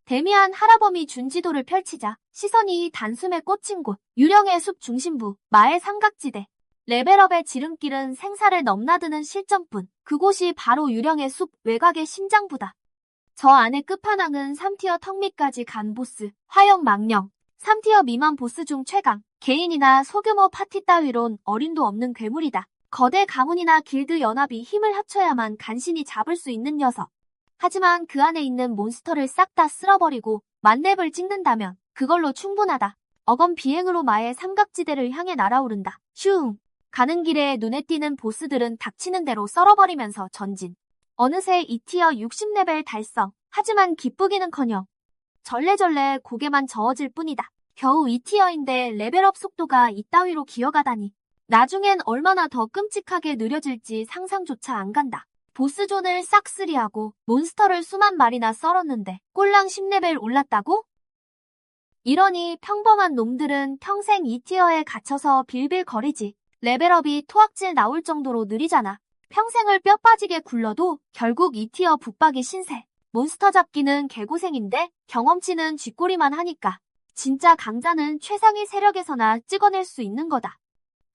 데미안 할아범이 준 지도를 펼치자 시선이 단숨에 꽂힌 곳. 유령의 숲 중심부, 마의 삼각지대. 레벨업의 지름길은 생사를 넘나드는 실전뿐. 그곳이 바로 유령의 숲 외곽의 심장부다. 저 안의 끝판왕은 3티어 턱 밑까지 간 보스, 화염 망령. 3티어 미만 보스 중 최강. 개인이나 소규모 파티 따위론 어림도 없는 괴물이다. 거대 가문이나 길드 연합이 힘을 합쳐야만 간신히 잡을 수 있는 녀석. 하지만 그 안에 있는 몬스터를 싹 다 쓸어버리고 만렙을 찍는다면 그걸로 충분하다. 어검 비행으로 마의 삼각지대를 향해 날아오른다. 슝! 가는 길에 눈에 띄는 보스들은 닥치는 대로 썰어버리면서 전진. 어느새 2티어 60레벨 달성. 하지만 기쁘기는커녕 절레절레 고개만 저어질 뿐이다. 겨우 2티어인데 레벨업 속도가 이따위로 기어가다니. 나중엔 얼마나 더 끔찍하게 느려질지 상상조차 안 간다. 보스존을 싹쓸이하고 몬스터를 수만 마리나 썰었는데 꼴랑 10레벨 올랐다고? 이러니 평범한 놈들은 평생 이 티어에 갇혀서 빌빌거리지. 레벨업이 토악질 나올 정도로 느리잖아. 평생을 뼈 빠지게 굴러도 결국 이 티어 붙박이 신세. 몬스터 잡기는 개고생인데 경험치는 쥐꼬리만 하니까. 진짜 강자는 최상위 세력에서나 찍어낼 수 있는 거다.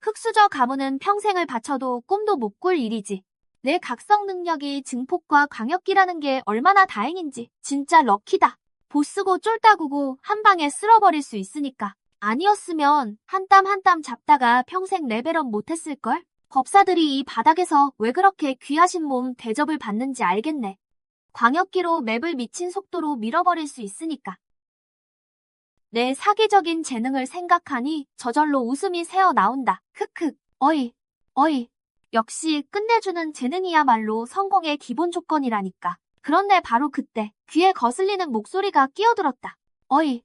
흑수저 가문은 평생을 바쳐도 꿈도 못 꿀 일이지. 내 각성 능력이 증폭과 광역기라는 게 얼마나 다행인지 진짜 럭키다. 보스고 쫄따구고 한 방에 쓸어버릴 수 있으니까. 아니었으면 한 땀 한 땀 잡다가 평생 레벨업 못했을걸? 법사들이 이 바닥에서 왜 그렇게 귀하신 몸 대접을 받는지 알겠네. 광역기로 맵을 미친 속도로 밀어버릴 수 있으니까. 내 사기적인 재능을 생각하니 저절로 웃음이 새어 나온다. 크크, 어이. 역시 끝내주는 재능이야말로 성공의 기본 조건이라니까. 그런데 바로 그때 귀에 거슬리는 목소리가 끼어들었다. 어이,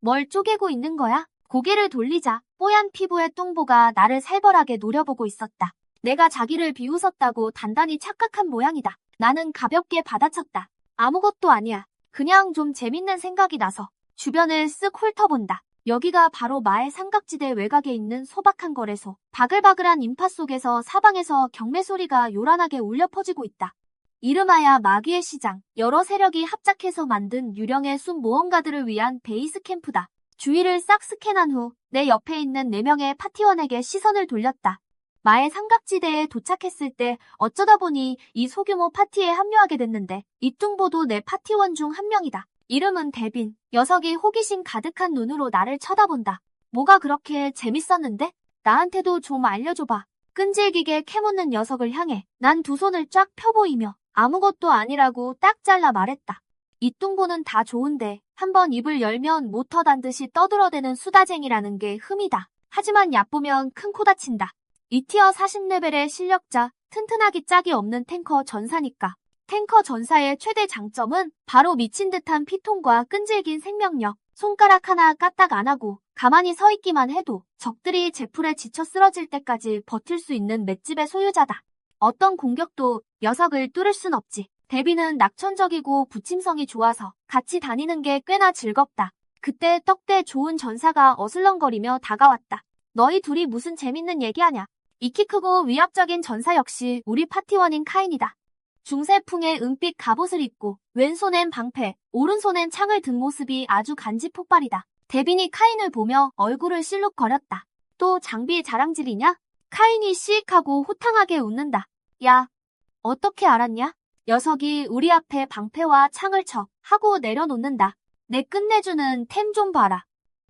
뭘 쪼개고 있는 거야? 고개를 돌리자 뽀얀 피부의 뚱보가 나를 살벌하게 노려보고 있었다. 내가 자기를 비웃었다고 단단히 착각한 모양이다. 나는 가볍게 받아쳤다. 아무것도 아니야. 그냥 좀 재밌는 생각이 나서. 주변을 쓱 훑어본다. 여기가 바로 마의 삼각지대 외곽에 있는 소박한 거래소. 바글바글한 인파 속에서 사방에서 경매 소리가 요란하게 울려 퍼지고 있다. 이름하야 마귀의 시장. 여러 세력이 합작해서 만든 유령의 숲 모험가들을 위한 베이스 캠프다. 주위를 싹 스캔한 후 내 옆에 있는 4명의 파티원에게 시선을 돌렸다. 마의 삼각지대에 도착했을 때 어쩌다 보니 이 소규모 파티에 합류하게 됐는데 이 뚱보도 내 파티원 중 한 명이다. 이름은 대빈. 녀석이 호기심 가득한 눈으로 나를 쳐다본다. 뭐가 그렇게 재밌었는데? 나한테도 좀 알려줘봐. 끈질기게 캐묻는 녀석을 향해 난 두 손을 쫙 펴보이며 아무것도 아니라고 딱 잘라 말했다. 이 뚱보는 다 좋은데 한번 입을 열면 못 터단 듯이 떠들어대는 수다쟁이라는 게 흠이다. 하지만 얕보면 큰 코 다친다. 이 티어 40레벨의 실력자, 튼튼하기 짝이 없는 탱커 전사니까. 탱커 전사의 최대 장점은 바로 미친 듯한 피통과 끈질긴 생명력. 손가락 하나 까딱 안 하고 가만히 서 있기만 해도 적들이 제풀에 지쳐 쓰러질 때까지 버틸 수 있는 맷집의 소유자다. 어떤 공격도 녀석을 뚫을 순 없지. 데비는 낙천적이고 부침성이 좋아서 같이 다니는 게 꽤나 즐겁다. 그때 떡대 좋은 전사가 어슬렁거리며 다가왔다. 너희 둘이 무슨 재밌는 얘기하냐? 이 키 크고 위압적인 전사 역시 우리 파티원인 카인이다. 중세풍의 은빛 갑옷을 입고 왼손엔 방패, 오른손엔 창을 든 모습이 아주 간지 폭발이다. 데빈이 카인을 보며 얼굴을 실룩거렸다. 또 장비 자랑질이냐? 카인이 시익하고 호탕하게 웃는다. 야, 어떻게 알았냐? 녀석이 우리 앞에 방패와 창을 쳐 하고 내려놓는다. 내 끝내주는 템 좀 봐라.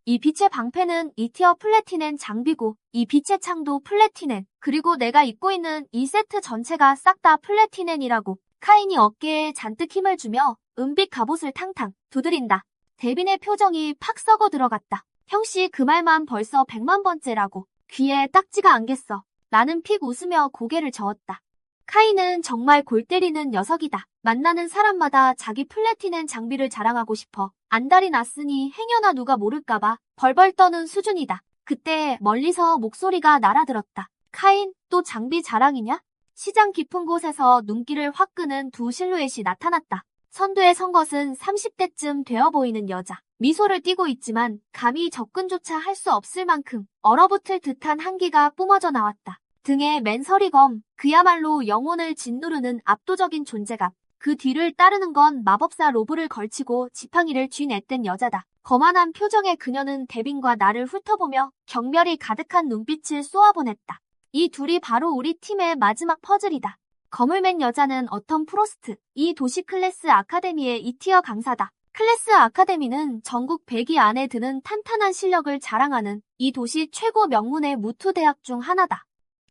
이 빛의 방패는 이 티어 플래티넨 장비고 이 빛의 창도 플래티넨, 그리고 내가 입고 있는 이 세트 전체가 싹 다 플래티넨이라고. 카인이 어깨에 잔뜩 힘을 주며 은빛 갑옷을 탕탕 두드린다. 데빈의 표정이 팍 썩어 들어갔다. 형씨 그 말만 벌써 100만 번째라고. 귀에 딱지가 안겠어. 나는 픽 웃으며 고개를 저었다. 카인은 정말 골 때리는 녀석이다. 만나는 사람마다 자기 플래티넨 장비를 자랑하고 싶어. 안달이 났으니 행여나 누가 모를까봐 벌벌 떠는 수준이다. 그때 멀리서 목소리가 날아들었다. 카인, 또 장비 자랑이냐? 시장 깊은 곳에서 눈길을 확 끄는 두 실루엣이 나타났다. 선두에 선 것은 30대쯤 되어 보이는 여자. 미소를 띠고 있지만 감히 접근조차 할 수 없을 만큼 얼어붙을 듯한 한기가 뿜어져 나왔다. 등에 맨서리검, 그야말로 영혼을 짓누르는 압도적인 존재감. 그 뒤를 따르는 건 마법사 로브를 걸치고 지팡이를 쥐냈던 여자다. 거만한 표정의 그녀는 데빈과 나를 훑어보며 경멸이 가득한 눈빛을 쏘아보냈다. 이 둘이 바로 우리 팀의 마지막 퍼즐이다. 거물맨 여자는 어텀 프로스트, 이 도시 클래스 아카데미의 2티어 강사다. 클래스 아카데미는 전국 100위 안에 드는 탄탄한 실력을 자랑하는 이 도시 최고 명문의 무투 대학 중 하나다.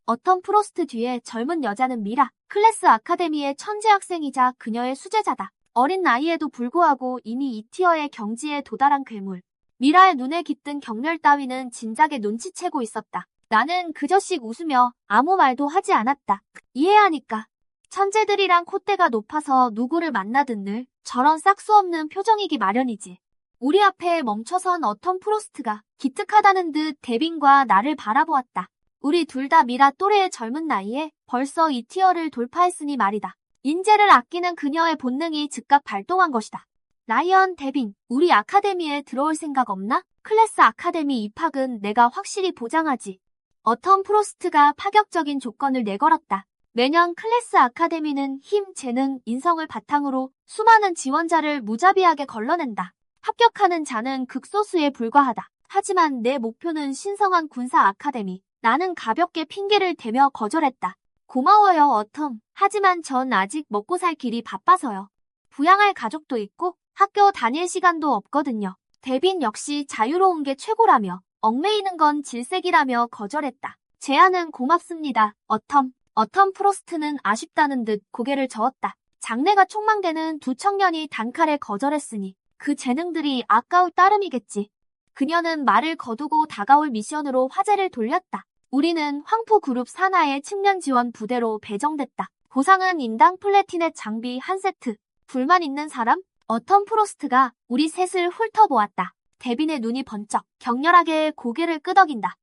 어텀 프로스트 뒤에 젊은 여자는 미라, 클래스 아카데미의 천재 학생이자 그녀의 수제자다. 어린 나이에도 불구하고 이미 2티어의 경지에 도달한 괴물. 미라의 눈에 깃든 경멸 따위는 진작에 눈치채고 있었다. 나는 그저씩 웃으며 아무 말도 하지 않았다. 이해하니까. 천재들이랑 콧대가 높아서 누구를 만나든 늘 저런 싹수 없는 표정이기 마련이지. 우리 앞에 멈춰선 어텀 프로스트가 기특하다는 듯 데빈과 나를 바라보았다. 우리 둘 다 미라 또래의 젊은 나이에 벌써 2티어를 돌파했으니 말이다. 인재를 아끼는 그녀의 본능이 즉각 발동한 것이다. 라이언, 데빈, 우리 아카데미에 들어올 생각 없나? 클래스 아카데미 입학은 내가 확실히 보장하지. 어텀 프로스트가 파격적인 조건을 내걸었다. 매년 클래스 아카데미는 힘, 재능, 인성을 바탕으로 수많은 지원자를 무자비하게 걸러낸다. 합격하는 자는 극소수에 불과하다. 하지만 내 목표는 신성한 군사 아카데미. 나는 가볍게 핑계를 대며 거절했다. 고마워요, 어텀. 하지만 전 아직 먹고 살 길이 바빠서요. 부양할 가족도 있고 학교 다닐 시간도 없거든요. 데빈 역시 자유로운 게 최고라며 얽매이는 건 질색이라며 거절했다. 제안은 고맙습니다, 어텀. 어텀 프로스트는 아쉽다는 듯 고개를 저었다. 장래가 촉망되는 두 청년이 단칼에 거절했으니 그 재능들이 아까울 따름이겠지. 그녀는 말을 거두고 다가올 미션으로 화제를 돌렸다. 우리는 황포그룹 산하의 측면 지원 부대로 배정됐다. 보상은 인당 플래티넷 장비 한 세트. 불만 있는 사람? 어텀 프로스트가 우리 셋을 훑어보았다. 데빈의 눈이 번쩍 격렬하게 고개를 끄덕인다.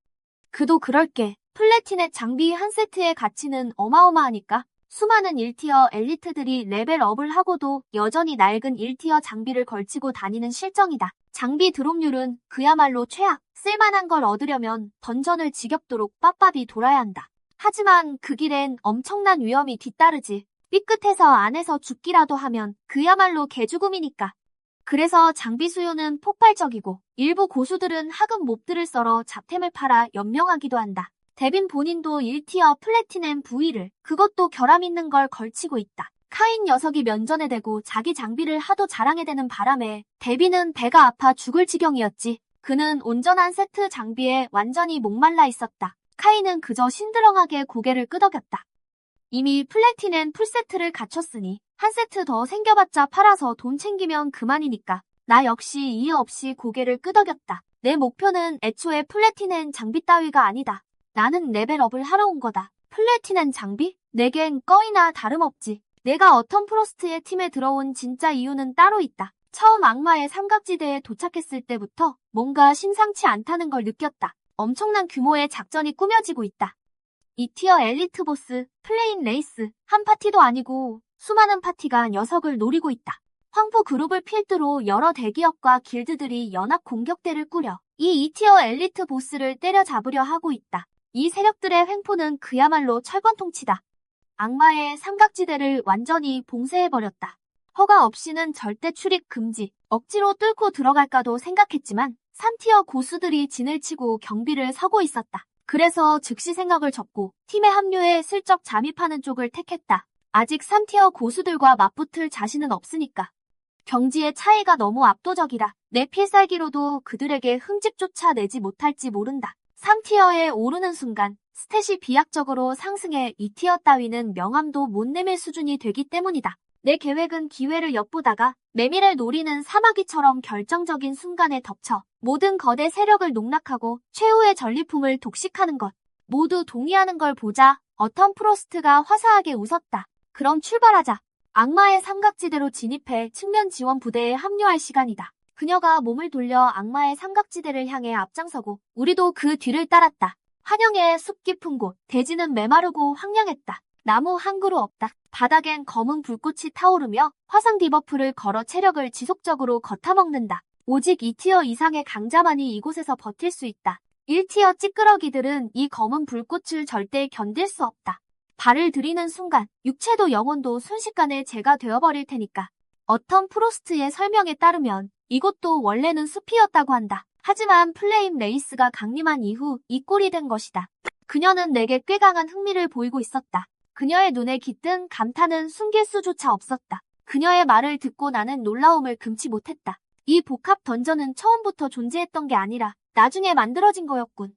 그도 그럴게. 플래티넷 장비 한 세트의 가치는 어마어마하니까. 수많은 1티어 엘리트들이 레벨업을 하고도 여전히 낡은 1티어 장비를 걸치고 다니는 실정이다. 장비 드롭률은 그야말로 최악. 쓸만한 걸 얻으려면 던전을 지겹도록 빳빳이 돌아야 한다. 하지만 그 길엔 엄청난 위험이 뒤따르지. 삐끗해서 안에서 죽기라도 하면 그야말로 개죽음이니까. 그래서 장비 수요는 폭발적이고 일부 고수들은 학급 몹들을 썰어 잡템을 팔아 연명하기도 한다. 데빈 본인도 1티어 플래티넘 V를 그것도 결함 있는 걸 걸치고 있다. 카인 녀석이 면전에 대고 자기 장비를 하도 자랑해대는 바람에 데빈은 배가 아파 죽을 지경이었지. 그는 온전한 세트 장비에 완전히 목말라 있었다. 카인은 그저 신드렁하게 고개를 끄덕였다. 이미 플래티넘 풀세트를 갖췄으니 한 세트 더 생겨봤자 팔아서 돈 챙기면 그만이니까. 나 역시 이해 없이 고개를 끄덕였다. 내 목표는 애초에 플래티넘 장비 따위가 아니다. 나는 레벨업을 하러 온 거다. 플래티넘 장비? 내겐 꺼이나 다름없지. 내가 어텀 프로스트의 팀에 들어온 진짜 이유는 따로 있다. 처음 악마의 삼각지대에 도착했을 때부터 뭔가 심상치 않다는 걸 느꼈다. 엄청난 규모의 작전이 꾸며지고 있다. 2티어 엘리트 보스, 플레인 레이스, 한 파티도 아니고 수많은 파티가 녀석을 노리고 있다. 황포 그룹을 필두로 여러 대기업과 길드들이 연합 공격대를 꾸려 이 2티어 엘리트 보스를 때려잡으려 하고 있다. 이 세력들의 횡포는 그야말로 철권통치다. 악마의 삼각지대를 완전히 봉쇄해버렸다. 허가 없이는 절대 출입 금지, 억지로 뚫고 들어갈까도 생각했지만 3티어 고수들이 진을 치고 경비를 서고 있었다. 그래서 즉시 생각을 접고 팀에 합류해 슬쩍 잠입하는 쪽을 택했다. 아직 3티어 고수들과 맞붙을 자신은 없으니까. 경지의 차이가 너무 압도적이라 내 필살기로도 그들에게 흠집조차 내지 못할지 모른다. 3티어에 오르는 순간 스탯이 비약적으로 상승해 2티어 따위는 명함도 못 내밀 수준이 되기 때문이다. 내 계획은 기회를 엿보다가 메밀을 노리는 사마귀처럼 결정적인 순간에 덮쳐 모든 거대 세력을 농락하고 최후의 전리품을 독식하는 것. 모두 동의하는 걸 보자 어텀 프로스트가 화사하게 웃었다. 그럼 출발하자. 악마의 삼각지대로 진입해 측면 지원 부대에 합류할 시간이다. 그녀가 몸을 돌려 악마의 삼각지대를 향해 앞장서고 우리도 그 뒤를 따랐다. 환영의 숲 깊은 곳, 대지는 메마르고 황량했다. 나무 한 그루 없다. 바닥엔 검은 불꽃이 타오르며 화상 디버프를 걸어 체력을 지속적으로 겉아먹는다. 오직 2티어 이상의 강자만이 이곳에서 버틸 수 있다. 1티어 찌끄러기들은 이 검은 불꽃을 절대 견딜 수 없다. 발을 들이는 순간 육체도 영혼도 순식간에 재가 되어버릴 테니까. 어텀 프로스트의 설명에 따르면 이곳도 원래는 숲이었다고 한다. 하지만 플레임 레이스가 강림한 이후 이 꼴이 된 것이다. 그녀는 내게 꽤 강한 흥미를 보이고 있었다. 그녀의 눈에 깃든 감탄은 숨길 수조차 없었다. 그녀의 말을 듣고 나는 놀라움을 금치 못했다. 이 복합 던전은 처음부터 존재했던 게 아니라 나중에 만들어진 거였군.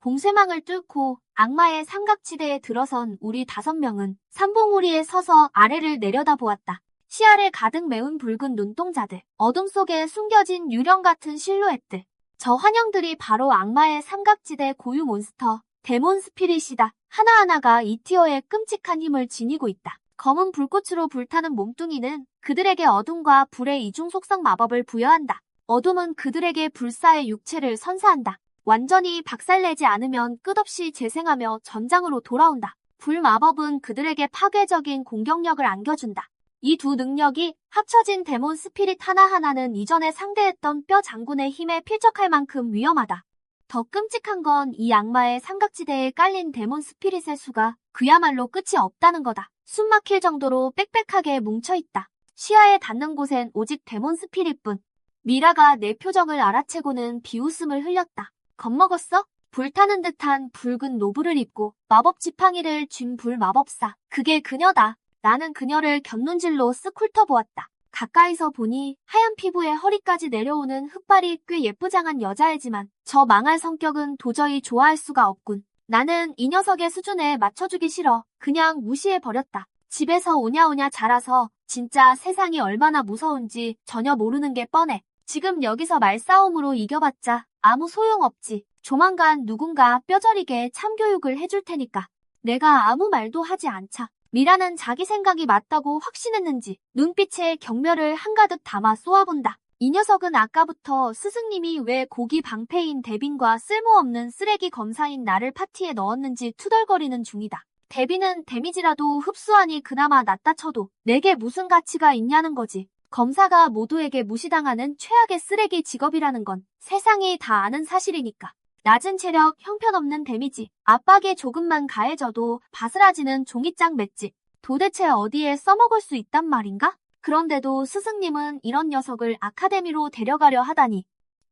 봉쇄망을 뚫고 악마의 삼각지대에 들어선 우리 5명은 삼봉우리에 서서 아래를 내려다보았다. 시야를 가득 메운 붉은 눈동자들, 어둠 속에 숨겨진 유령 같은 실루엣들. 저 환영들이 바로 악마의 삼각지대 고유 몬스터, 데몬 스피릿이다. 하나하나가 2티어의 끔찍한 힘을 지니고 있다. 검은 불꽃으로 불타는 몸뚱이는 그들에게 어둠과 불의 이중 속성 마법을 부여한다. 어둠은 그들에게 불사의 육체를 선사한다. 완전히 박살내지 않으면 끝없이 재생하며 전장으로 돌아온다. 불마법은 그들에게 파괴적인 공격력을 안겨준다. 이 두 능력이 합쳐진 데몬 스피릿 하나하나는 이전에 상대했던 뼈 장군의 힘에 필적할 만큼 위험하다. 더 끔찍한 건 이 악마의 삼각지대에 깔린 데몬 스피릿의 수가 그야말로 끝이 없다는 거다. 숨 막힐 정도로 빽빽하게 뭉쳐있다. 시야에 닿는 곳엔 오직 데몬 스피릿뿐. 미라가 내 표정을 알아채고는 비웃음을 흘렸다. 겁먹었어? 불타는 듯한 붉은 노브를 입고 마법 지팡이를 쥔 불마법사. 그게 그녀다. 나는 그녀를 곁눈질로 쓱 훑어보았다. 가까이서 보니 하얀 피부에 허리까지 내려오는 흑발이 꽤 예쁘장한 여자애지만 저 망할 성격은 도저히 좋아할 수가 없군. 나는 이 녀석의 수준에 맞춰주기 싫어. 그냥 무시해버렸다. 집에서 오냐오냐 자라서 진짜 세상이 얼마나 무서운지 전혀 모르는 게 뻔해. 지금 여기서 말싸움으로 이겨봤자 아무 소용없지. 조만간 누군가 뼈저리게 참교육을 해줄 테니까. 내가 아무 말도 하지 않자. 미라는 자기 생각이 맞다고 확신했는지 눈빛에 경멸을 한가득 담아 쏘아본다. 이 녀석은 아까부터 스승님이 왜 고기 방패인 데빈과 쓸모없는 쓰레기 검사인 나를 파티에 넣었는지 투덜거리는 중이다. 데빈은 데미지라도 흡수하니 그나마 낫다 쳐도 내게 무슨 가치가 있냐는 거지. 검사가 모두에게 무시당하는 최악의 쓰레기 직업이라는 건 세상이 다 아는 사실이니까. 낮은 체력, 형편없는 데미지, 압박에 조금만 가해져도 바스라지는 종이장 맷집. 도대체 어디에 써먹을 수 있단 말인가? 그런데도 스승님은 이런 녀석을 아카데미로 데려가려 하다니.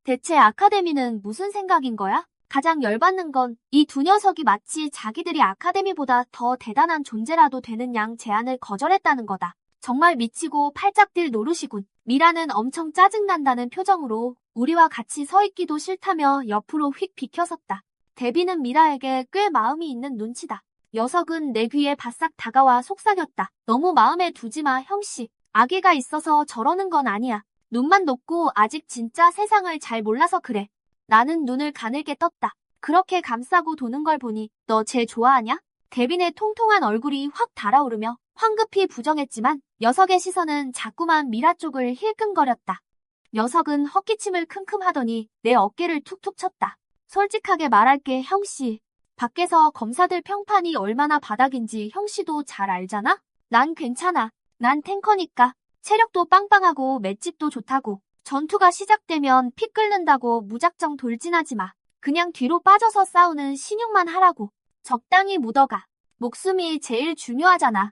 대체 아카데미는 무슨 생각인 거야? 가장 열받는 건 이 두 녀석이 마치 자기들이 아카데미보다 더 대단한 존재라도 되는 양 제안을 거절했다는 거다. 정말 미치고 팔짝 뛸 노릇이군. 미라는 엄청 짜증난다는 표정으로 우리와 같이 서 있기도 싫다며 옆으로 휙 비켜섰다. 데비는 미라에게 꽤 마음이 있는 눈치다. 녀석은 내 귀에 바싹 다가와 속삭였다. 너무 마음에 두지 마, 형씨. 아기가 있어서 저러는 건 아니야. 눈만 높고 아직 진짜 세상을 잘 몰라서 그래. 나는 눈을 가늘게 떴다. 그렇게 감싸고 도는 걸 보니 너 쟤 좋아하냐? 데빈의 통통한 얼굴이 확 달아오르며 황급히 부정했지만 녀석의 시선은 자꾸만 미라 쪽을 힐끔거렸다. 녀석은 헛기침을 킁킁하더니 내 어깨를 툭툭 쳤다. 솔직하게 말할게, 형씨. 밖에서 검사들 평판이 얼마나 바닥인지 형씨도 잘 알잖아? 난 괜찮아. 난 탱커니까. 체력도 빵빵하고 맷집도 좋다고. 전투가 시작되면 피 끓는다고 무작정 돌진하지 마. 그냥 뒤로 빠져서 싸우는 신용만 하라고. 적당히 묻어가. 목숨이 제일 중요하잖아.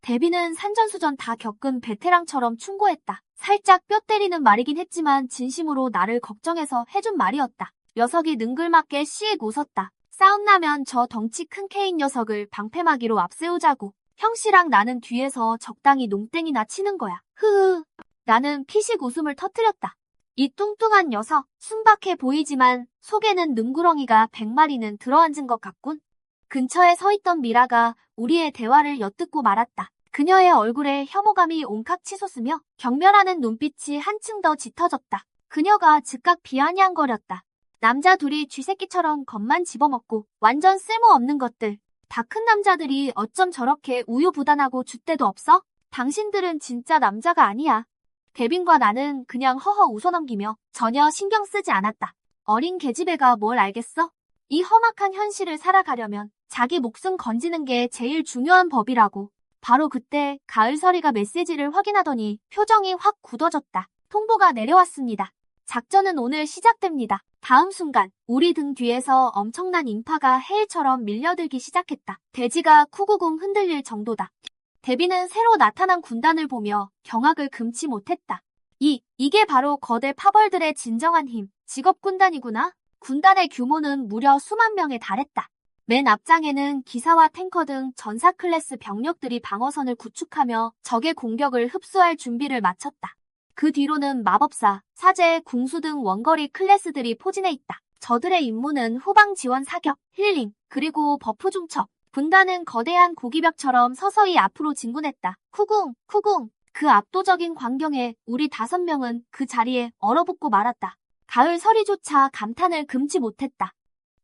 데비는 산전수전 다 겪은 베테랑처럼 충고했다. 살짝 뼈 때리는 말이긴 했지만 진심으로 나를 걱정해서 해준 말이었다. 녀석이 능글맞게 씩 웃었다. 싸움 나면 저 덩치 큰 케인 녀석을 방패막이로 앞세우자고. 형씨랑 나는 뒤에서 적당히 농땡이나 치는 거야. 흐흐. 나는 피식 웃음을 터뜨렸다. 이 뚱뚱한 녀석, 순박해 보이지만 속에는 능구렁이가 100마리는 들어앉은 것 같군. 근처에 서 있던 미라가 우리의 대화를 엿듣고 말았다. 그녀의 얼굴에 혐오감이 옹칵 치솟으며 경멸하는 눈빛이 한층 더 짙어졌다. 그녀가 즉각 비아냥거렸다. 남자 둘이 쥐새끼처럼 겁만 집어먹고 완전 쓸모없는 것들. 다 큰 남자들이 어쩜 저렇게 우유부단하고 줏대도 없어? 당신들은 진짜 남자가 아니야. 데빈과 나는 그냥 허허 웃어넘기며 전혀 신경 쓰지 않았다. 어린 계집애가 뭘 알겠어? 이 험악한 현실을 살아가려면 자기 목숨 건지는 게 제일 중요한 법이라고. 바로 그때 가을서리가 메시지를 확인하더니 표정이 확 굳어졌다. 통보가 내려왔습니다. 작전은 오늘 시작됩니다. 다음 순간 우리 등 뒤에서 엄청난 인파가 해일처럼 밀려들기 시작했다. 대지가 쿠구궁 흔들릴 정도다. 데비는 새로 나타난 군단을 보며 경악을 금치 못했다. 이게 바로 거대 파벌들의 진정한 힘, 직업군단이구나. 군단의 규모는 무려 수만 명에 달했다. 맨 앞장에는 기사와 탱커 등 전사 클래스 병력들이 방어선을 구축하며 적의 공격을 흡수할 준비를 마쳤다. 그 뒤로는 마법사, 사제, 궁수 등 원거리 클래스들이 포진해 있다. 저들의 임무는 후방 지원 사격, 힐링, 그리고 버프 중첩. 군단은 거대한 고기벽처럼 서서히 앞으로 진군했다. 쿠궁, 쿠궁. 그 압도적인 광경에 우리 5명은 그 자리에 얼어붙고 말았다. 가을 서리조차 감탄을 금치 못했다.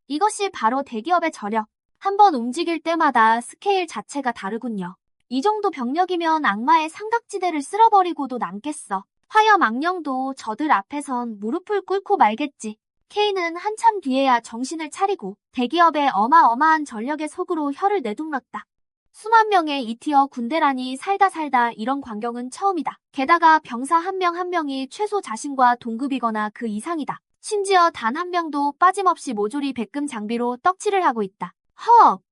이것이 바로 대기업의 저력. 한번 움직일 때마다 스케일 자체가 다르군요. 이 정도 병력이면 악마의 삼각지대를 쓸어버리고도 남겠어. 화염 악령도 저들 앞에선 무릎을 꿇고 말겠지. K는 한참 뒤에야 정신을 차리고 대기업의 어마어마한 전력의 속으로 혀를 내둘렀다. 수만 명의 이티어 군대라니 살다 이런 광경은 처음이다. 게다가 병사 한 명 한 명이 최소 자신과 동급이거나 그 이상이다. 심지어 단 한 명도 빠짐없이 모조리 백금 장비로 떡칠을 하고 있다.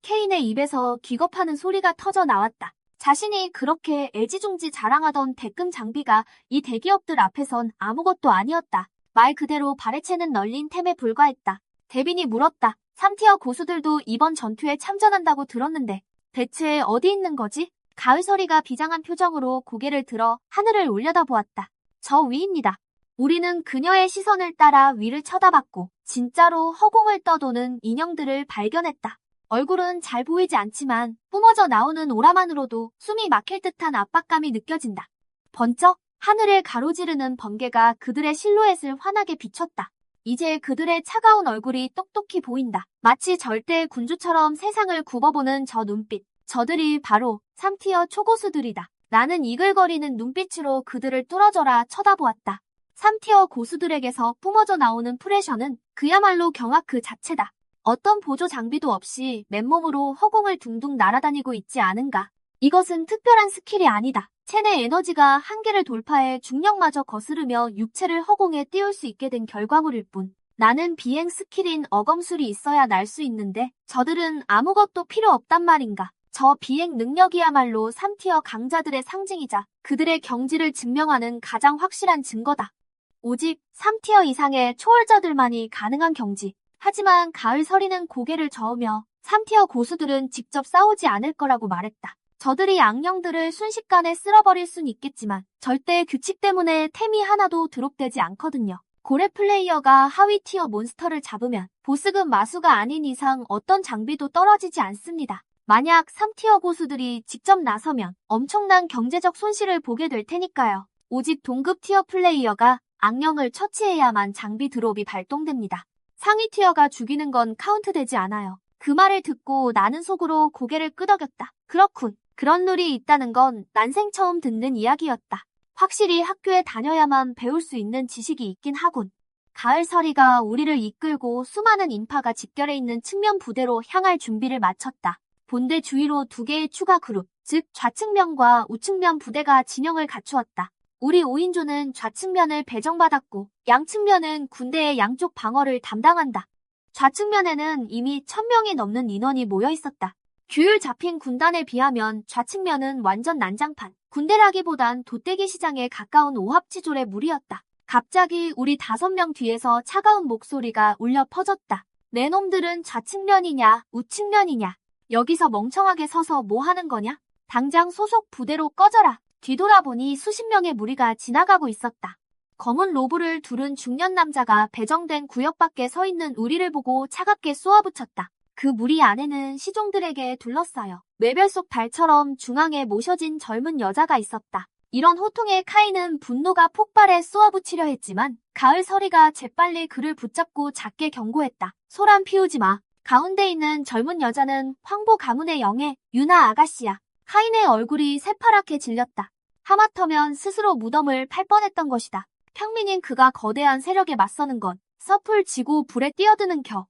K의 입에서 기겁하는 소리가 터져 나왔다. 자신이 그렇게 애지중지 자랑하던 백금 장비가 이 대기업들 앞에선 아무것도 아니었다. 말 그대로 발해체는 널린 템에 불과했다. 대빈이 물었다. 3티어 고수들도 이번 전투에 참전한다고 들었는데 대체 어디 있는 거지? 가을서리가 비장한 표정으로 고개를 들어 하늘을 올려다보았다. 저 위입니다. 우리는 그녀의 시선을 따라 위를 쳐다봤고 진짜로 허공을 떠도는 인형들을 발견했다. 얼굴은 잘 보이지 않지만 뿜어져 나오는 오라만으로도 숨이 막힐 듯한 압박감이 느껴진다. 번쩍 하늘을 가로지르는 번개가 그들의 실루엣을 환하게 비췄다. 이제 그들의 차가운 얼굴이 똑똑히 보인다. 마치 절대의 군주처럼 세상을 굽어보는 저 눈빛. 저들이 바로 3티어 초고수들이다. 나는 이글거리는 눈빛으로 그들을 뚫어져라 쳐다보았다. 3티어 고수들에게서 뿜어져 나오는 프레셔는 그야말로 경악 그 자체다. 어떤 보조 장비도 없이 맨몸으로 허공을 둥둥 날아다니고 있지 않은가. 이것은 특별한 스킬이 아니다. 체내 에너지가 한계를 돌파해 중력마저 거스르며 육체를 허공에 띄울 수 있게 된 결과물일 뿐. 나는 비행 스킬인 어검술이 있어야 날 수 있는데 저들은 아무것도 필요 없단 말인가. 저 비행 능력이야말로 3티어 강자들의 상징이자 그들의 경지를 증명하는 가장 확실한 증거다. 오직 3티어 이상의 초월자들만이 가능한 경지. 하지만 가을서리는 고개를 저으며 3티어 고수들은 직접 싸우지 않을 거라고 말했다. 저들이 악령들을 순식간에 쓸어버릴 순 있겠지만 절대 규칙 때문에 템이 하나도 드롭되지 않거든요. 고래 플레이어가 하위 티어 몬스터를 잡으면 보스급 마수가 아닌 이상 어떤 장비도 떨어지지 않습니다. 만약 3티어 고수들이 직접 나서면 엄청난 경제적 손실을 보게 될 테니까요. 오직 동급 티어 플레이어가 악령을 처치해야만 장비 드롭이 발동됩니다. 상위 티어가 죽이는 건 카운트되지 않아요. 그 말을 듣고 나는 속으로 고개를 끄덕였다. 그렇군. 그런 룰이 있다는 건 난생 처음 듣는 이야기였다. 확실히 학교에 다녀야만 배울 수 있는 지식이 있긴 하군. 가을서리가 우리를 이끌고 수많은 인파가 집결해 있는 측면 부대로 향할 준비를 마쳤다. 본대 주위로 2개의 추가 그룹, 즉 좌측면과 우측면 부대가 진영을 갖추었다. 우리 5인조는 좌측면을 배정받았고 양측면은 군대의 양쪽 방어를 담당한다. 좌측면에는 이미 1000명이 넘는 인원이 모여 있었다. 규율 잡힌 군단에 비하면 좌측면은 완전 난장판. 군대라기보단 돛대기 시장에 가까운 오합지졸의 무리였다. 갑자기 우리 5명 뒤에서 차가운 목소리가 울려 퍼졌다. 내 놈들은 좌측면이냐 우측면이냐. 여기서 멍청하게 서서 뭐 하는 거냐? 당장 소속 부대로 꺼져라. 뒤돌아보니 수십 명의 무리가 지나가고 있었다. 검은 로브를 두른 중년 남자가 배정된 구역 밖에 서 있는 우리를 보고 차갑게 쏘아붙였다. 그 무리 안에는 시종들에게 둘러싸여 외별 속 달처럼 중앙에 모셔진 젊은 여자가 있었다. 이런 호통에 카이는 분노가 폭발해 쏘아붙이려 했지만 가을서리가 재빨리 그를 붙잡고 작게 경고했다. 소란 피우지 마. 가운데 있는 젊은 여자는 황보 가문의 영예 유나 아가씨야. 카인의 얼굴이 새파랗게 질렸다. 하마터면 스스로 무덤을 팔 뻔했던 것이다. 평민인 그가 거대한 세력에 맞서는 건 섭을 지고 불에 뛰어드는 겨.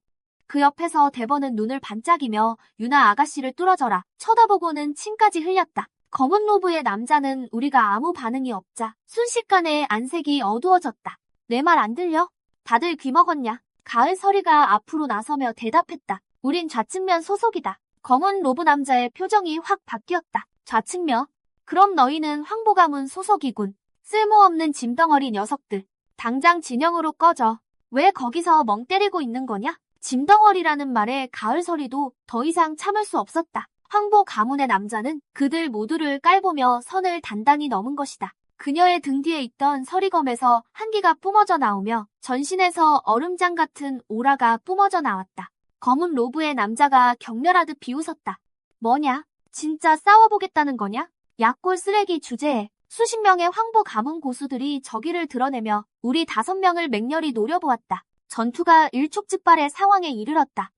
그 옆에서 대버는 눈을 반짝이며 유나 아가씨를 뚫어져라 쳐다보고는 침까지 흘렸다. 검은 로브의 남자는 우리가 아무 반응이 없자 순식간에 안색이 어두워졌다. 내 말 안 들려? 다들 귀먹었냐? 가을서리가 앞으로 나서며 대답했다. 우린 좌측면 소속이다. 검은 로브 남자의 표정이 확 바뀌었다. 좌측면? 그럼 너희는 황보 가문 소속이군. 쓸모없는 짐덩어리 녀석들. 당장 진영으로 꺼져. 왜 거기서 멍 때리고 있는 거냐? 짐덩어리라는 말에 가을서리도 더 이상 참을 수 없었다. 황보 가문의 남자는 그들 모두를 깔보며 선을 단단히 넘은 것이다. 그녀의 등 뒤에 있던 서리검에서 한기가 뿜어져 나오며 전신에서 얼음장 같은 오라가 뿜어져 나왔다. 검은 로브의 남자가 격렬하듯 비웃었다. 뭐냐? 진짜 싸워보겠다는 거냐? 약골 쓰레기 주제에 수십 명의 황보 가문 고수들이 저기를 드러내며 우리 5명을 맹렬히 노려보았다. 전투가 일촉즉발의 상황에 이르렀다.